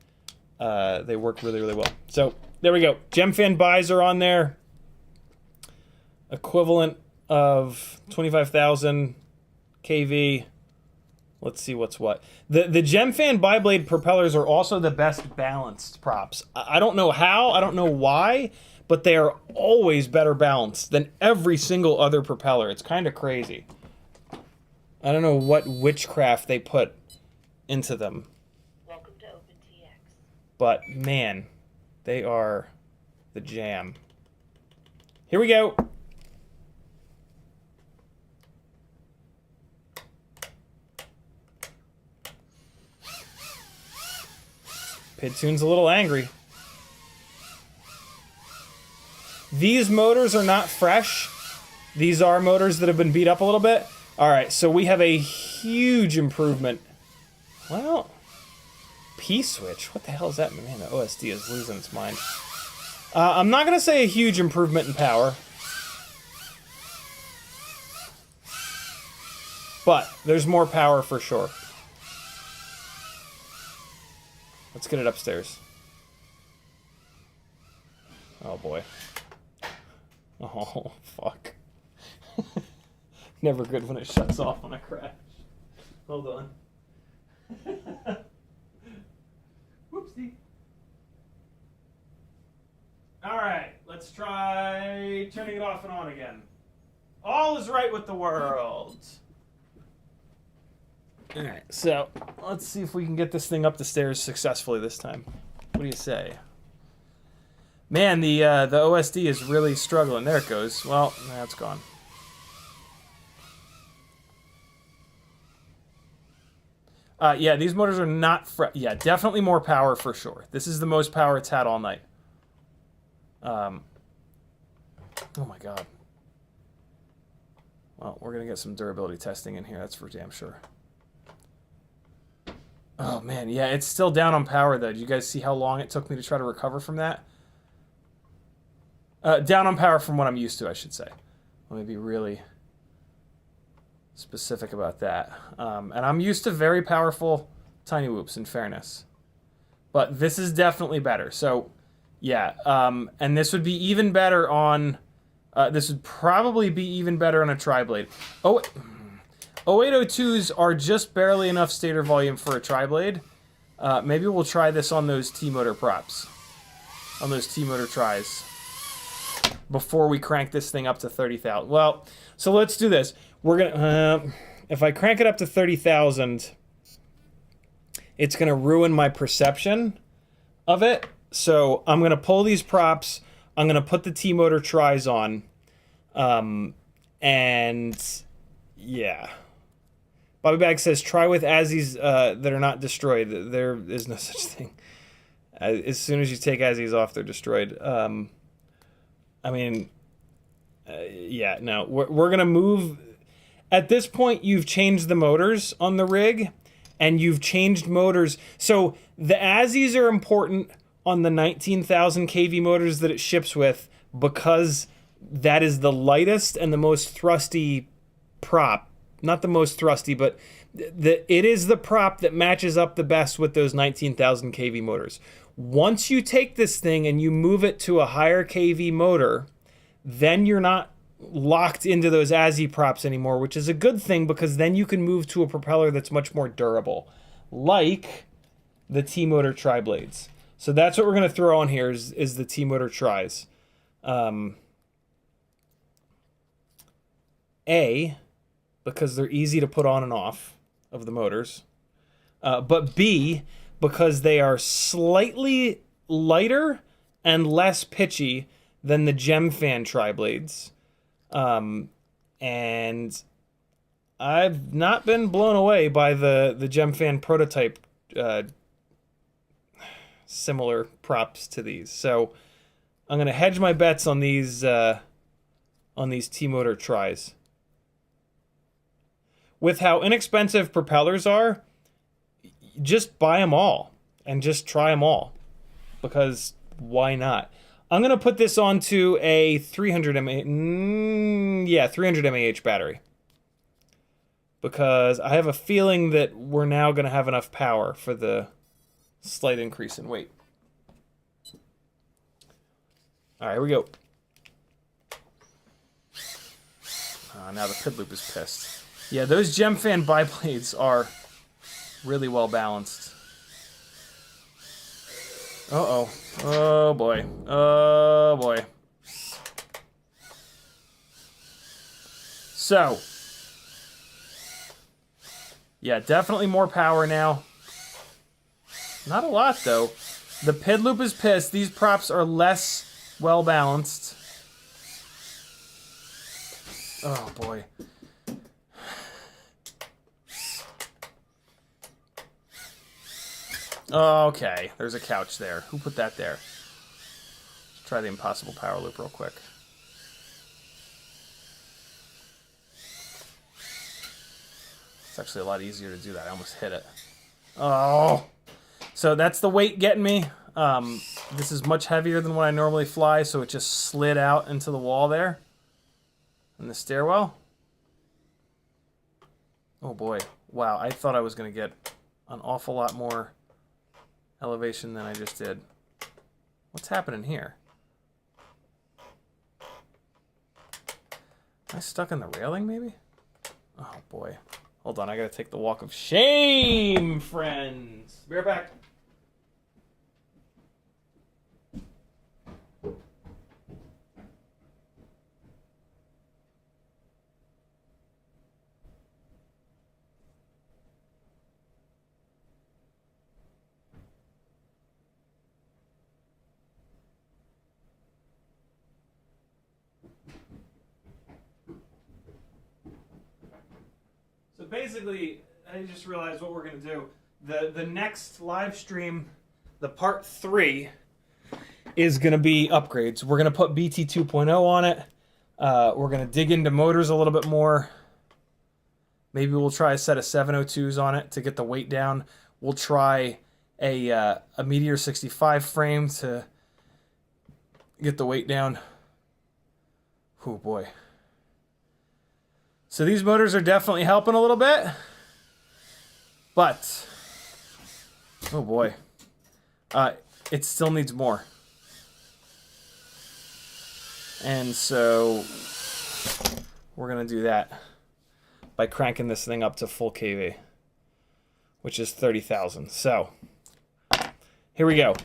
they work really, really well. So there we go. Gemfan buys are on there. Equivalent of 25,000 KV. Let's see what's what. The Gemfan biblade propellers are also the best balanced props. I don't know how, I don't know why, but they are always better balanced than every single other propeller. It's kind of crazy. I don't know what witchcraft they put into them. Welcome to OpenTX. But man, they are the jam. Here we go. Pidtoon's a little angry. These motors are not fresh. These are motors that have been beat up a little bit. All right, so we have a huge improvement. Well, P-switch. What the hell is that? Man, the OSD is losing its mind. I'm not going to say a huge improvement in power. But there's more power for sure. Let's get it upstairs. Oh boy. Oh, fuck. Never good when it shuts off on a crash. Hold on. Whoopsie. Alright, let's try turning it off and on again. All is right with the world. Alright, so let's see if we can get this thing up the stairs successfully this time. What do you say? Man, the OSD is really struggling. There it goes. Well, that's gone. Yeah, these motors are not yeah, definitely more power for sure. This is the most power it's had all night. Oh my god. Well, we're gonna get some durability testing in here, that's for damn sure. Oh man, yeah, it's still down on power though. Do you guys see how long it took me to try to recover from that? Down on power from what I'm used to, I should say. Let me be really specific about that. And I'm used to very powerful tinywhoops, in fairness. But this is definitely better. So, yeah. And this would be even better on... this would probably be even better on a tri-blade. Oh, 0802s are just barely enough stator volume for a tri-blade. Maybe we'll try this on those T-motor props. On those T-motor tries. Before we crank this thing up to 30,000. Well, so let's do this. We're gonna, if I crank it up to 30,000, it's gonna ruin my perception of it. So I'm gonna pull these props. I'm gonna put the T-motor tries on, and yeah. Bobby Bag says try with Azzies that are not destroyed. There is no such thing. As soon as you take Azzies off, they're destroyed. I mean, yeah, no, we're going to move. At this point, you've changed the motors on the rig, and you've changed motors. So the Azzies are important on the 19,000 kV motors that it ships with because that is the lightest and the most thrusty prop not the most thrusty, but it is the prop that matches up the best with those 19,000 kV motors. Once you take this thing and you move it to a higher kV motor, then you're not locked into those ASI props anymore, which is a good thing because then you can move to a propeller that's much more durable, like the T-motor tri-blades. So that's what we're going to throw on here is the T-motor tris. A, because they're easy to put on and off of the motors, but B, because they are slightly lighter and less pitchy than the Gemfan tri-blades. And I've not been blown away by the Gemfan Prototype similar props to these. So I'm going to hedge my bets on these T-motor tris. With how inexpensive propellers are, just buy them all and just try them all, because why not? I'm going to put this onto a 300 mAh, 300 mAh battery, because I have a feeling that we're now going to have enough power for the slight increase in weight. All right, here we go. Now the pid loop is pissed. Yeah, those Gemfan biblades are really well balanced. Uh-oh. Oh, boy. Oh, boy. So. Yeah, definitely more power now. Not a lot, though. The pid loop is pissed. These props are less well balanced. Oh, boy. Okay, there's a couch there. Who put that there? Let's try the impossible power loop real quick. It's actually a lot easier to do that. I almost hit it. Oh! So that's the weight getting me. This is much heavier than what I normally fly, so it just slid out into the wall there. In the stairwell. Oh boy. Wow, I thought I was going to get an awful lot more elevation than I just did. What's happening here? Am I stuck in the railing, maybe? Oh, boy. Hold on, I gotta take the walk of shame, friends. Be right back. So basically, I just realized what we're going to do. The next live stream, the part 3, is going to be upgrades. We're going to put BT 2.0 on it. We're going to dig into motors a little bit more. Maybe we'll try a set of 702s on it to get the weight down. We'll try a Meteor 65 frame to get the weight down. Oh boy. So these motors are definitely helping a little bit, but, oh boy, it still needs more. And so we're going to do that by cranking this thing up to full kV, which is 30,000. So here we go.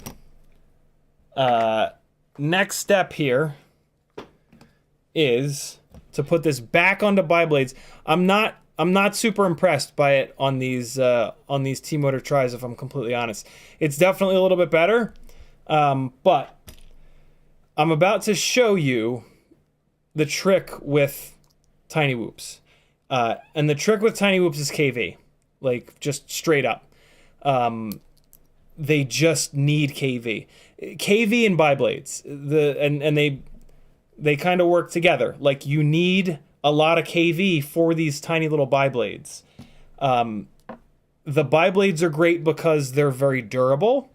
Next step here is to put this back onto biblades. I'm not super impressed by it on these T-motor tris, if I'm completely honest. It's definitely a little bit better, but I'm about to show you the trick with tinywhoops. And the trick with tinywhoops is KV, like just straight up. They just need KV. KV and biblades, and they kind of work together. Like, you need a lot of KV for these tiny little biblades. The biblades are great because they're very durable,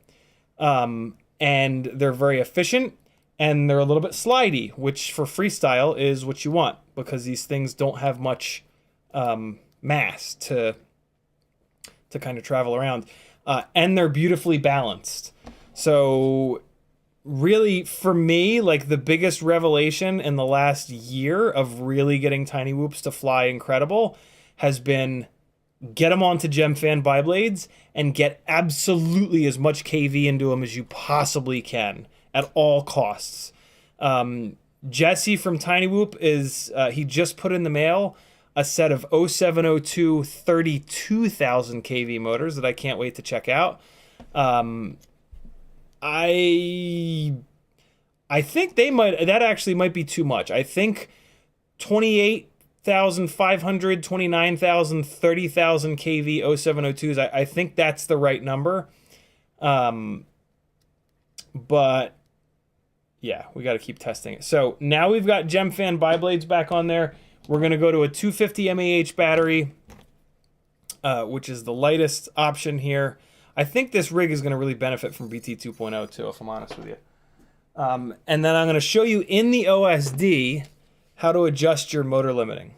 and they're very efficient, and they're a little bit slidey, which for freestyle is what you want, because these things don't have much mass to kind of travel around. And they're beautifully balanced. So really, for me, like the biggest revelation in the last year of really getting tinywhoops to fly incredible has been get them onto Gemfan biblades and get absolutely as much KV into them as you possibly can at all costs. Jesse from tinywhoop he just put in the mail a set of 0702 32,000 kV motors that I can't wait to check out. I think that actually might be too much. I think 28,500, 29,000, 30,000 kV 0702s. I think that's the right number. But yeah, we got to keep testing it. So now we've got Gemfan biblades back on there. We're going to go to a 250 mAh battery, which is the lightest option here. I think this rig is going to really benefit from BT 2.0 too, if I'm honest with you. And then I'm going to show you in the OSD how to adjust your motor limiting.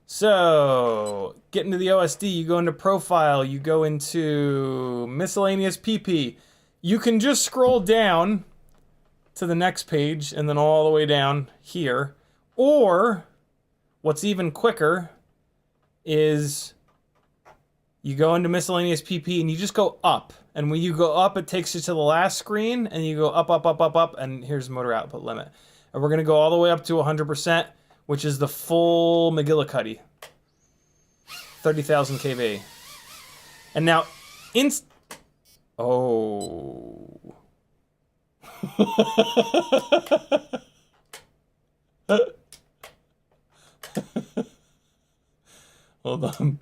So, get into the OSD, you go into Profile, you go into Miscellaneous PP. You can just scroll down to the next page and then all the way down here. Or, what's even quicker is you go into Miscellaneous PP and you just go up. And when you go up, it takes you to the last screen, and you go up, up, up, up, up, and here's motor output limit. And we're going to go all the way up to 100%, which is the full McGillicuddy. 30,000 kV. And now, oh. Hold on.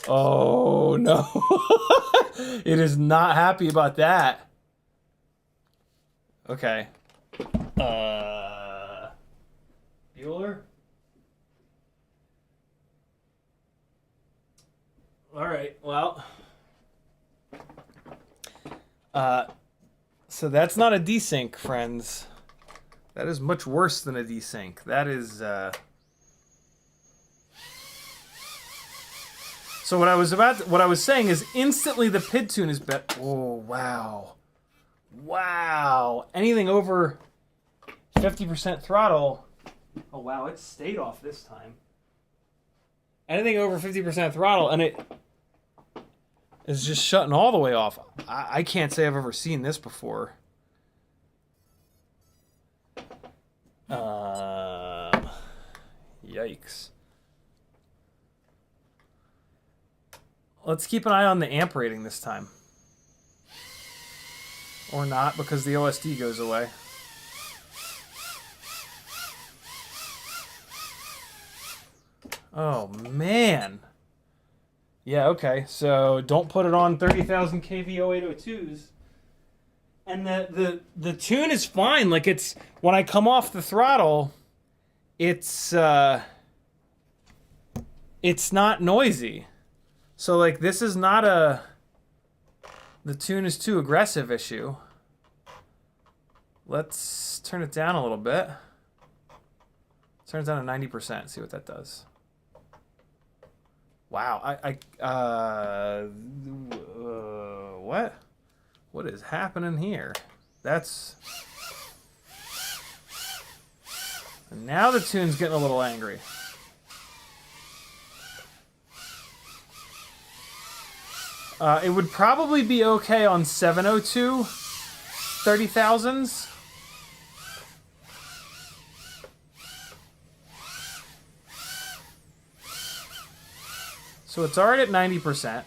Oh, no. It is not happy about that. Okay. Bueller? All right, well. So that's not a desync, friends. That is much worse than a desync. That is, So what I was saying is instantly the PID tune is better. Oh, wow. Wow. Anything over 50% throttle. Oh, wow, it stayed off this time. Anything over 50% throttle, and it is just shutting all the way off. I can't say I've ever seen this before. Yikes. Let's keep an eye on the amp rating this time. Or not, because the OSD goes away. Oh, man. Yeah, okay. So don't put it on 30,000 kV 0802s. And the tune is fine. Like, it's... When I come off the throttle, it's not noisy. So, like, this is not a... The tune is too aggressive issue. Let's turn it down a little bit. Turn it down to 90%. See what that does. Wow. What? What is happening here? That's... And now the tune's getting a little angry. It would probably be okay on 702 30,000s. So it's already at 90%.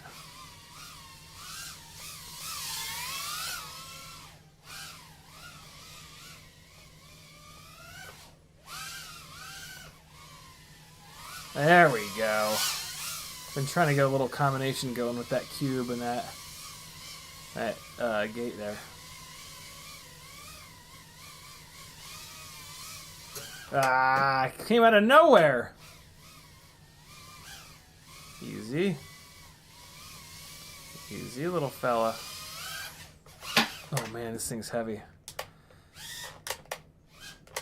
There we go. Been trying to get a little combination going with that cube and that gate there. Ah, came out of nowhere. Easy. Easy, little fella. Oh man, this thing's heavy.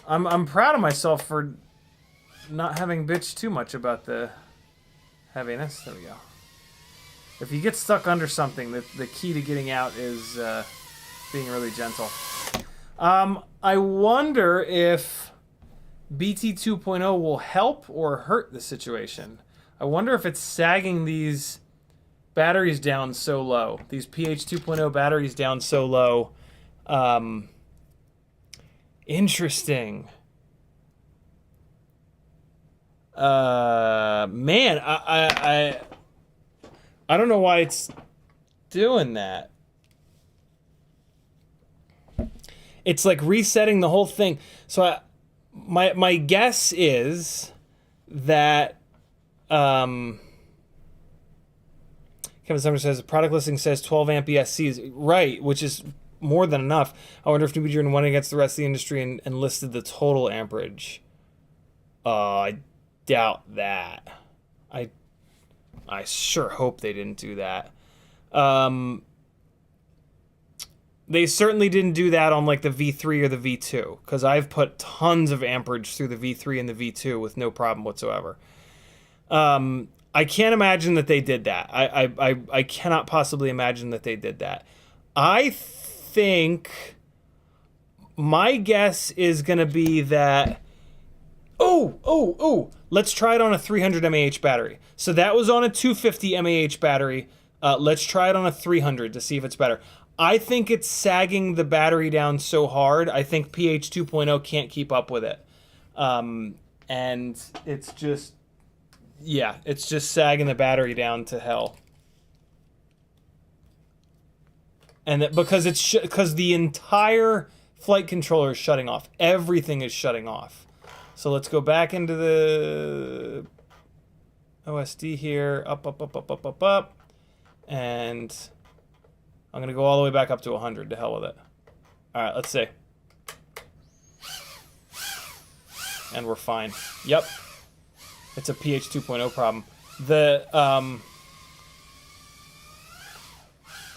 I'm proud of myself for not having bitched too much about the heaviness. There we go. If you get stuck under something, the key to getting out is being really gentle. I wonder if BT 2.0 will help or hurt the situation. I wonder if it's sagging these batteries down so low. These PH 2.0 batteries down so low. Interesting. Man, I don't know why it's doing that. It's like resetting the whole thing. So my guess is that Kevin Summer says the product listing says 12 amp ESCs, right, which is more than enough. I wonder if Newbie went against the rest of the industry and listed the total amperage. I doubt that. I sure hope they didn't do that. They certainly didn't do that on like the V3 or the V2, because I've put tons of amperage through the V3 and the V2 with no problem whatsoever. I can't imagine that they did that. I cannot possibly imagine that they did that. I think my guess is going to be that let's try it on a 300 mAh battery. So that was on a 250 mAh battery. Let's try it on a 300 to see if it's better. I think it's sagging the battery down so hard. I think PH 2.0 can't keep up with it. And it's just, yeah, it's just sagging the battery down to hell. And because because the entire flight controller is shutting off. Everything is shutting off. So let's go back into the OSD here, up. And I'm going to go all the way back up to 100, to hell with it. All right, let's see. And we're fine. Yep. It's a PH 2.0 problem.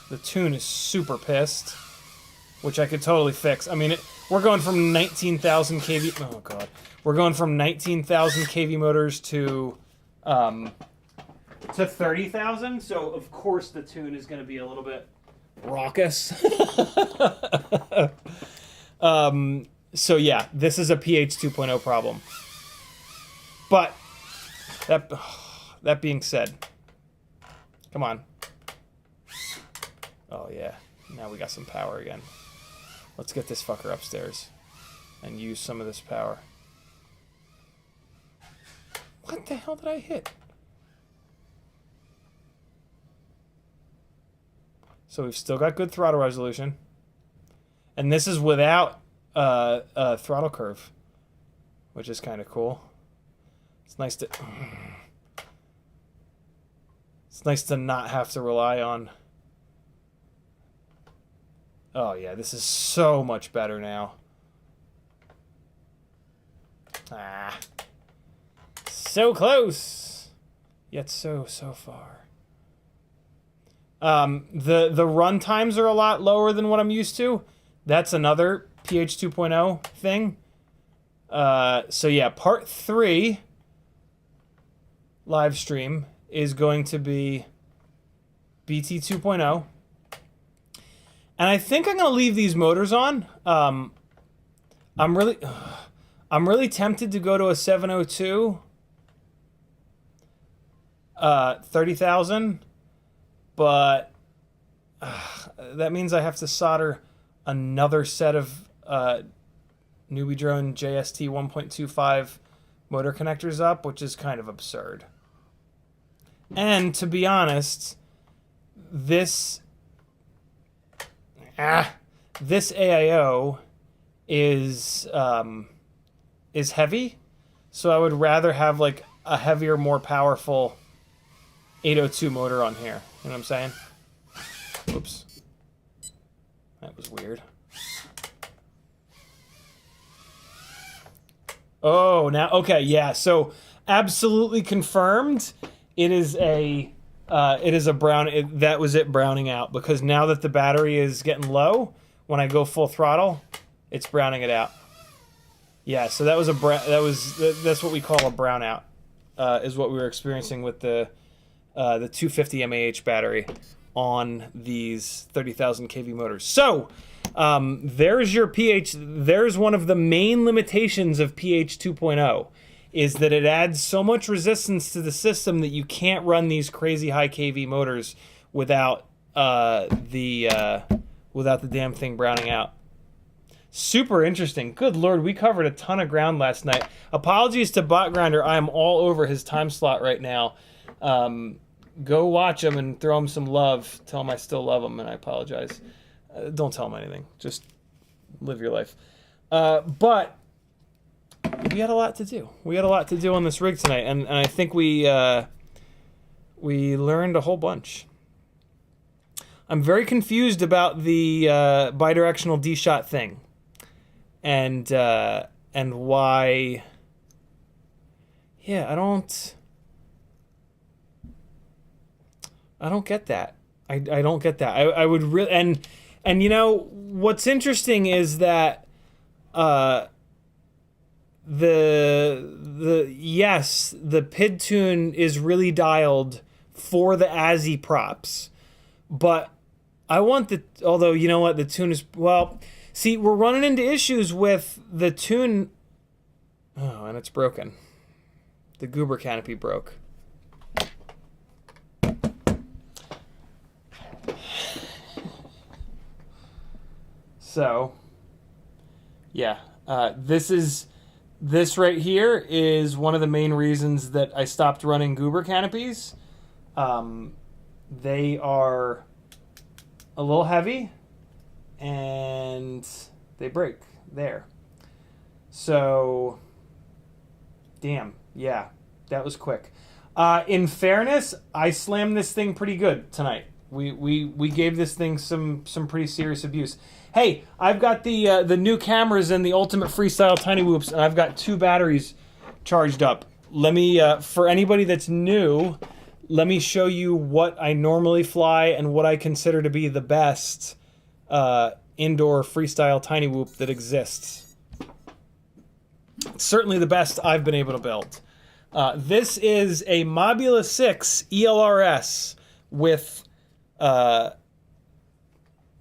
The tune is super pissed, which I could totally fix. I mean, we're going from 19,000 kV. Oh god, we're going from 19,000 kV motors to 30,000. So of course the tune is going to be a little bit raucous. So yeah, this is a PH 2.0 problem. But that being said, come on. Oh yeah, now we got some power again. Let's get this fucker upstairs and use some of this power. What the hell did I hit? So we've still got good throttle resolution. And this is without a throttle curve, which is kind of cool. It's nice to not have to rely on. Oh yeah, this is so much better now. Ah. So close. Yet so far. The run times are a lot lower than what I'm used to. That's another PH 2.0 thing. So yeah, part 3 live stream is going to be BT 2.0. And I think I'm going to leave these motors on. I'm really tempted to go to a 702 30,000, but that means I have to solder another set of Newbie Drone JST 1.25 motor connectors up, which is kind of absurd. And to be honest, this AIO is heavy, so I would rather have like a heavier, more powerful 802 motor on here. You know what I'm saying? Oops. That was weird. Oh, now, okay, yeah, so absolutely confirmed. It is a brown. That was it browning out, because now that the battery is getting low, when I go full throttle, it's browning it out. Yeah, so that's what we call a brownout, is what we were experiencing with the 250 mAh battery on these 30,000 kV motors. So there's your pH. There's one of the main limitations of pH 2.0 is that it adds so much resistance to the system that you can't run these crazy high kV motors without the damn thing browning out. Super interesting. Good Lord, we covered a ton of ground last night. Apologies to Bot Grinder. I am all over his time slot right now. Go watch him and throw him some love. Tell him I still love him, and I apologize. Don't tell him anything. Just live your life. But we had a lot to do. We had a lot to do on this rig tonight, and I think we learned a whole bunch. I'm very confused about the bidirectional D-shot thing, and why. Yeah, I don't get that. I don't get that. I would really and you know what's interesting is that the PID tune is really dialed for the ASI props, but I want although you know what, the tune is, well, see, we're running into issues with the tune. Oh, and it's broken. The goober canopy broke. So, yeah, this right here is one of the main reasons that I stopped running goober canopies. They are a little heavy, and they break there. So, damn, yeah, that was quick. In fairness, I slammed this thing pretty good tonight. We gave this thing some pretty serious abuse. Hey, I've got the new cameras and the Ultimate Freestyle Tiny Whoops, and I've got 2 batteries charged up. Let me, for anybody that's new, let me show you what I normally fly and what I consider to be the best indoor freestyle Tiny Whoop that exists. Certainly the best I've been able to build. This is a Mobula 6 ELRS with...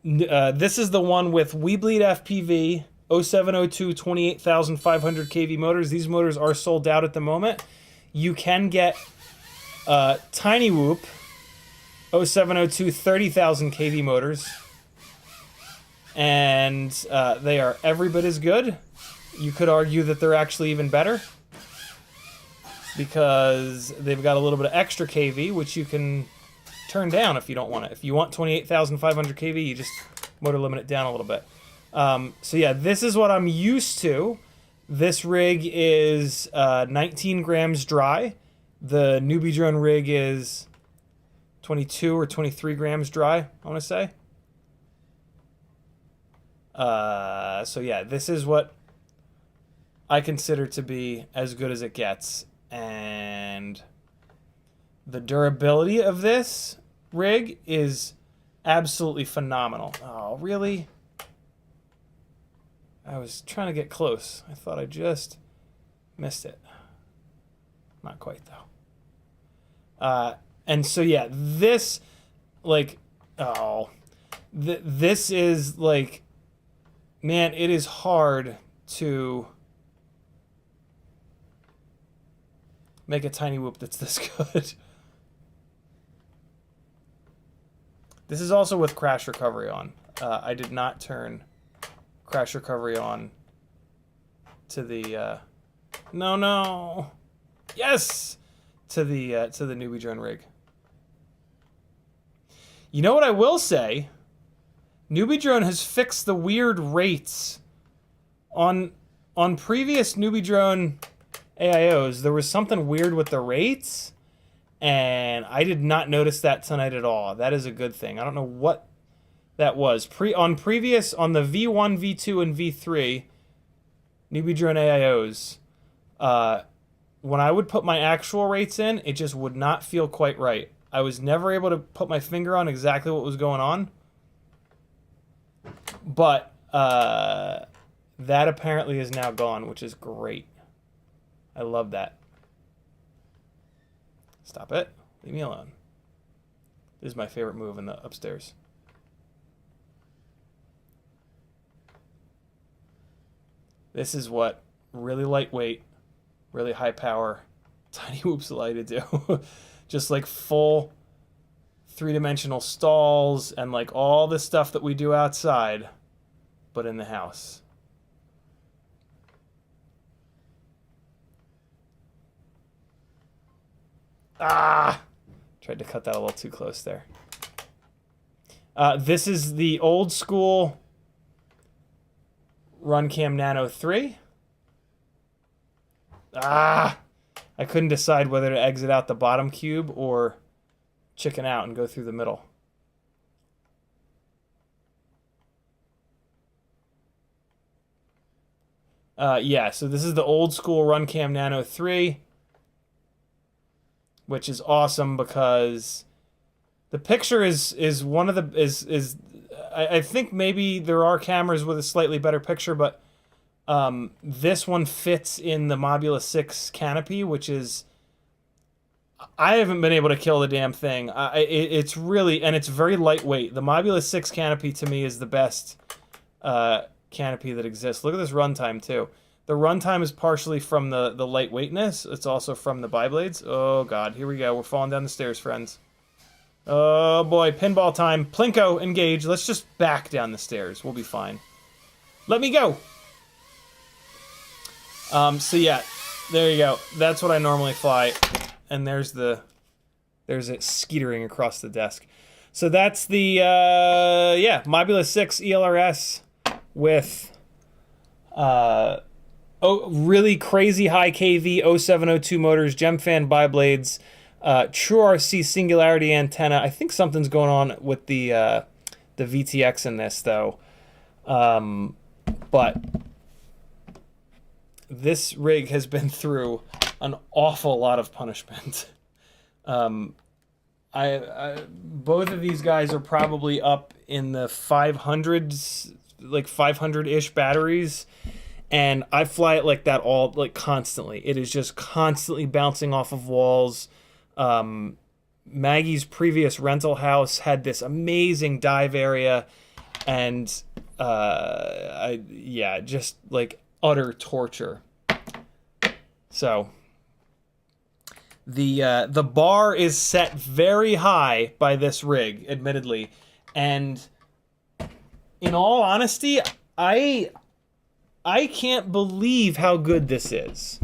this is the one with Weebleed FPV 0702 28,500 kV motors. These motors are sold out at the moment. You can get Tiny Whoop 0702 30,000 kV motors, and they are every bit as good. You could argue that they're actually even better because they've got a little bit of extra kV, which you can turn down if you don't want it. If you want 28,500 kV, you just motor limit it down a little bit. So yeah, this is what I'm used to. This rig is 19 grams dry. The Newbie drone rig is 22 or 23 grams dry, I want to say. So yeah, this is what I consider to be as good as it gets. And the durability of this rig is absolutely phenomenal. Oh, really? I was trying to get close. I thought I just missed it. Not quite, though. And so, yeah, this, like, this is, like, man, it is hard to make a Tiny Whoop that's this good. This is also with crash recovery on. I did not turn crash recovery on to the yes, to the Newbie drone rig. You know what I will say? Newbie drone has fixed the weird rates on previous Newbie drone AIOs. There was something weird with the rates, and I did not notice that tonight at all. That is a good thing. I don't know what that was. On the V1, V2, and V3 Newbie drone AIOs, when I would put my actual rates in, it just would not feel quite right. I was never able to put my finger on exactly what was going on. But That apparently is now gone, which is great. I love that. Stop it. Leave me alone. This is my favorite move in the upstairs. This is what really lightweight, really high power tiny whoops allow you to do. Just like full three-dimensional stalls and like all the stuff that we do outside, but in the house. Ah! Tried to cut that a little too close there. This is the old school Runcam Nano 3. Ah! I couldn't decide whether to exit out the bottom cube or chicken out and go through the middle. Yeah, so this is the old school Runcam Nano 3, which is awesome because the picture is one of the I think maybe there are cameras with a slightly better picture, but this one fits in the Mobula 6 canopy, which is, I haven't been able to kill the damn thing. It's really, and it's very lightweight. The Mobula 6 canopy to me is the best canopy that exists. Look at this runtime too. The runtime is partially from the lightweightness. It's also from the biblades. Oh god, here we go. We're falling down the stairs, friends. Oh boy, pinball time. Plinko, engage. Let's just back down the stairs. We'll be fine. Let me go. So yeah, there you go. That's what I normally fly. And there's it skeetering across the desk. So that's the, yeah, Mobula 6 ELRS with, really crazy high KV 0702 motors, Gemfan biblades, True RC singularity antenna. I think something's going on with the VTX in this though. But this rig has been through an awful lot of punishment. Both of these guys are probably up in the 500s, like 500-ish batteries, and I fly it like that all, like, constantly. It is just constantly bouncing off of walls. Maggie's previous rental house had this amazing dive area, and yeah, just like utter torture. So the bar is set very high by this rig, admittedly, and in all honesty, I can't believe how good this is.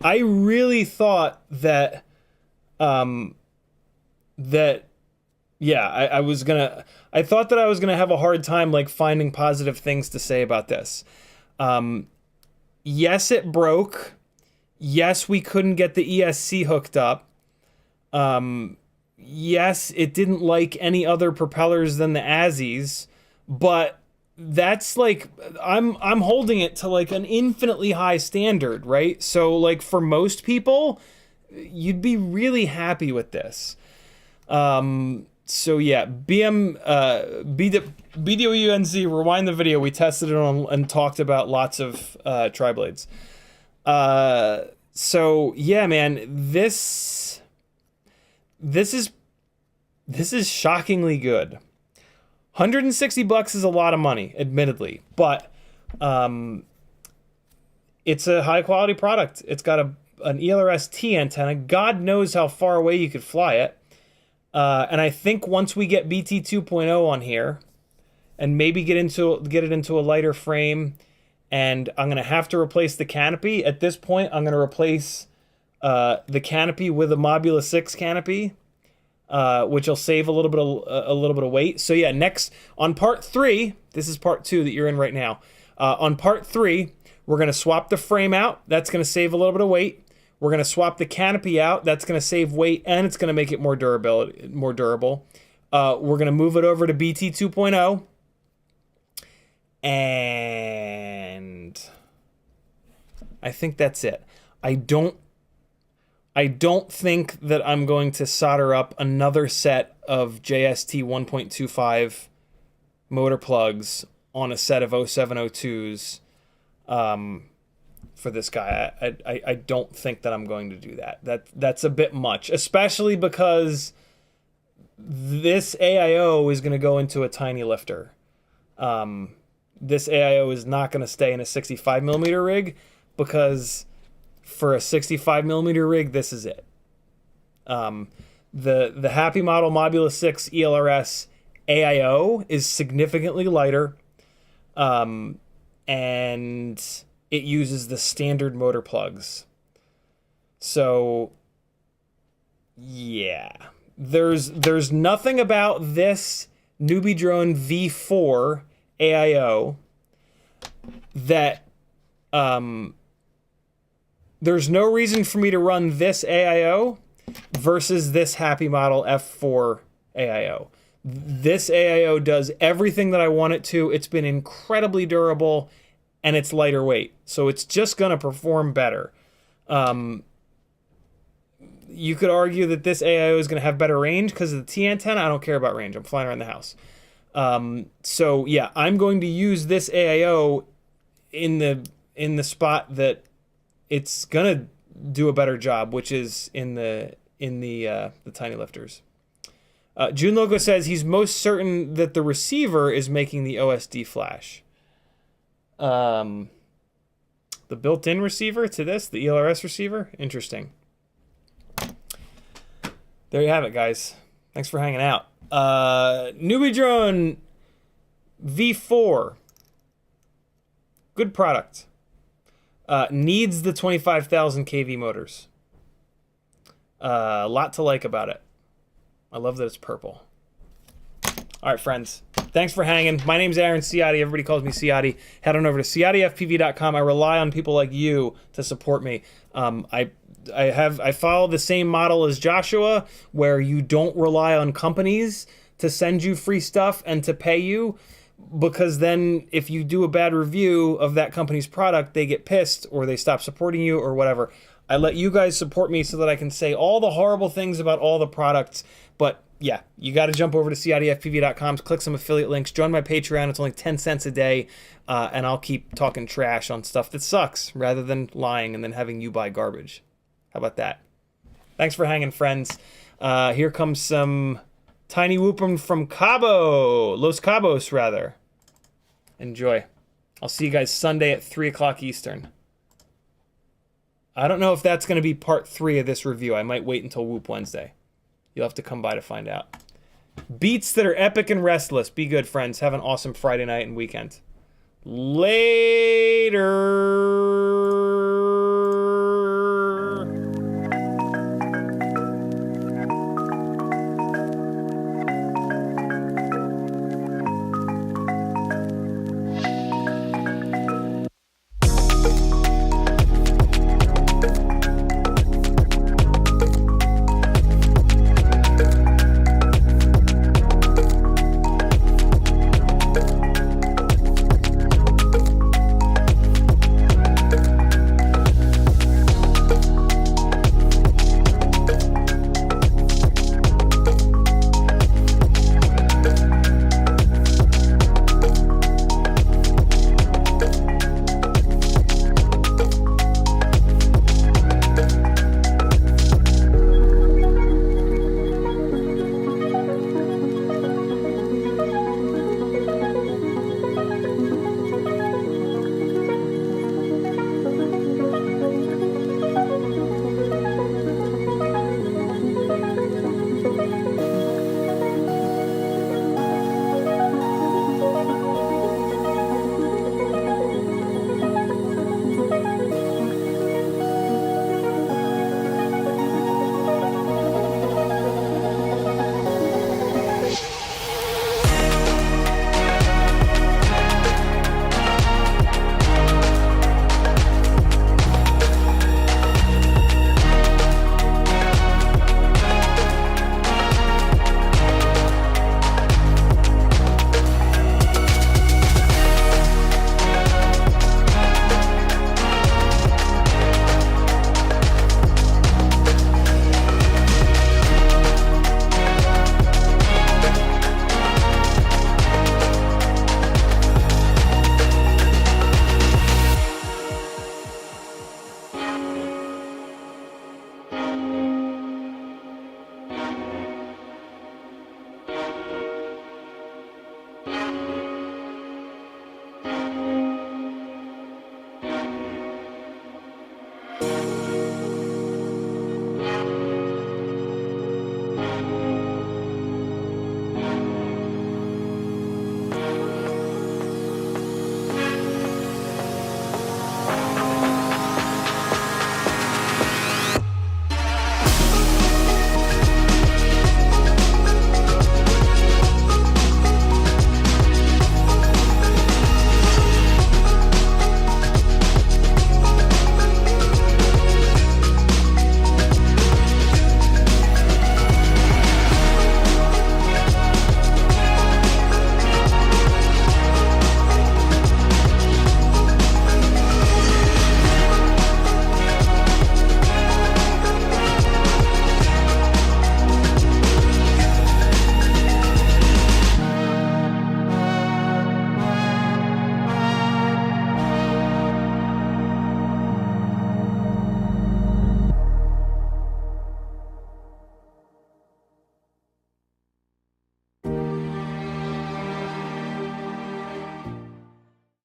I really thought that yeah, I thought that I was gonna have a hard time like finding positive things to say about this. Yes, it broke. Yes, we couldn't get the ESC hooked up. Yes, it didn't like any other propellers than the Azzies, but that's like, I'm holding it to like an infinitely high standard, right? So like for most people, you'd be really happy with this. So yeah, BWNZ, rewind the video. We tested it on and talked about lots of triblades. So yeah, man, this is shockingly good. $160 is a lot of money, admittedly, but it's a high quality product. It's got an ELRS T antenna. God knows how far away you could fly it. And I think once we get BT 2.0 on here, and maybe get it into a lighter frame, and I'm gonna have to replace the canopy. At this point, I'm gonna replace the canopy with a Mobula 6 canopy, which will save a little bit of weight. So yeah, next on part 3, this is part 2 that you're in right now. On part 3, we're gonna swap the frame out. That's gonna save a little bit of weight. We're gonna swap the canopy out. That's gonna save weight and it's gonna make it more durable. We're gonna move it over to BT 2.0. And I think that's it. I don't think that I'm going to solder up another set of JST 1.25 motor plugs on a set of 0702s for this guy. I don't think that I'm going to do that. That's a bit much, especially because this AIO is going to go into a tiny lifter. This AIO is not going to stay in a 65 millimeter rig, because for a 65 millimeter rig, this is it. The Happy Model Mobula 6 ELRS AIO is significantly lighter, and it uses the standard motor plugs. So, yeah. There's nothing about this Newbie Drone V4 AIO that there's no reason for me to run this AIO versus this Happy Model F4 AIO. This AIO does everything that I want it to. It's been incredibly durable, and it's lighter weight, so it's just going to perform better. You could argue that this AIO is going to have better range because of the T antenna. I don't care about range. I'm flying around the house. So yeah, I'm going to use this AIO in the spot that it's going to do a better job, which is in the tiny lifters. June Logo says he's most certain that the receiver is making the OSD flash. The built-in receiver to this, the ELRS receiver? Interesting. There you have it, guys. Thanks for hanging out. Newbie Drone V4. Good product. Needs the 25,000 kV motors. A lot to like about it. I love that it's purple. All right, friends. Thanks for hanging. My name's Aaron Ciotti. Everybody calls me Ciotti. Head on over to CiottiFPV.com. I rely on people like you to support me. I follow the same model as Joshua, where you don't rely on companies to send you free stuff and to pay you, because then if you do a bad review of that company's product, they get pissed or they stop supporting you or whatever. I let you guys support me so that I can say all the horrible things about all the products. But yeah, you got to jump over to CiottiFPV.com, click some affiliate links, join my Patreon. It's only 10 cents a day, and I'll keep talking trash on stuff that sucks rather than lying and then having you buy garbage. How about that? Thanks for hanging, friends. Here comes some tiny whooping from Cabo. Los Cabos, rather. Enjoy. I'll see you guys Sunday at 3 o'clock Eastern. I don't know if that's going to be part 3 of this review. I might wait until Whoop Wednesday. You'll have to come by to find out. Beats that are epic and restless. Be good, friends. Have an awesome Friday night and weekend. Later.